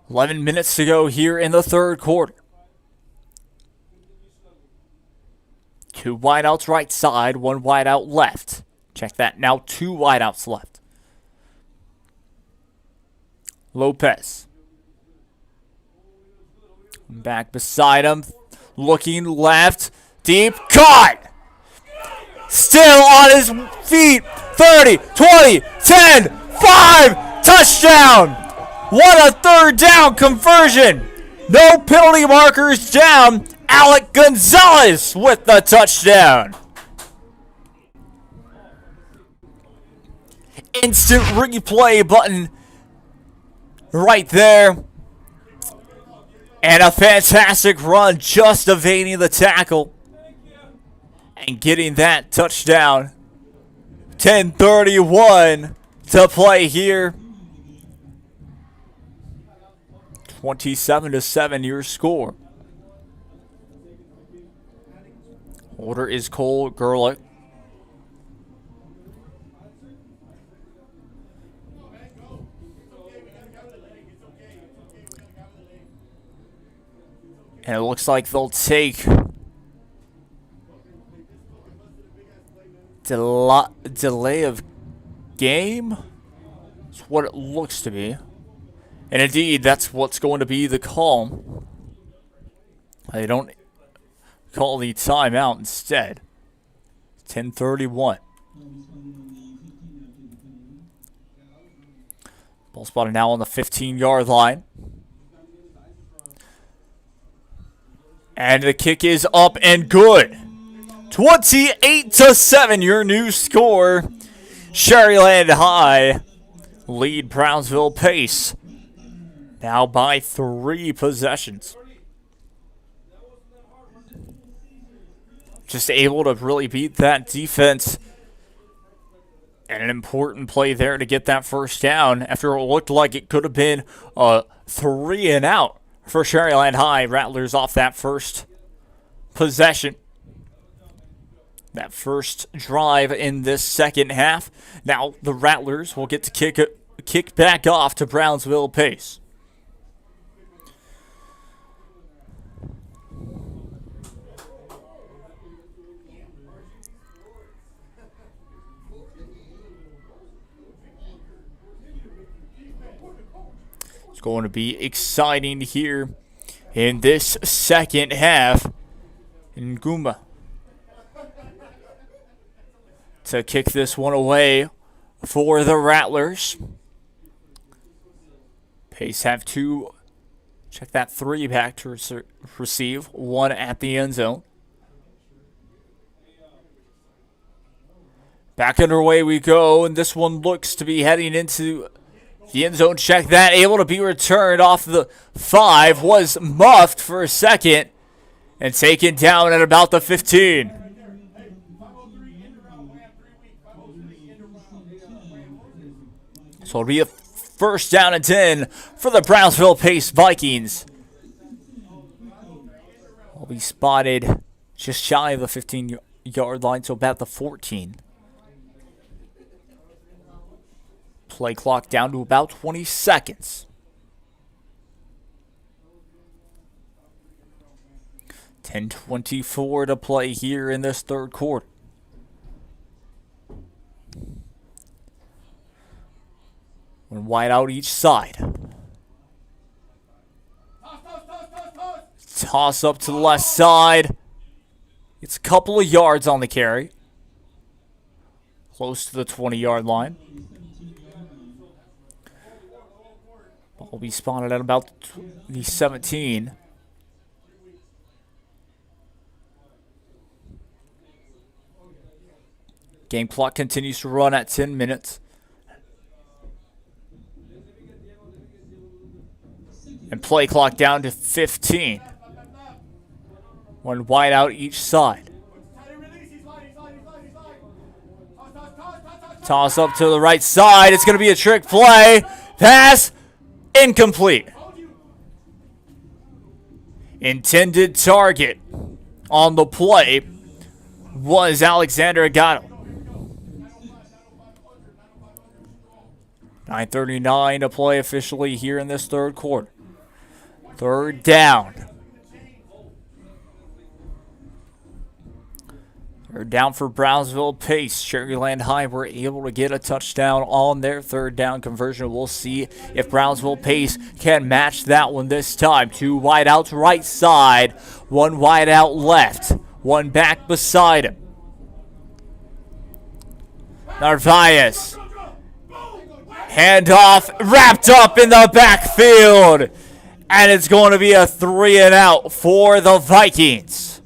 11 minutes to go here in the third quarter. Two wideouts right side, one wideout left. Check that. Now two wideouts left. Lopez. Back beside him. Looking left. Deep. Caught! Still on his feet. 30, 20, 10, 5. Touchdown! What a third down conversion. No penalty markers down. Alec Gonzalez with the touchdown. Instant replay button right there. And a fantastic run, just evading the tackle and getting that touchdown. 10:31 to play here. 27-7 your score. Holder is Cole Gerlich. And it looks like they'll take delay of game. That's what it looks to be. And indeed, that's what's going to be the call. They don't call the timeout instead. 10:31. Ball spotted now on the 15-yard line. And the kick is up and good. 28-7, your new score. Shaaryland High lead Brownsville Pace now by 3 possessions. Just able to really beat that defense. And an important play there to get that first down after it looked like it could have been a 3 and out for Shaaryland High. Rattlers off that first possession. That first drive in this second half. Now the Rattlers will get to kick back off to Brownsville Pace. It's going to be exciting here in this second half. Nguma to kick this one away for the Rattlers. Pace have 2. Check that 3 back to receive. 1 at the end zone. Back underway we go, and this one looks to be heading into the end zone. Check that. Able to be returned off the 5. Was muffed for a second and taken down at about the 15. So it'll be a first down and 10 for the Brownsville Pace Vikings. Will be spotted just shy of the 15-yard line, so about the 14. Play clock down to about 20 seconds. 10:24 to play here in this third quarter. One wide out each side. Toss up to the left side. It's a couple of yards on the carry. Close to the 20-yard line. Ball will be spotted at about the 17. Game clock continues to run at 10 minutes. And play clock down to 15. One wide out each side. Toss up to the right side. It's going to be a trick play. Pass incomplete. Intended target on the play was Alexander Agato. 9:39 to play officially here in this third quarter. Third down. Third down for Brownsville Pace. Shaaryland High were able to get a touchdown on their third down conversion. We'll see if Brownsville Pace can match that one this time. 2 wide outs right side. 1 wide out left. 1 back beside him. Narvaez. Handoff wrapped up in the backfield. And it's going to be a 3 and out for the Vikings.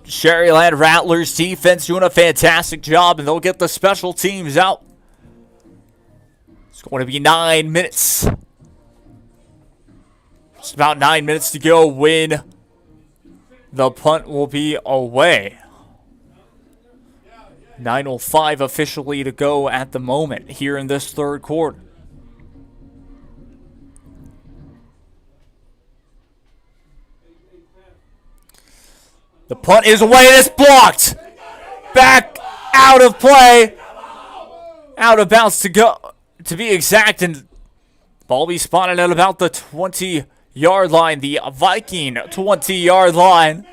Shaaryland Rattlers defense doing a fantastic job, and they'll get the special teams out. It's going to be 9 minutes. Just about 9 minutes to go when the punt will be away. 9:05 officially to go at the moment here in this third quarter. The punt is away and it's blocked. Back out of play. Out of bounds to go, to be exact, and ball be spotted at about the 20-yard line. The Viking 20-yard line.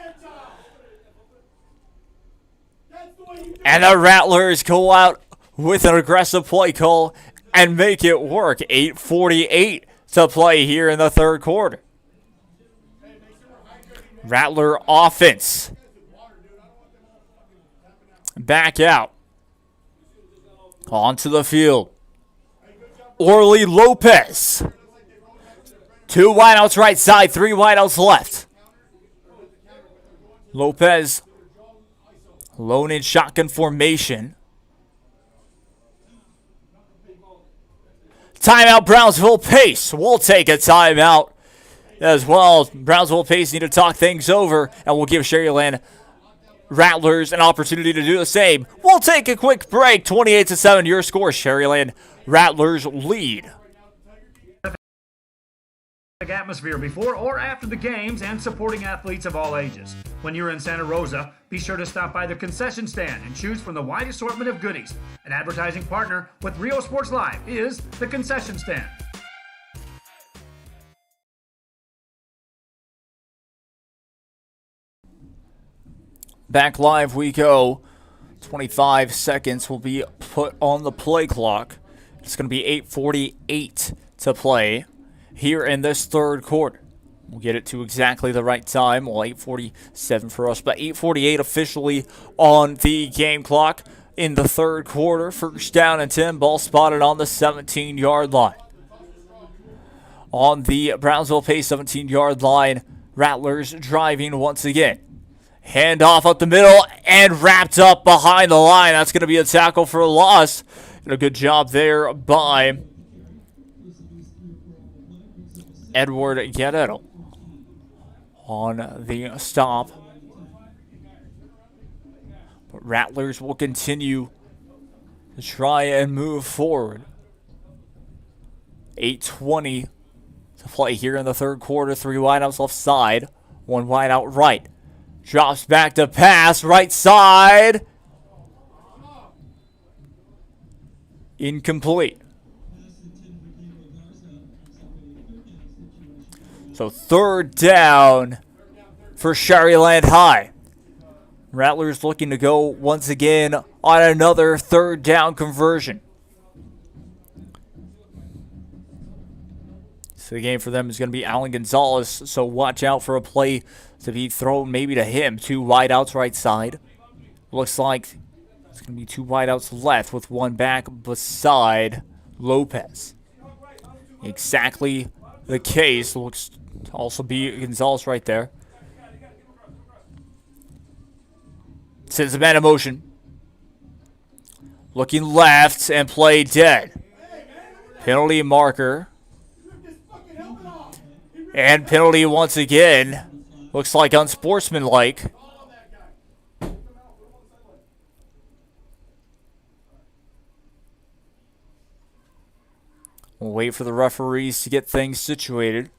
And the Rattlers go out with an aggressive play call and make it work. 8:48 to play here in the third quarter. Rattler offense. Back out. Onto the field. Orly Lopez. 2 wideouts right side, 3 wideouts left. Lopez lone in shotgun formation. Timeout, Brownsville Pace. We'll take a timeout as well. Brownsville Pace need to talk things over, and we'll give Shaaryland Rattlers an opportunity to do the same. We'll take a quick break. 28-7, your score. Shaaryland Rattlers lead. Atmosphere before or after the games and supporting athletes of all ages. When you're in Santa Rosa, be sure to stop by the concession stand and choose from the wide assortment of goodies. An advertising partner with Rio Sports Live is the concession stand. Back live we go. 25 seconds will be put on the play clock. It's going to be 8:48 to play here in this third quarter. We'll get it to exactly the right time. Well, 8:47 for us, but 8:48 officially on the game clock in the third quarter. First down and 10, ball spotted on the 17-yard line. On the Brownsville Pace 17-yard line, Rattlers driving once again. Handoff up the middle and wrapped up behind the line. That's going to be a tackle for a loss. And a good job there by Edward Guerrero on the stop. But Rattlers will continue to try and move forward. 8:20 to play here in the third quarter. 3 wideouts left side, 1 wideout right. Drops back to pass, right side. Incomplete. So third down for Shaaryland High. Rattlers looking to go once again on another third down conversion. So the game for them is going to be Alan Gonzalez, so watch out for a play to be thrown maybe to him. 2 wideouts right side. Looks like it's going to be 2 wideouts left with 1 back beside Lopez. Exactly the case. Looks to also be Gonzalez right there. Sends the man in motion. Looking left and play dead. Penalty marker. And penalty once again. Looks like unsportsmanlike. We'll wait for the referees to get things situated.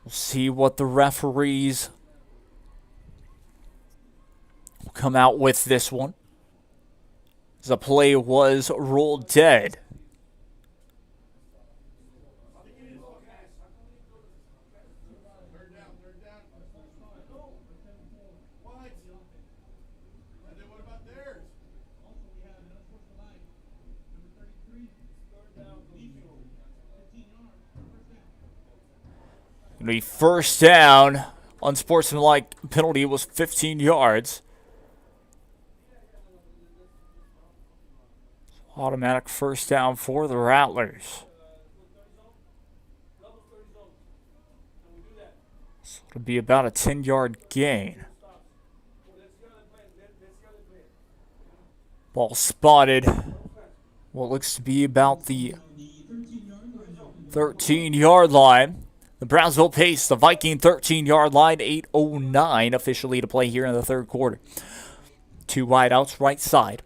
We'll see what the referees will come out with this one. The play was ruled dead. Going to be first down. Unsportsmanlike penalty was 15 yards. Automatic first down for the Rattlers. So it'll be about a 10-yard gain. Ball spotted. What looks to be about the 13-yard line. The Brownsville Pace, the Viking 13-yard line, 8:09 officially to play here in the third quarter. 2 wideouts right side.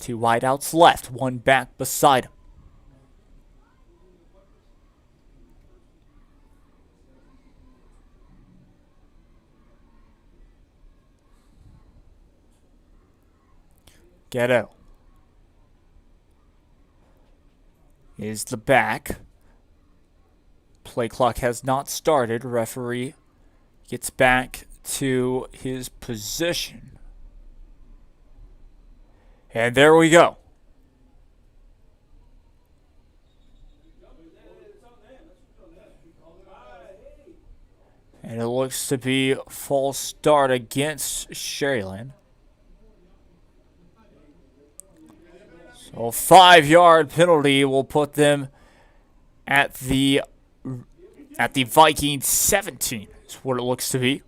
2 wideouts left, 1 back beside him. Ghetto. is the back. Play clock has not started. Referee gets back to his position. And there we go. And it looks to be a false start against Shaaryland. So a 5-yard penalty will put them at the Vikings 17 is what it looks to be.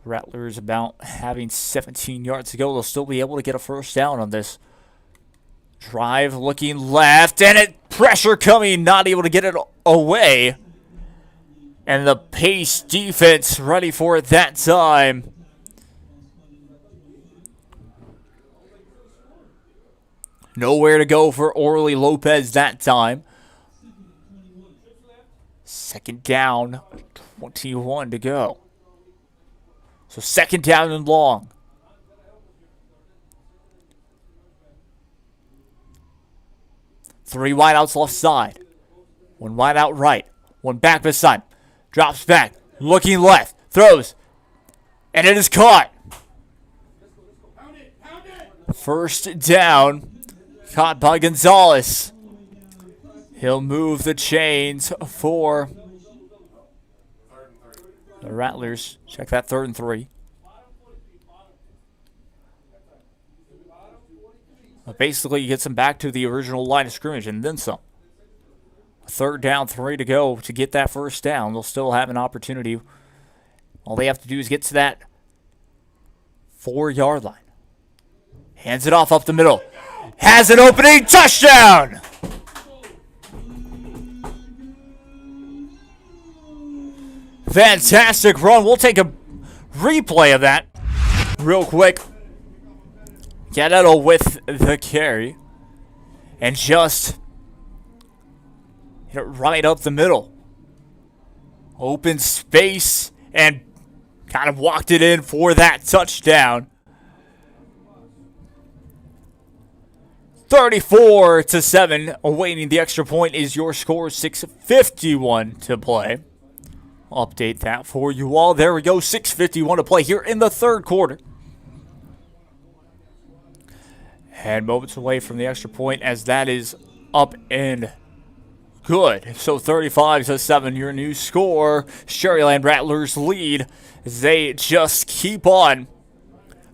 Rattlers about having 17 yards to go. They'll still be able to get a first down on this drive. Looking left, and pressure coming, not able to get it away. And the Pace defense ready for it that time. Nowhere to go for Orly Lopez that time. Second down, 21 to go. So second down and long. Three wideouts left side. One wide out right. One back beside. Drops back. Looking left. Throws. And it is caught. First down. Caught by Gonzalez. He'll move the chains for the Rattlers. Check that 3rd and 3. Basically, gets them back to the original line of scrimmage and then some. 3rd down, 3 to go to get that first down. They'll still have an opportunity. All they have to do is get to that 4-yard line. Hands it off up the middle. Has an opening. Touchdown! Fantastic run. We'll take a replay of that real quick. Gadetto with the carry. And just hit it right up the middle. Open space and kind of walked it in for that touchdown. 34-7. Awaiting the extra point is your score. 6:51 to play. Update that for you all. There we go. 6:51 to play here in the 3rd quarter. And moments away from the extra point as that is up and good. So 35-7, your new score. Shaaryland Rattlers lead as they just keep on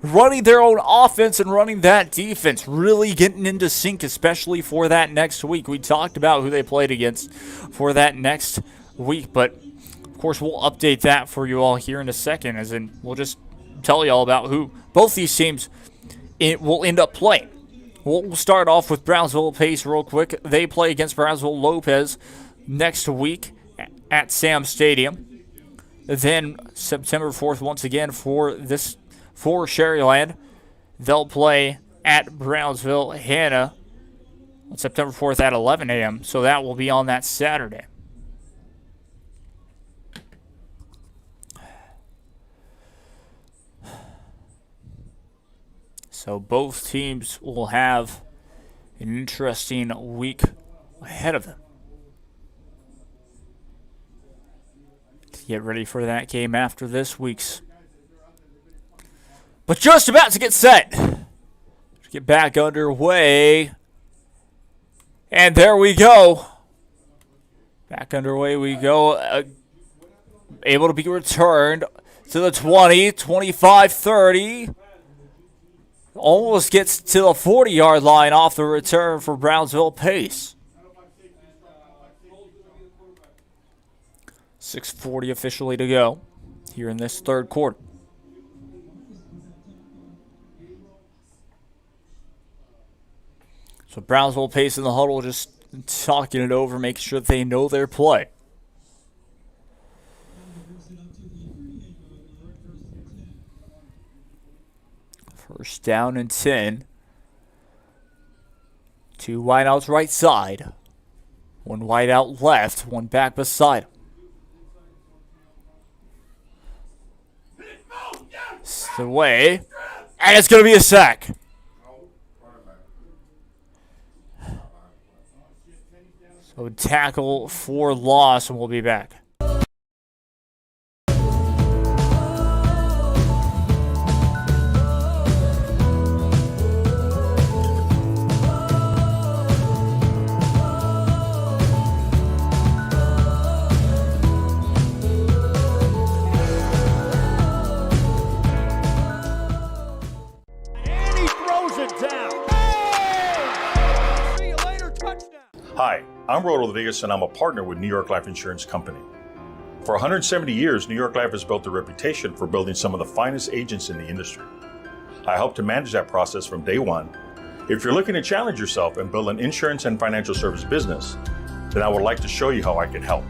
running their own offense and running that defense. Really getting into sync, especially for that next week. We talked about who they played against for that next week, but of course we'll update that for you all here in a second, as in we'll just tell you all about who both these teams will end up playing. We'll start off with Brownsville Pace real quick. They play against Brownsville Lopez next week at Sam Stadium. Then September 4th, once again, for Shaaryland, they'll play at Brownsville Hannah on September 4th at 11 a.m. So that will be on that Saturday. So both teams will have an interesting week ahead of them to get ready for that game after this week's. But just about to get set to get back underway. And there we go. Back underway we go. Able to be returned to the 20, 25, 30. Almost gets to the 40-yard line off the return for Brownsville Pace. 6:40 officially to go here in this 3rd quarter. So Brownsville Pace in the huddle just talking it over, making sure that they know their play. First down and 10. 2 wideouts right side. 1 wideout left. 1 back beside him. It's the way. And it's going to be a sack. So tackle for loss, and we'll be back. Hi, I'm Rodo Rodriguez, and I'm a partner with New York Life Insurance Company. For 170 years, New York Life has built a reputation for building some of the finest agents in the industry. I help to manage that process from day one. If you're looking to challenge yourself and build an insurance and financial service business, then I would like to show you how I can help.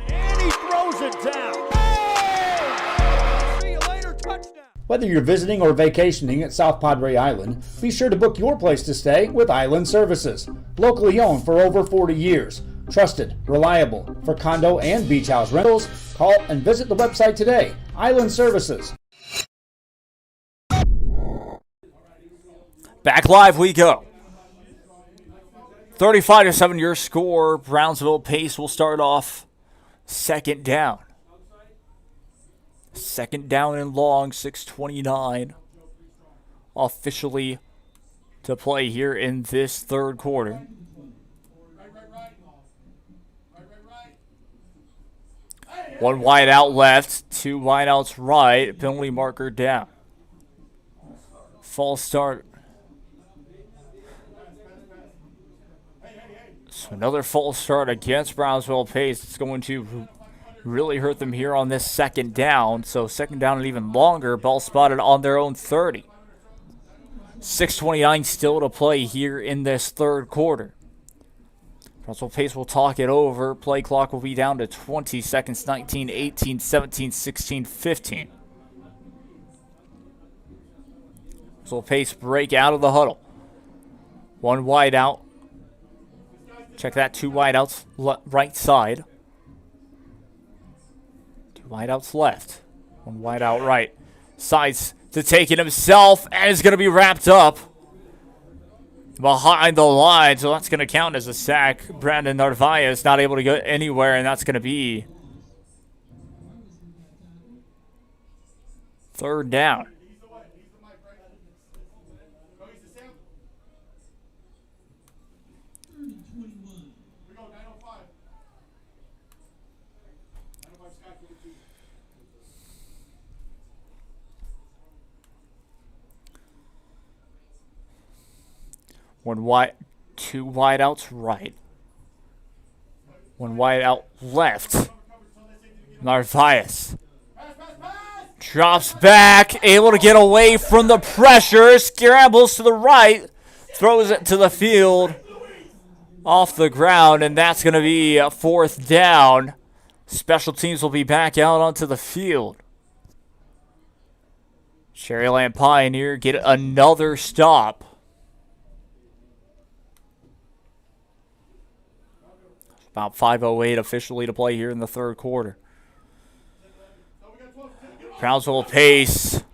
And he throws it down. Oh! See you later, touchdown. Whether you're visiting or vacationing at South Padre Island, be sure to book your place to stay with Island Services. Locally owned for over 40 years. Trusted, reliable for condo and beach house rentals. Call and visit the website today. Island Services. Back live we go. 35-7 your score. Brownsville pace will start off second down. Second down and long, 6:29 officially to play here in this third quarter. One wide out left, two wide outs right, penalty marker down. False start. So another false start against Brownsville pace. It's going to really hurt them here on this second down. So second down and even longer. Ball spotted on their own 30. 6:29 still to play here in this third quarter. Brownsville pace will talk it over. Play clock will be down to 20 seconds. 19, 18, 17, 16, 15. Brownsville pace break out of the huddle. One wide out. Check that, two wide outs right side. Wide outs left. One wide out right. Sides to take it himself, and it's going to be wrapped up behind the line. So that's going to count as a sack. Brandon Narvaez not able to go anywhere, and that's going to be third down. One wide, two wide outs right. One wide out left. Narvaez drops back, able to get away from the pressure, scrambles to the right, throws it to the field, off the ground, and that's going to be a fourth down. Special teams will be back out onto the field. Shaaryland Pioneer get another stop. About 5:08 officially to play here in the third quarter. Brownsville pace.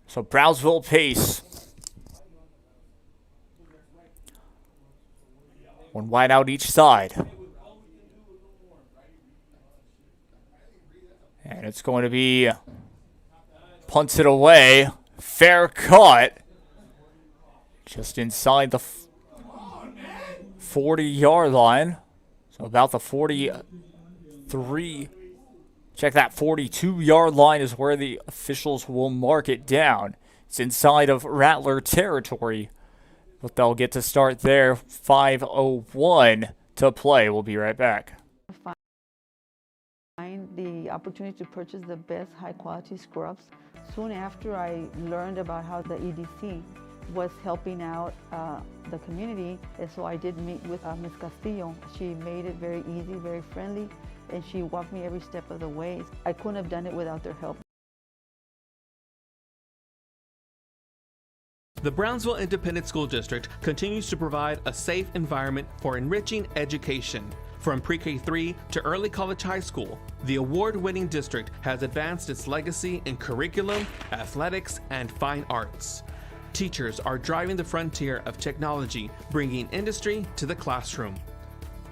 So Brownsville pace. One wide out each side. And it's going to be punted away. Fair cut. Just inside the 40-yard line. So about the 43. Check that, 42-yard line is where the officials will mark it down. It's inside of Rattler territory. But they'll get to start there. 5:01 to play. We'll be right back. Find the opportunity to purchase the best high-quality scrubs. Soon after, I learned about how the EDC was helping out the community, and so I did meet with Ms. Castillo. She made it very easy, very friendly, and she walked me every step of the way. I couldn't have done it without their help. The Brownsville Independent School District continues to provide a safe environment for enriching education. From pre-K 3 to early college high school, the award-winning district has advanced its legacy in curriculum, athletics, and fine arts. Teachers are driving the frontier of technology, bringing industry to the classroom.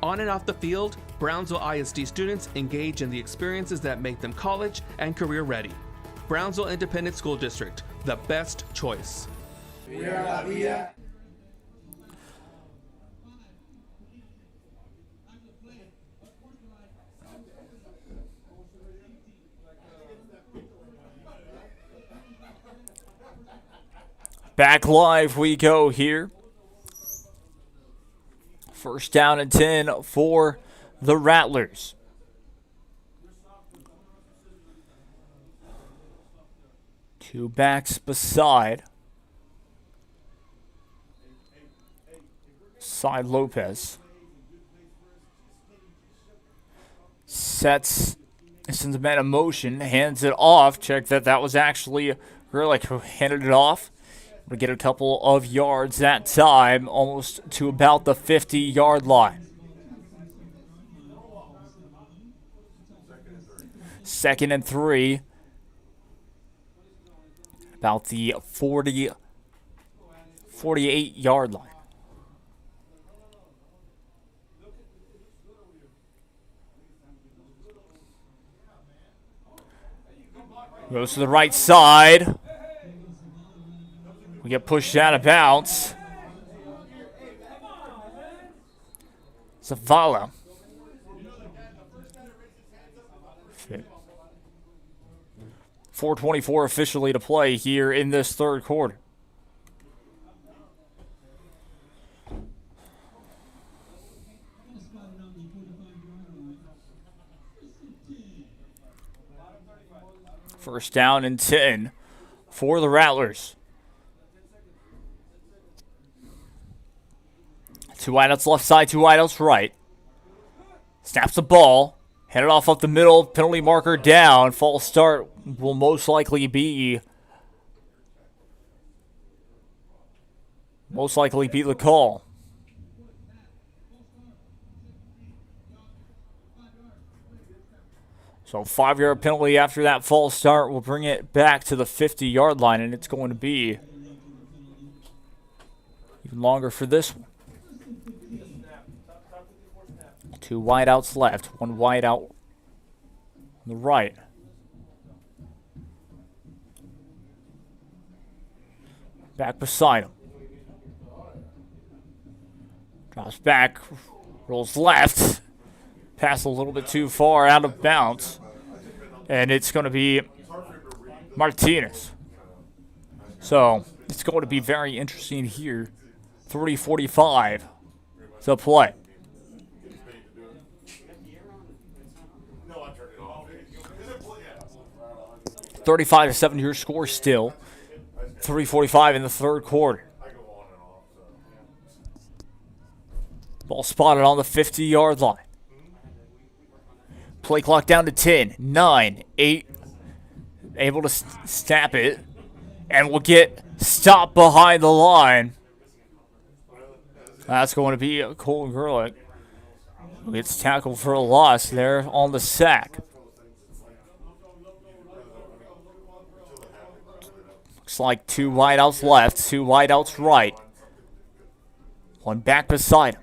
On and off the field, Brownsville ISD students engage in the experiences that make them college and career ready. Brownsville Independent School District, the best choice. Back live we go here. First down and 10 for the Rattlers. Two backs beside Lopez. Sets, sends a man in motion, hands it off. Check that was actually Gerlich who handed it off. We get a couple of yards that time, almost to about the 50-yard line. Second and 3. About the 48-yard line. Goes to the right side. We get pushed out of bounds. Zavala. 4:24 officially to play here in this third quarter. First down and 10 for the Rattlers. Two wideouts left side, two wideouts right. Snaps the ball. Headed off up the middle. Penalty marker down. False start will most likely be the call. So 5-yard penalty after that false start will bring it back to the 50-yard line, and it's going to be even longer for this one. Two wideouts left, one wideout on the right. Back beside him. Drops back, rolls left. Pass a little bit too far out of bounds. And it's going to be Martinez. So it's going to be very interesting here. 3:45 to play. 35-7 your score still. 3:45 in the third quarter. Ball spotted on the 50-yard line. Play clock down to 10, 9, 8. Able to snap it. And will get stopped behind the line. That's going to be Cole Gerlich, who gets tackled for a loss there on the sack. Looks like two wideouts left, two wideouts right. One back beside him.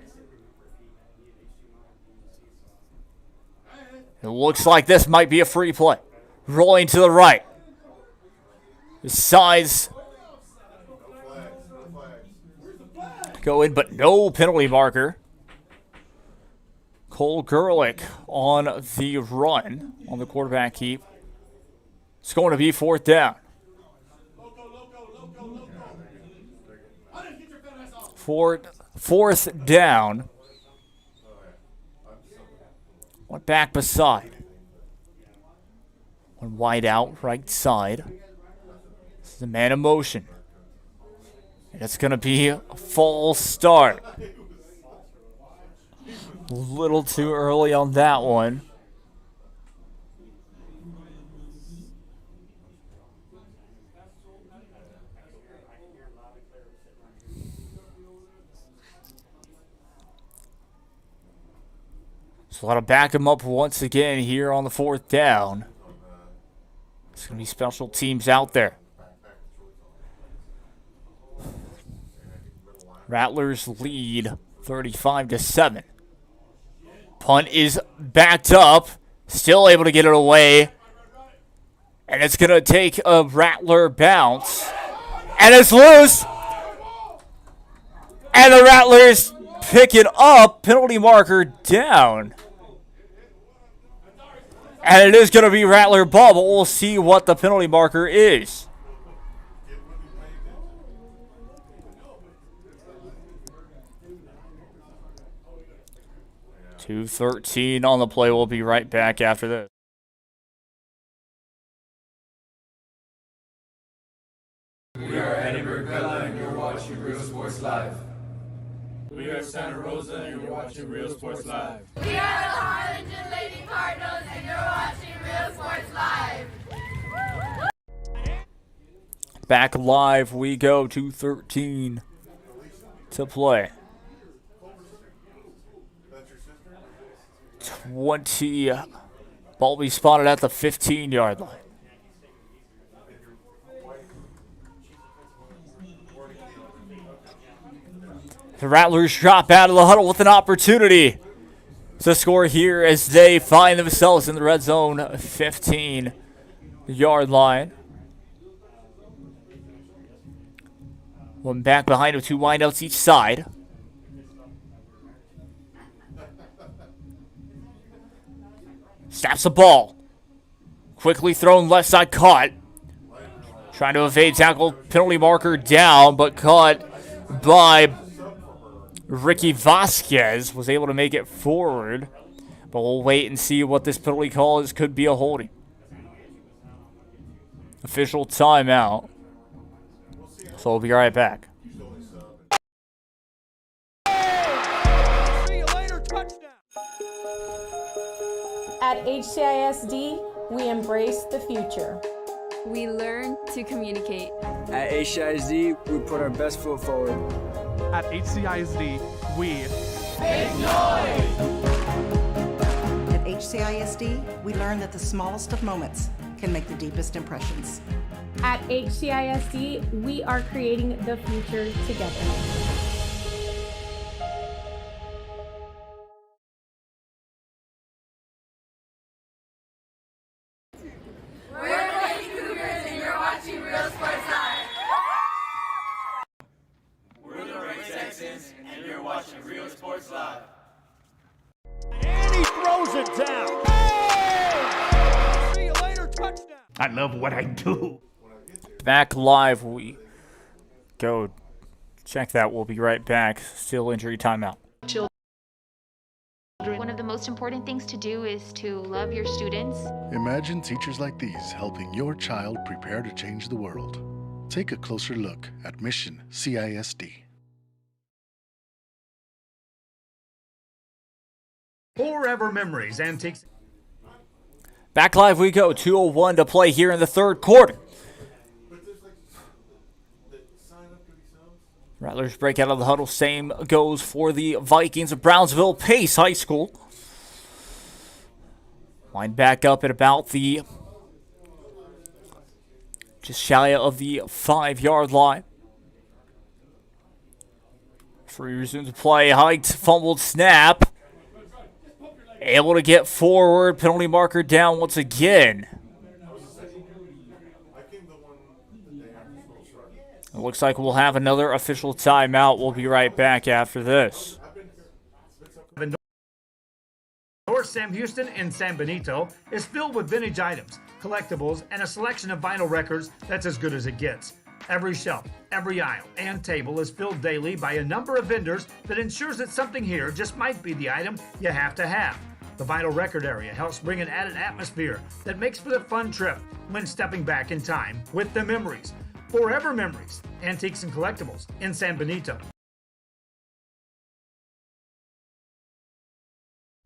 It looks like this might be a free play. Rolling to the right. The sides go in, but no penalty marker. Cole Gerlich on the run on the quarterback keep. It's going to be fourth down. Fourth down. One back beside. One wide out, right side. This is a man in motion. And it's going to be a false start. A little too early on that one. So I'll back him up once again here on the 4th down. It's going to be special teams out there. Rattlers lead 35-7. Punt is backed up. Still able to get it away. And it's going to take a Rattler bounce. And it's loose. And the Rattlers pick it up. Penalty marker down. And it is going to be Rattler ball, but we'll see what the penalty marker is. .213 on the play. We'll be right back after this. We are Edinburgh Bella and you're watching Real Sports Live. We are Santa Rosa and you're watching Real Sports Live. We are the Harlingen Lady Cardinals and you're watching Real Sports Live. Back live we go. 2:13 to play. 20. Ball be spotted at the 15-yard line. The Rattlers drop out of the huddle with an opportunity to score here as they find themselves in the red zone 15-yard line. One back behind with 2 wideouts each side. Snaps the ball. Quickly thrown left side, caught. Trying to evade tackle, penalty marker down, but caught by Ricky Vasquez. Was able to make it forward. But we'll wait and see what this penalty call is. Could be a holding. Official timeout. So we'll be right back. See you later, touchdown. At HCISD, we embrace the future. We learn to communicate. At HCISD, we put our best foot forward. At HCISD, we Make noise! At HCISD, we learn that the smallest of moments can make the deepest impressions. At HCISD, we are creating the future together. We're the Lady Cougars and you're watching Real Sports Live. We're the Ray Texans and you're watching Real Sports Live. And he throws it down. Hey! See you later, touchdown. I love what I do. Back live we go. Check that. We'll be right back. Still injury timeout. One of the most important things to do is to love your students. Imagine teachers like these helping your child prepare to change the world. Take a closer look at Mission CISD. Forever Memories, Antiques. Back live we go. 2:01 to play here in the third quarter. Rattlers break out of the huddle. Same goes for the Vikings of Brownsville Pace High School. Line back up at about the just shy of the 5-yard line. Free resumes to play. Hiked, fumbled snap. Able to get forward. Penalty marker down once again. It looks like we'll have another official timeout. We'll be right back after this. North Sam Houston in San Benito is filled with vintage items, collectibles, and a selection of vinyl records that's as good as it gets. Every shelf, every aisle, and table is filled daily by a number of vendors that ensures that something here just might be the item you have to have. The vinyl record area helps bring an added atmosphere that makes for the fun trip when stepping back in time with the memories. Forever Memories, Antiques and Collectibles in San Benito.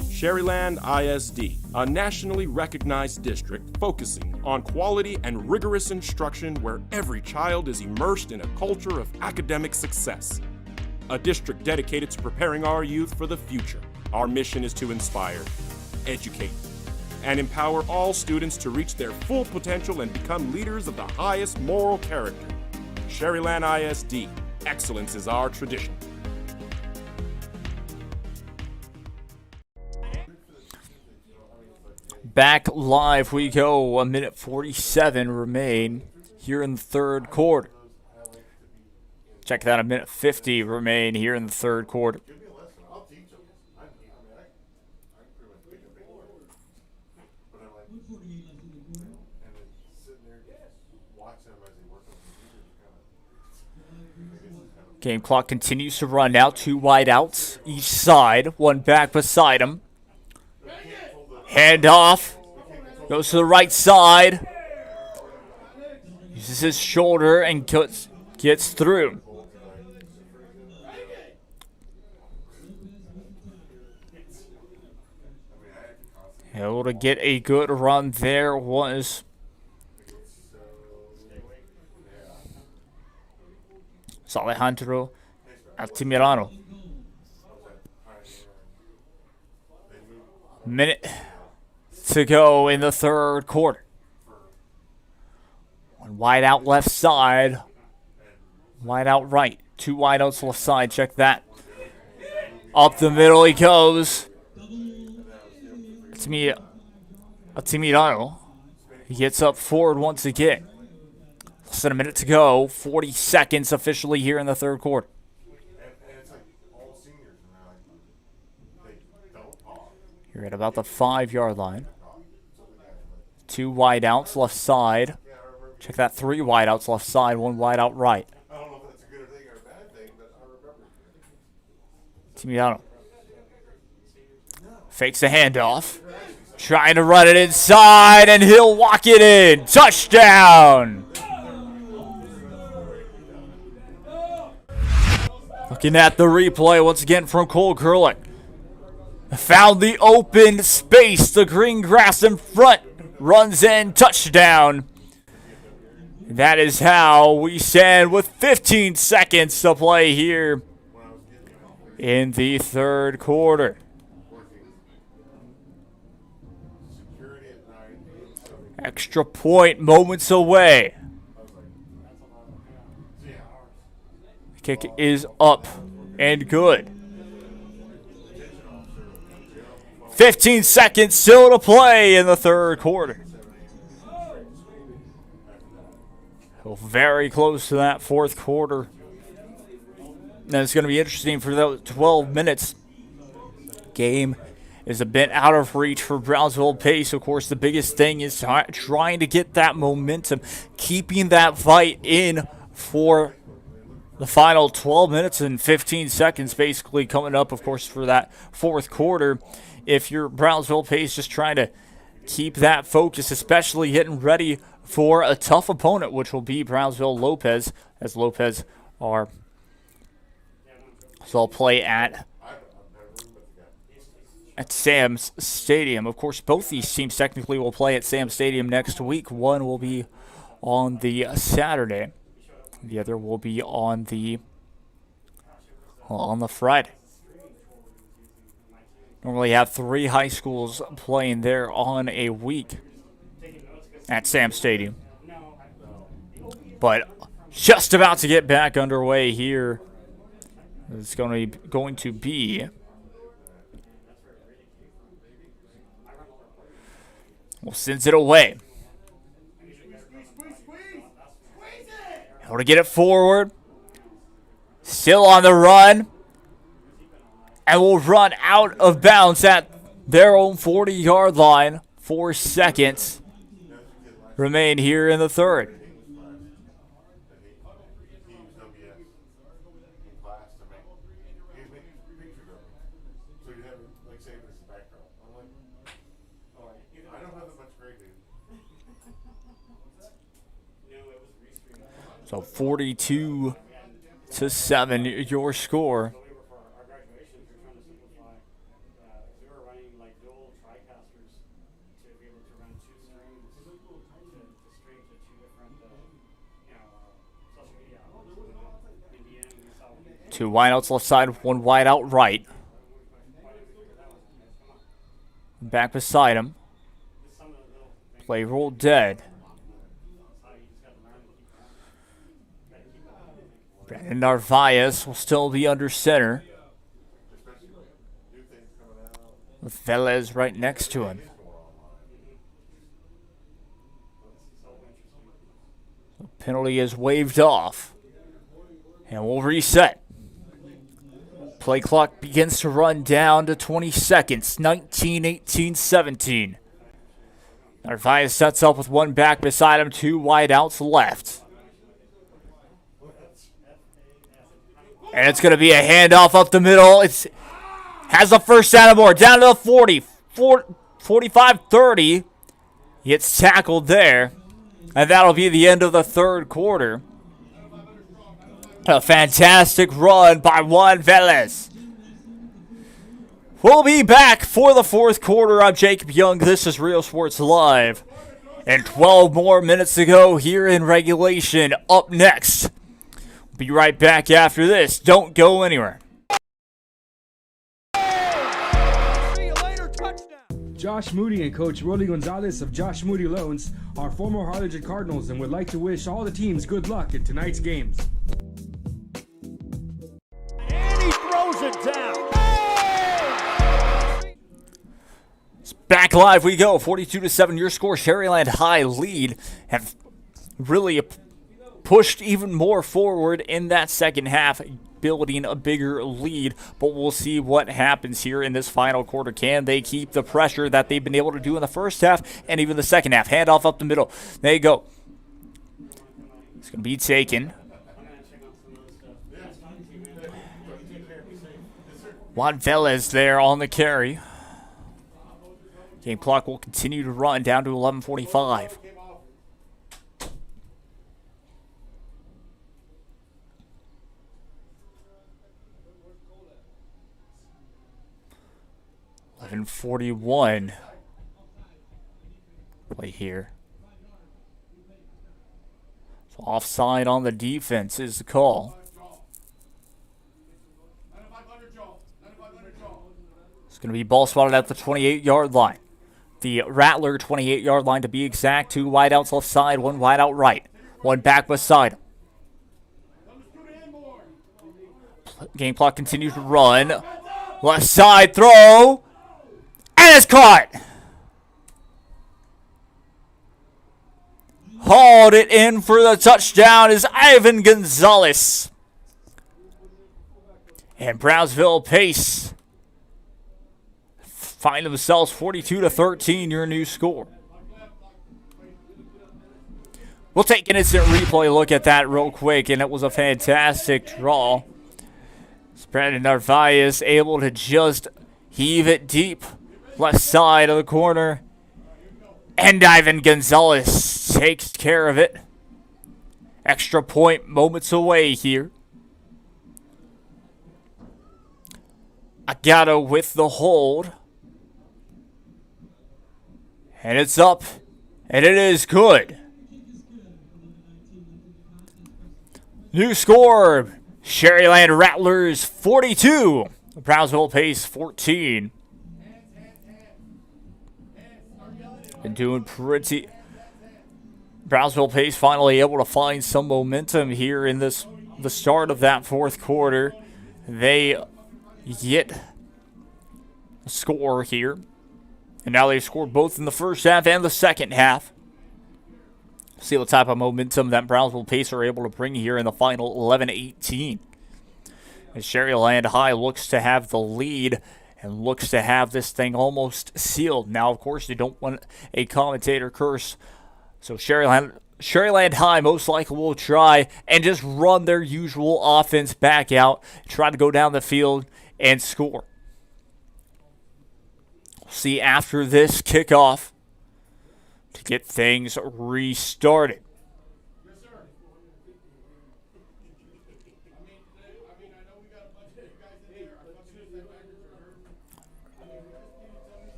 Shaaryland ISD, a nationally recognized district focusing on quality and rigorous instruction where every child is immersed in a culture of academic success. A district dedicated to preparing our youth for the future. Our mission is to inspire, educate, and empower all students to reach their full potential and become leaders of the highest moral character. Shaaryland ISD, excellence is our tradition. Back live we go. 1:47 remain here in the third quarter. Check that, 1:50 remain here in the third quarter. Game clock continues to run now. 2 wide outs each side. One back beside him. Hand off. Goes to the right side. Uses his shoulder and gets through. Able to get a good run there was Alejandro Altamirano. Minute to go in the third quarter. One wide out left side. Wide out right. 2 wide outs left side. Check that. Up the middle he goes. Altamirano. He gets up forward once again. Less than a minute to go. 40 seconds officially here in the third quarter. You're at about the 5-yard line. 2 wide outs left side. Check that, 3 wide outs left side, 1 wide out right. Timiano fakes the handoff. Trying to run it inside, and he'll walk it in. Touchdown! Looking at the replay once again from Cole Kurlick. Found the open space, the green grass in front. Runs in, touchdown. That is how we stand with 15 seconds to play here in the third quarter. Extra point moments away. The kick is up and good. 15 seconds still to play in the third quarter. Very close to that fourth quarter. And it's going to be interesting for those 12 minutes. Game is a bit out of reach for Brownsville pace. Of course, the biggest thing is trying to get that momentum, keeping that fight in for the final 12 minutes and 15 seconds basically coming up, of course, for that fourth quarter. If you're Brownsville pace, just trying to keep that focus, especially getting ready for a tough opponent, which will be Brownsville Lopez, as Lopez are so I'll play at Sam's Stadium. Of course, both these teams technically will play at Sam's Stadium next week. One will be on the Saturday. The other will be on the Friday. Normally have 3 high schools playing there on a week at Sam's Stadium. But just about to get back underway here. It's going to be sends it away. Able to get it forward. Still on the run. And will run out of bounds at their own 40-yard line. 4 seconds remain here in the third. So 42-7, your score. Two wideouts left side, one wide out right. Back beside him. Play roll dead. Brandon Narvaez will still be under center, with Velez right next to him. The penalty is waved off, and we'll reset. Play clock begins to run down to 20 seconds, 19, 18, 17. Narvaez sets up with one back beside him, two wideouts left. And it's going to be a handoff up the middle. It has the first down and more. Down to the 40. 45-30. Gets tackled there. And that'll be the end of the third quarter. A fantastic run by Juan Velez. We'll be back for the fourth quarter. I'm Jacob Young. This is Real Sports Live. And 12 more minutes to go here in regulation. Up next. Be right back after this. Don't go anywhere. See you later, touchdown. Josh Moody and Coach Rolly Gonzalez of Josh Moody Loans are former Harlingen Cardinals and would like to wish all the teams good luck in tonight's games. And he throws it down. Back live we go. 42-7 your score. Shaaryland High lead. Have really pushed even more forward in that second half, building a bigger lead. But we'll see what happens here in this final quarter. Can they keep the pressure that they've been able to do in the first half and even the second half? Handoff up the middle. There you go. It's going to be taken. Juan Velez there on the carry. Game clock will continue to run down to 11:45. .41 play here. So offside on the defense is the call. It's going to be ball spotted at the 28-yard line. The Rattler 28-yard line to be exact. Two wideouts left side, one wideout right. One back beside him. Game clock continues to run. Left side throw. And it's caught. Hauled it in for the touchdown is Ivan Gonzalez. And Brownsville Pace find themselves 42-13, your new score. We'll take an instant replay look at that real quick, and it was a fantastic draw. Brandon Narvaez able to just heave it deep. Left side of the corner. And Ivan Gonzalez takes care of it. Extra point moments away here. Agato with the hold. And it's up. And it is good. New score. Shaaryland Rattlers 42. Brownsville Pace 14. Been doing pretty. Brownsville Pace finally able to find some momentum here in the start of that fourth quarter. They get a score here. And now they've scored both in the first half and the second half. See what type of momentum that Brownsville Pace are able to bring here in the final 11-18. As Shaaryland High looks to have the lead and looks to have this thing almost sealed. Now, of course, they don't want a commentator curse. So Shaaryland High most likely will try and just run their usual offense back out, try to go down the field and score. See after this kickoff to get things restarted.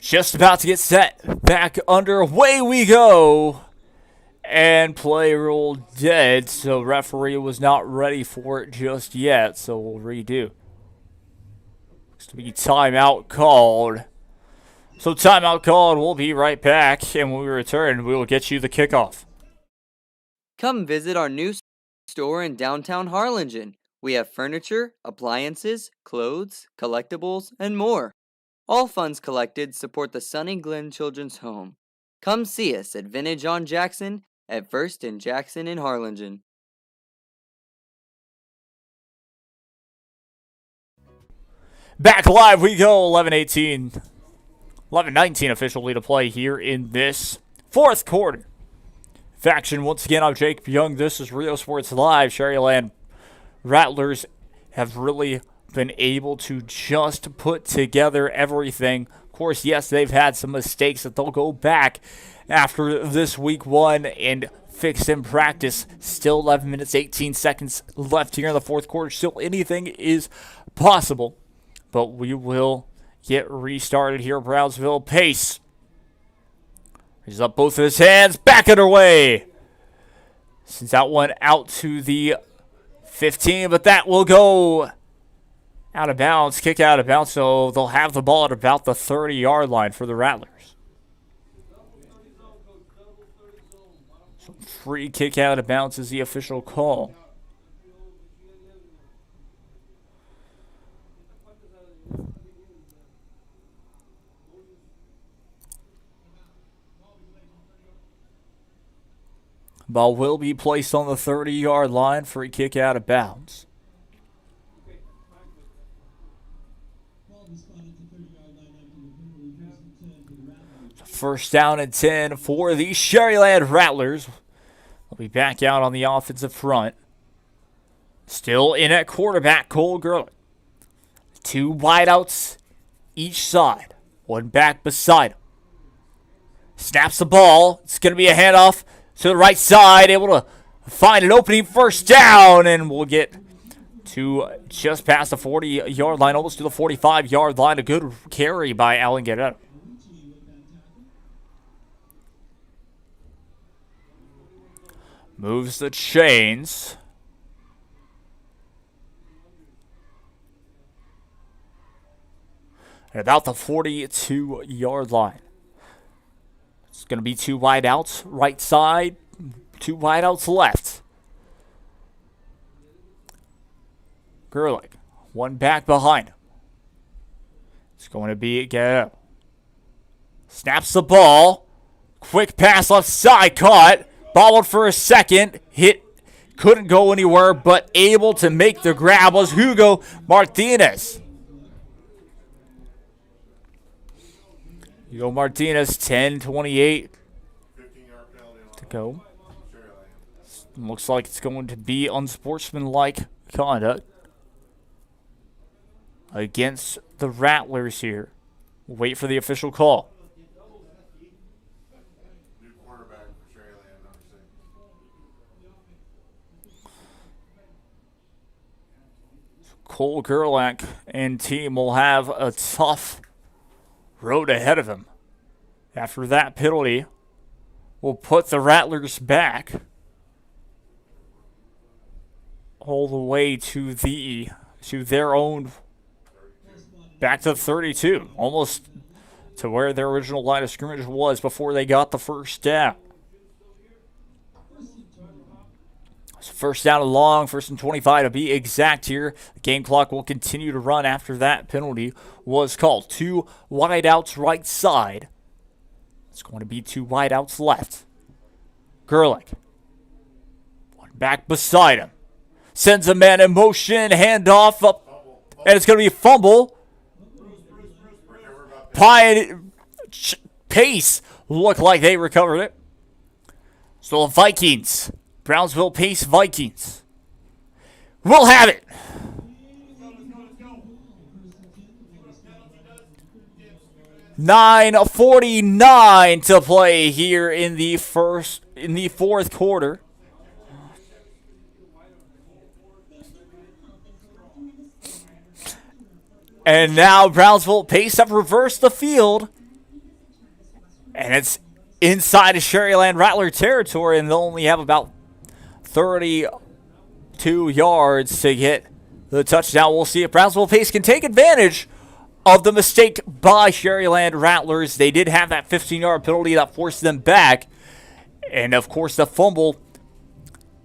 Just about to get set. Back underway we go. And play rolled dead, so referee was not ready for it just yet, so we'll redo. Looks to be timeout called. So timeout called, we'll be right back, and when we return, we will get you the kickoff. Come visit our new store in downtown Harlingen. We have furniture, appliances, clothes, collectibles, and more. All funds collected support the Sunny Glen Children's Home. Come see us at Vintage on Jackson at First and Jackson in Harlingen. Back live we go, 11-19 officially to play here in this fourth quarter. Faction, once again, I'm Jake Young. This is Rio Sports Live. Shaaryland Rattlers have really been able to just put together everything. Of course, yes, they've had some mistakes that they'll go back after this week one and fix in practice. Still 11 minutes, 18 seconds left here in the fourth quarter. Still anything is possible, but we will get restarted here. Brownsville pace. He's up both of his hands, back underway. Sends that one out to the 15, but that will go out of bounds, kick out of bounds, so they'll have the ball at about the 30-yard line for the Rattlers. So free kick out of bounds is the official call. Ball will be placed on the 30-yard line. Free kick out of bounds. First down and 10 for the Shaaryland Rattlers. They'll be back out on the offensive front. Still in at quarterback, Cole Gerlich. Two wideouts each side. One back beside him. Snaps the ball. It's going to be a handoff to the right side. Able to find an opening, first down. And we'll get to just past the 40-yard line, almost to the 45-yard line. A good carry by Alan Guerrero. Moves the chains. At about the 42-yard line. It's going to be two wideouts right side, two wideouts left. Gerlich, one back behind him. It's going to be Guerrero. Snaps the ball. Quick pass left side, caught. Bobbled for a second. Hit. Couldn't go anywhere, but able to make the grab was Hugo Martinez. Hugo Martinez, 10:28 to go. Looks like it's going to be unsportsmanlike conduct against the Rattlers here. We'll wait for the official call. Cole Gerlich and team will have a tough road ahead of him. After that penalty, will put the Rattlers back all the way to their own, back to 32, almost to where their original line of scrimmage was before they got the first down. So first down and long, 1st and 25 to be exact here. The game clock will continue to run after that penalty was called. Two wideouts right side. It's going to be two wideouts left. Gerlich. One back beside him. Sends a man in motion, handoff up, and it's going to be a fumble. Pace looked like they recovered it. So the Vikings, Brownsville Pace Vikings, will have it. $9:49 to play here in the fourth quarter. And now Brownsville Pace have reversed the field And it's inside of Shaaryland Rattler territory, and they'll only have about 32 yards to get the touchdown. We'll see if Brownsville Pace can take advantage of the mistake by Shaaryland Rattlers. They did have that 15-yard penalty that forced them back. And, of course, the fumble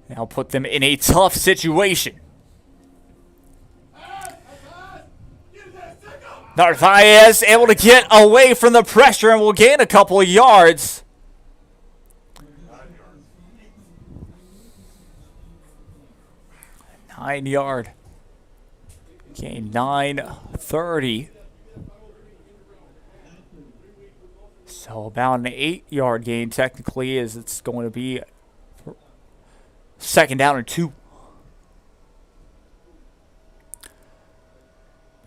now put them in a tough situation. Narvaez able to get away from the pressure and will gain a couple of yards. Nine-yard gain, 9:30. So about an 8-yard gain technically, as it's going to be second down and 2.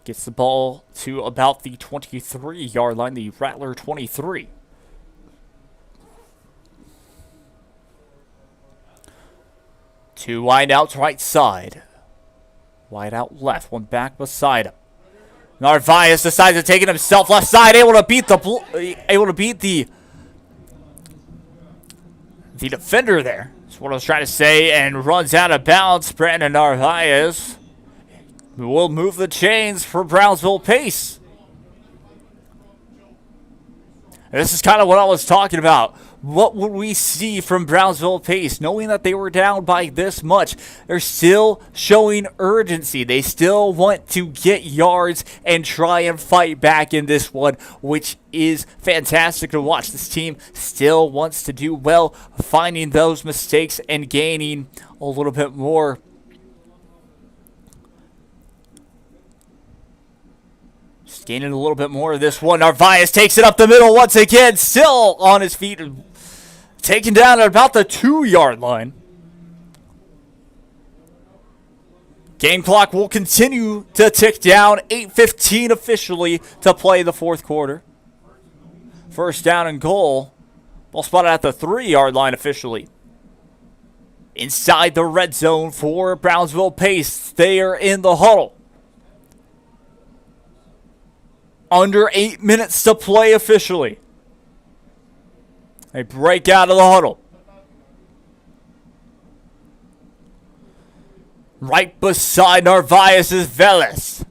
Gets the ball to about the 23-yard line, the Rattler 23. Two wide outs right side. Wide out left, one back beside him. Narvaez decides to take it himself left side, able to beat the defender there. That's what I was trying to say, and runs out of bounds. Brandon Narvaez will move the chains for Brownsville Pace. And this is kind of what I was talking about. What would we see from Brownsville Pace? Knowing that they were down by this much, they're still showing urgency. They still want to get yards and try and fight back in this one, which is fantastic to watch. This team still wants to do well, finding those mistakes and gaining a little bit more. Just gaining a little bit more of this one. Narvaez takes it up the middle once again, still on his feet. Taken down at about the 2-yard line. Game clock will continue to tick down. 8:15 officially to play the fourth quarter. First down and goal. Ball spotted at the 3-yard line officially. Inside the red zone for Brownsville Pace. They are in the huddle. Under 8 minutes to play officially. They break out of the huddle. Right beside Narvaez is Velez.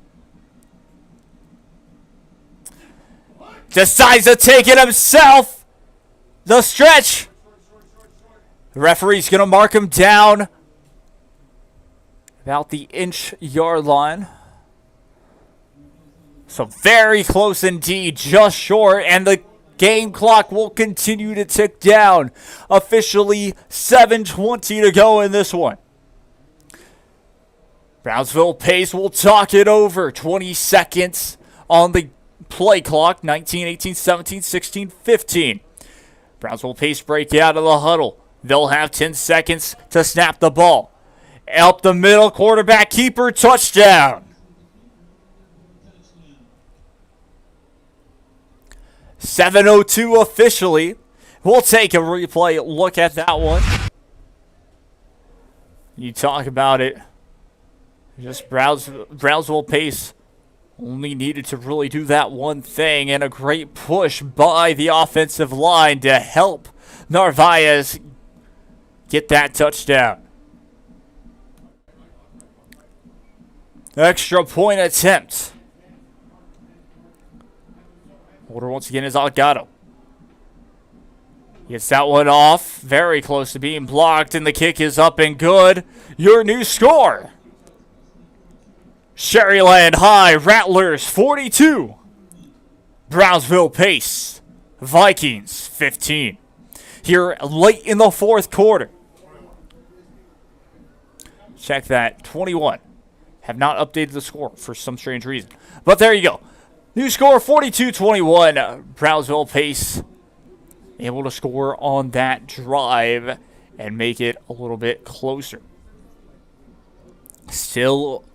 Decides to take it himself. The stretch. The referee's going to mark him down about the inch-yard line. So very close indeed, just short, and the game clock will continue to tick down. Officially 7:20 to go in this one. Brownsville Pace will talk it over. 20 seconds on the play clock. 19, 18, 17, 16, 15. Brownsville Pace break out of the huddle. They'll have 10 seconds to snap the ball. Up the middle, quarterback keeper, touchdown. 7:02 officially. We'll take a replay look at that one. You talk about it. Just Brownsville Pace only needed to really do that one thing, and a great push by the offensive line to help Narvaez get that touchdown. Extra point attempt. Order once again is Algado. Gets that one off. Very close to being blocked, and the kick is up and good. Your new score. Shaaryland High Rattlers 42. Brownsville Pace Vikings 15. Here late in the fourth quarter. Check that. 21. Have not updated the score for some strange reason. But there you go. New score 42-21. Brownsville Pace able to score on that drive and make it a little bit closer. Still,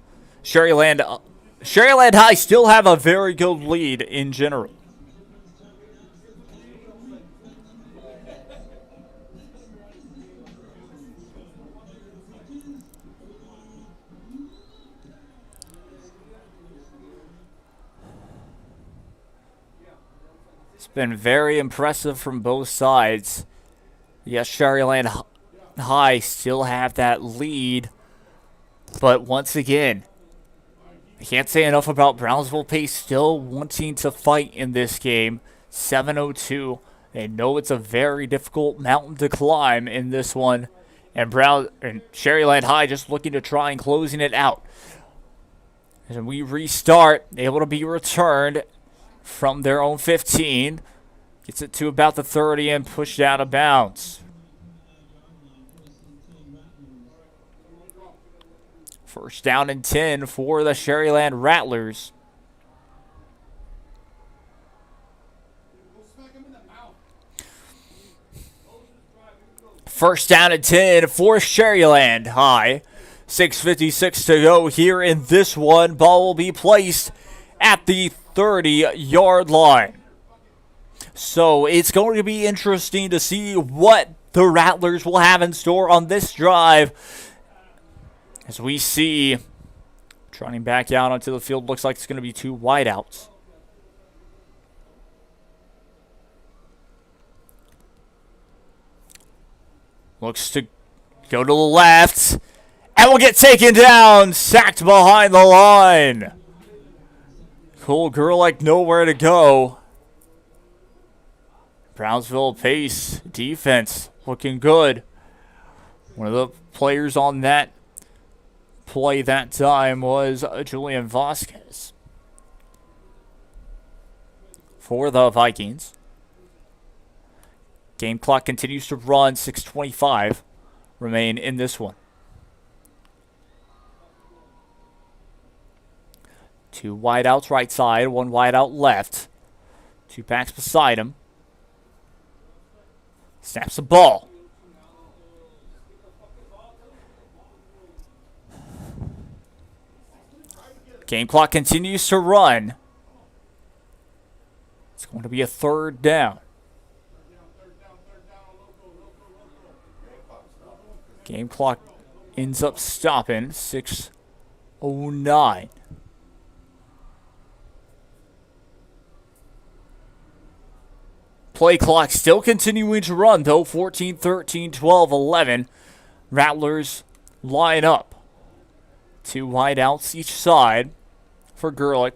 Shaaryland High still have a very good lead in general. been very impressive from both sides. Yes, Shaaryland High still have that lead, but once again, I can't say enough about Brownsville Pace still wanting to fight in this game. 7:02. They know it's a very difficult mountain to climb in this one, and Shaaryland High just looking to try and closing it out. And we restart, able to be returned from their own 15. Gets it to about the 30 and pushed out of bounds. First down and 10 for the Shaaryland Rattlers. First down and 10 for Shaaryland High. 6:56 to go here in this one. Ball will be placed at the 30-yard line. So it's going to be interesting to see what the Rattlers will have in store on this drive. As we see, trotting back out onto the field, looks like it's going to be two wideouts. Looks to go to the left, and will get taken down, sacked behind the line. Cole Gerlich nowhere to go. Brownsville Pace defense looking good. One of the players on that play that time was Julian Vasquez for the Vikings. Game clock continues to run. 6:25 remain in this one. Two wideouts right side, one wideout left. Two backs beside him. Snaps the ball. Game clock continues to run. It's going to be a third down. Game clock ends up stopping. 6:09. Play clock still continuing to run, though. 14, 13, 12, 11. Rattlers line up. Two wideouts each side for Gerlich.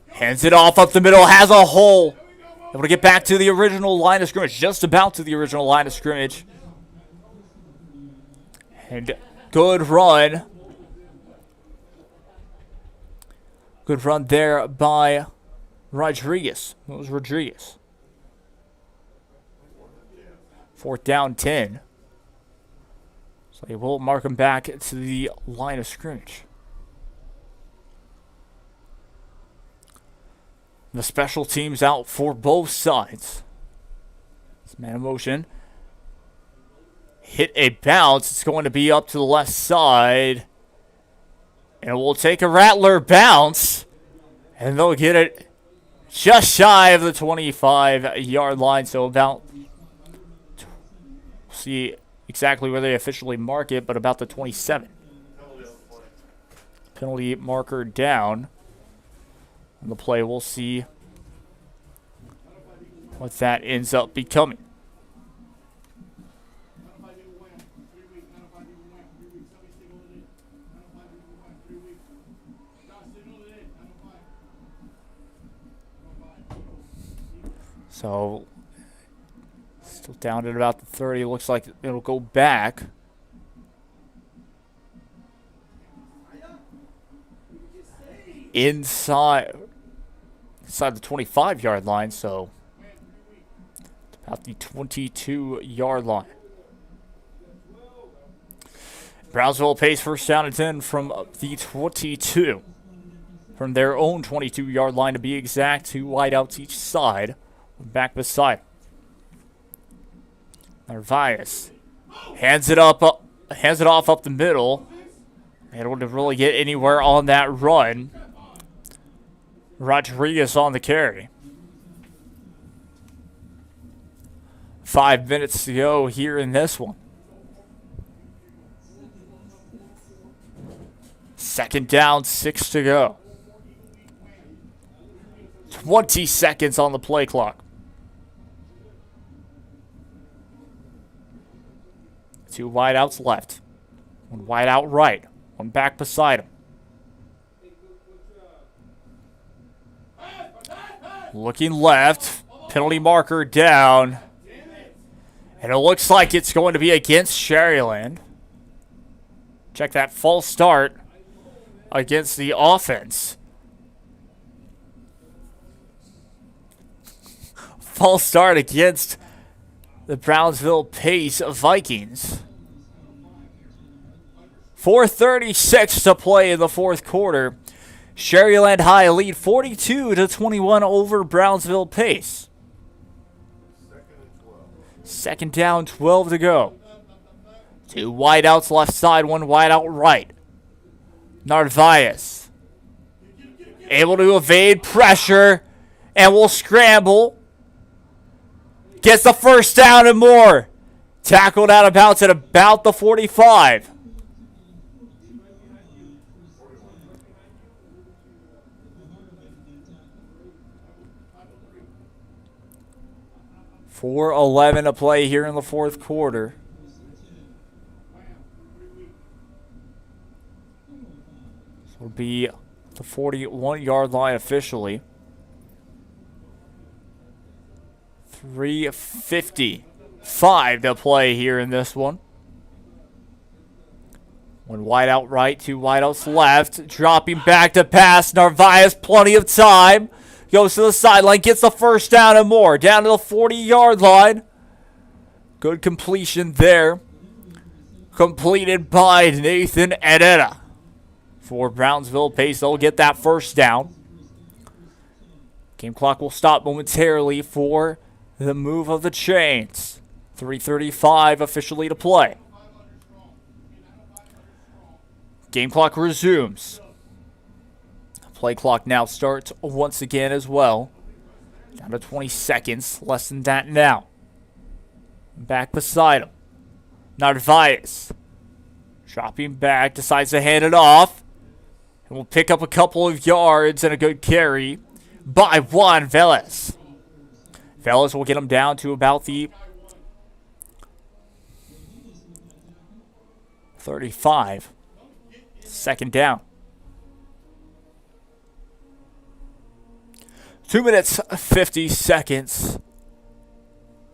Hands it off up the middle. Has a hole. Able to get back to the original line of scrimmage. Just about to the original line of scrimmage. And good run. Good run there by Rodriguez. It was Rodriguez. Fourth down, 10. So they will mark him back to the line of scrimmage. The special teams out for both sides. It's man in motion. Hit a bounce. It's going to be up to the left side. And we'll take a Rattler bounce. And they'll get it just shy of the 25-yard line. So about, we'll see exactly where they officially mark it, but about the 27. Penalty marker down on the play. We'll see what that ends up becoming. So, still down at about the 30. Looks like it'll go back. Inside the 25-yard line, so about the 22-yard line. Brownsville Pace first down and 10 from the 22. From their own 22-yard line to be exact. Two wideouts each side. Back beside Narvaez hands it off up the middle. Able to really get anywhere on that run. Rodriguez on the carry. 5 minutes to go here in this one. Second down, 6 to go. 20 seconds on the play clock. 2 wideouts left. 1 wide out right. 1 back beside him. Looking left. Penalty marker down. And it looks like it's going to be against Shaaryland. Check that false start against the offense. False start against the Brownsville Pace Vikings. 4:36 to play in the fourth quarter. Shaaryland High lead 42-21 over Brownsville Pace. Second down, 12 to go. 2 wideouts left side, 1 wideout right. Narvaez able to evade pressure and will scramble. Gets the first down and more. Tackled out of bounds at about the 45. .4:11 to play here in the fourth quarter. This will be the 41-yard line officially. 3:55 to play here in this one. 1 wide out right, 2 wideouts left. Dropping back to pass. Narvaez, plenty of time. Goes to the sideline, gets the first down and more. Down to the 40-yard line. Good completion there. Completed by Nathan Edetta. For Brownsville Pace, they'll get that first down. Game clock will stop momentarily for the move of the chains. 3:35 officially to play. Game clock resumes. Play clock now starts once again as well. Down to 20 seconds. Less than that now. Back beside him. Narvaez. Dropping back. Decides to hand it off. And will pick up a couple of yards and a good carry by Juan Velez. Velez will get him down to about the 35. Second down. 2 minutes, 50 seconds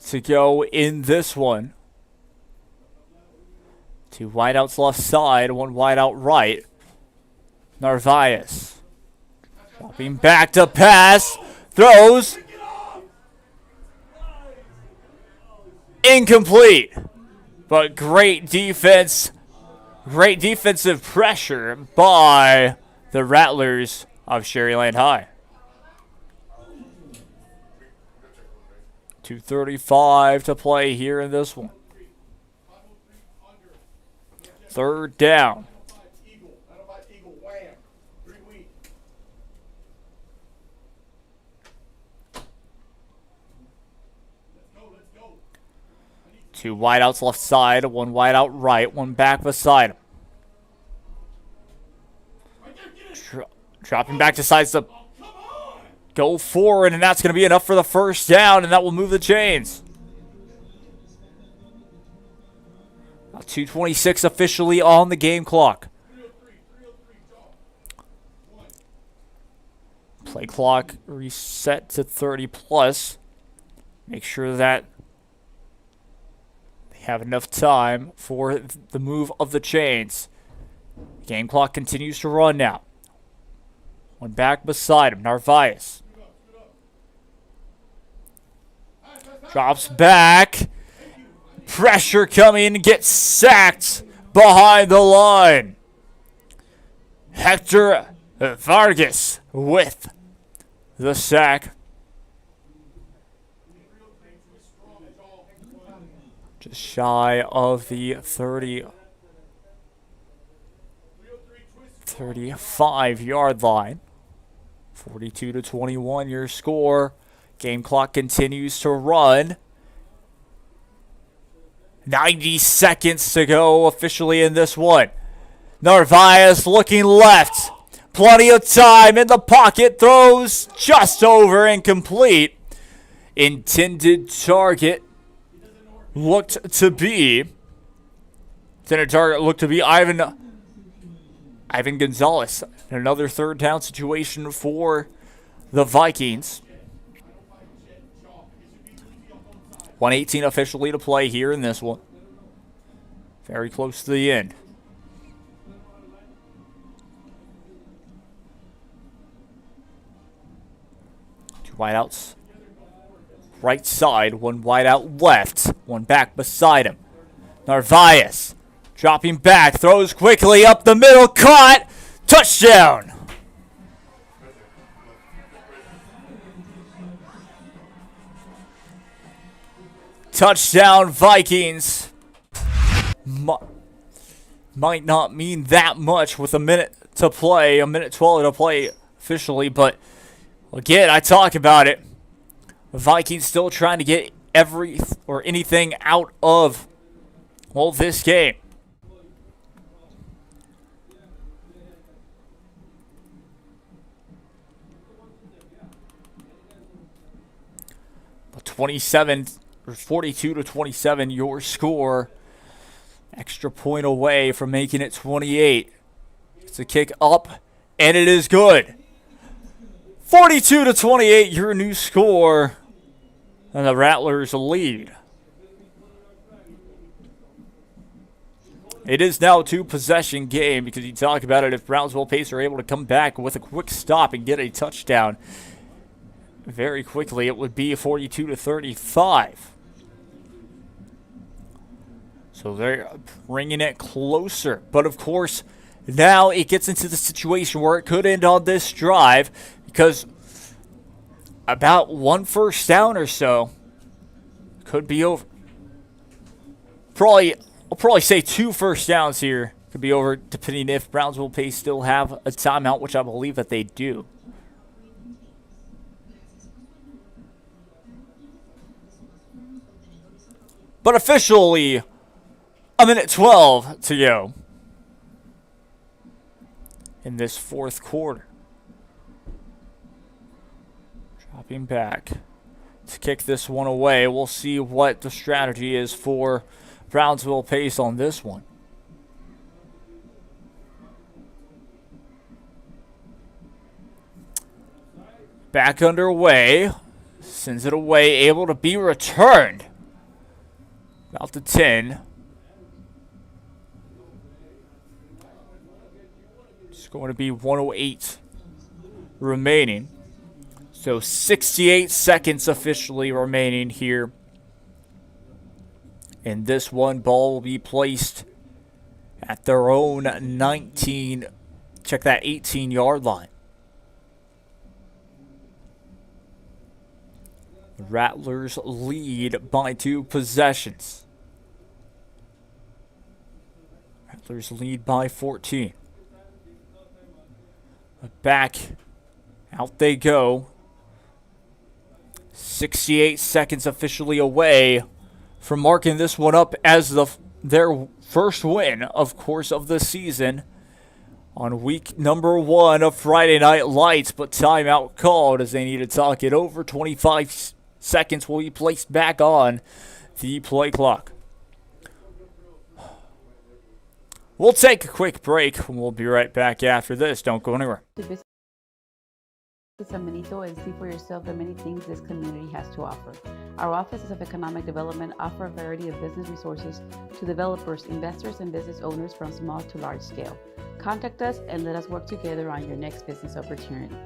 to go in this one. 2 wideouts left side, 1 wideout right. Narvaez. Dropping back to pass. Throws. Incomplete. But great defense. Great defensive pressure by the Rattlers of Shaaryland High. 2:35 to play here in this one. Third down. Two wideouts left side, 1 wideout right, 1 back beside him. Dropping back, decides to go forward, and that's going to be enough for the first down, and that will move the chains. 2:26 officially on the game clock. Play clock reset to 30 plus. Make sure that they have enough time for the move of the chains. Game clock continues to run now. 1 back beside him, Narvaez. Drops back. Pressure coming, gets sacked behind the line. Hector Vargas with the sack. Just shy of the 35-yard line. 42-21 your score. Game clock continues to run. 90 seconds to go officially in this one. Narvaez looking left. plenty of time in the pocket. Throws just over, incomplete. Intended target looked to be Ivan Gonzalez. Another third down situation for the Vikings. 1:18 officially to play here in this one. Very close to the end. Two wideouts. Right side, one wide out left, one back beside him. Narvaez dropping back, throws quickly up the middle, caught, touchdown. Touchdown Vikings. Might not mean that much with a minute to play, a minute 12 to play officially, but again, I talk about it. The Vikings still trying to get anything out of, well, this game. But 42-27, your score. Extra point away from making it 28. It's a kick up, and it is good. 42-28, your new score. And the Rattlers lead. It is now a two-possession game because you talk about it. If Brownsville Pace are able to come back with a quick stop and get a touchdown very quickly, it would be 42-35. So they're bringing it closer. But, of course, now it gets into the situation where it could end on this drive because about one first down or so could be over. I'll probably say 2 first downs here could be over, depending if Brownsville Pace still have a timeout, which I believe that they do. But officially, a minute 12 to go in this fourth quarter. Dropping back to kick this one away. We'll see what the strategy is for Brownsville Pace on this one. Back underway. Sends it away. Able to be returned. About the 10. It's going to be 1:08 remaining. So 68 seconds officially remaining here. And this one ball will be placed at their own 19, check that, 18-yard line. The Rattlers lead by 2 possessions. Rattlers lead by 14. Back, out they go. 68 seconds officially away from marking this one up as their first win, of course, of the season on week number 1 of Friday Night Lights, but timeout called as they need to talk it over. 25 seconds will be placed back on the play clock. We'll take a quick break and we'll be right back after this. Don't go anywhere. San Benito and see for yourself the many things this community has to offer. Our offices of economic development offer a variety of business resources to developers, investors, and business owners from small to large scale. Contact us and let us work together on your next business opportunity.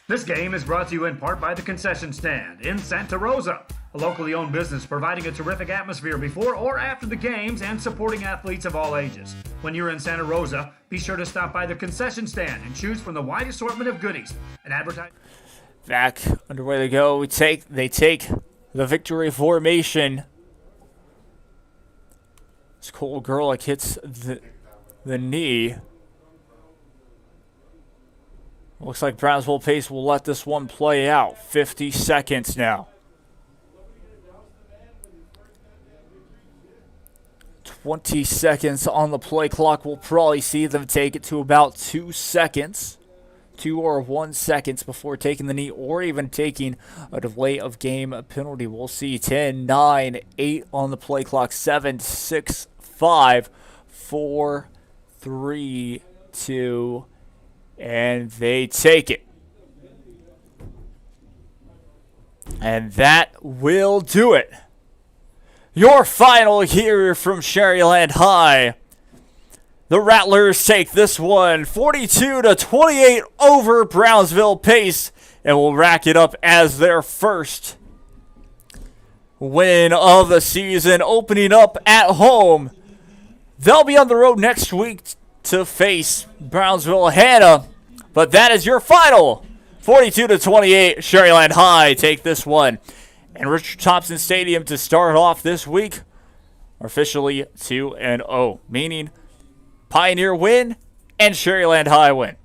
This game is brought to you in part by the Concession Stand in Santa Rosa, a locally owned business providing a terrific atmosphere before or after the games and supporting athletes of all ages. When you're in Santa Rosa, be sure to stop by the Concession Stand and choose from the wide assortment of goodies and advertise. Back underway they go. They take the victory formation. This Cole Gerlich hits the knee. Looks like Brownsville Pace will let this one play out. 50 seconds now. 20 seconds on the play clock. We'll probably see them take it to about 2 seconds. 2 or 1 seconds before taking the knee or even taking a delay of game penalty. We'll see 10, 9, 8 on the play clock. 7, 6, 5, 4, 3, 2, and they take it. And that will do it. Your final here from Shaaryland High. The Rattlers take this one 42-28 over Brownsville Pace and will rack it up as their first win of the season, opening up at home. They'll be on the road next week to face Brownsville Hannah, but that is your final 42-28. Shaaryland High take this one. And Richard Thompson Stadium to start off this week are officially 2-0, meaning Pioneer win and Shaaryland High win.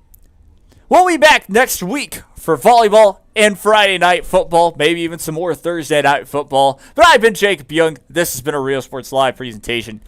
We'll be back next week for volleyball and Friday night football, maybe even some more Thursday night football. But I've been Jacob Young. This has been a Real Sports Live presentation.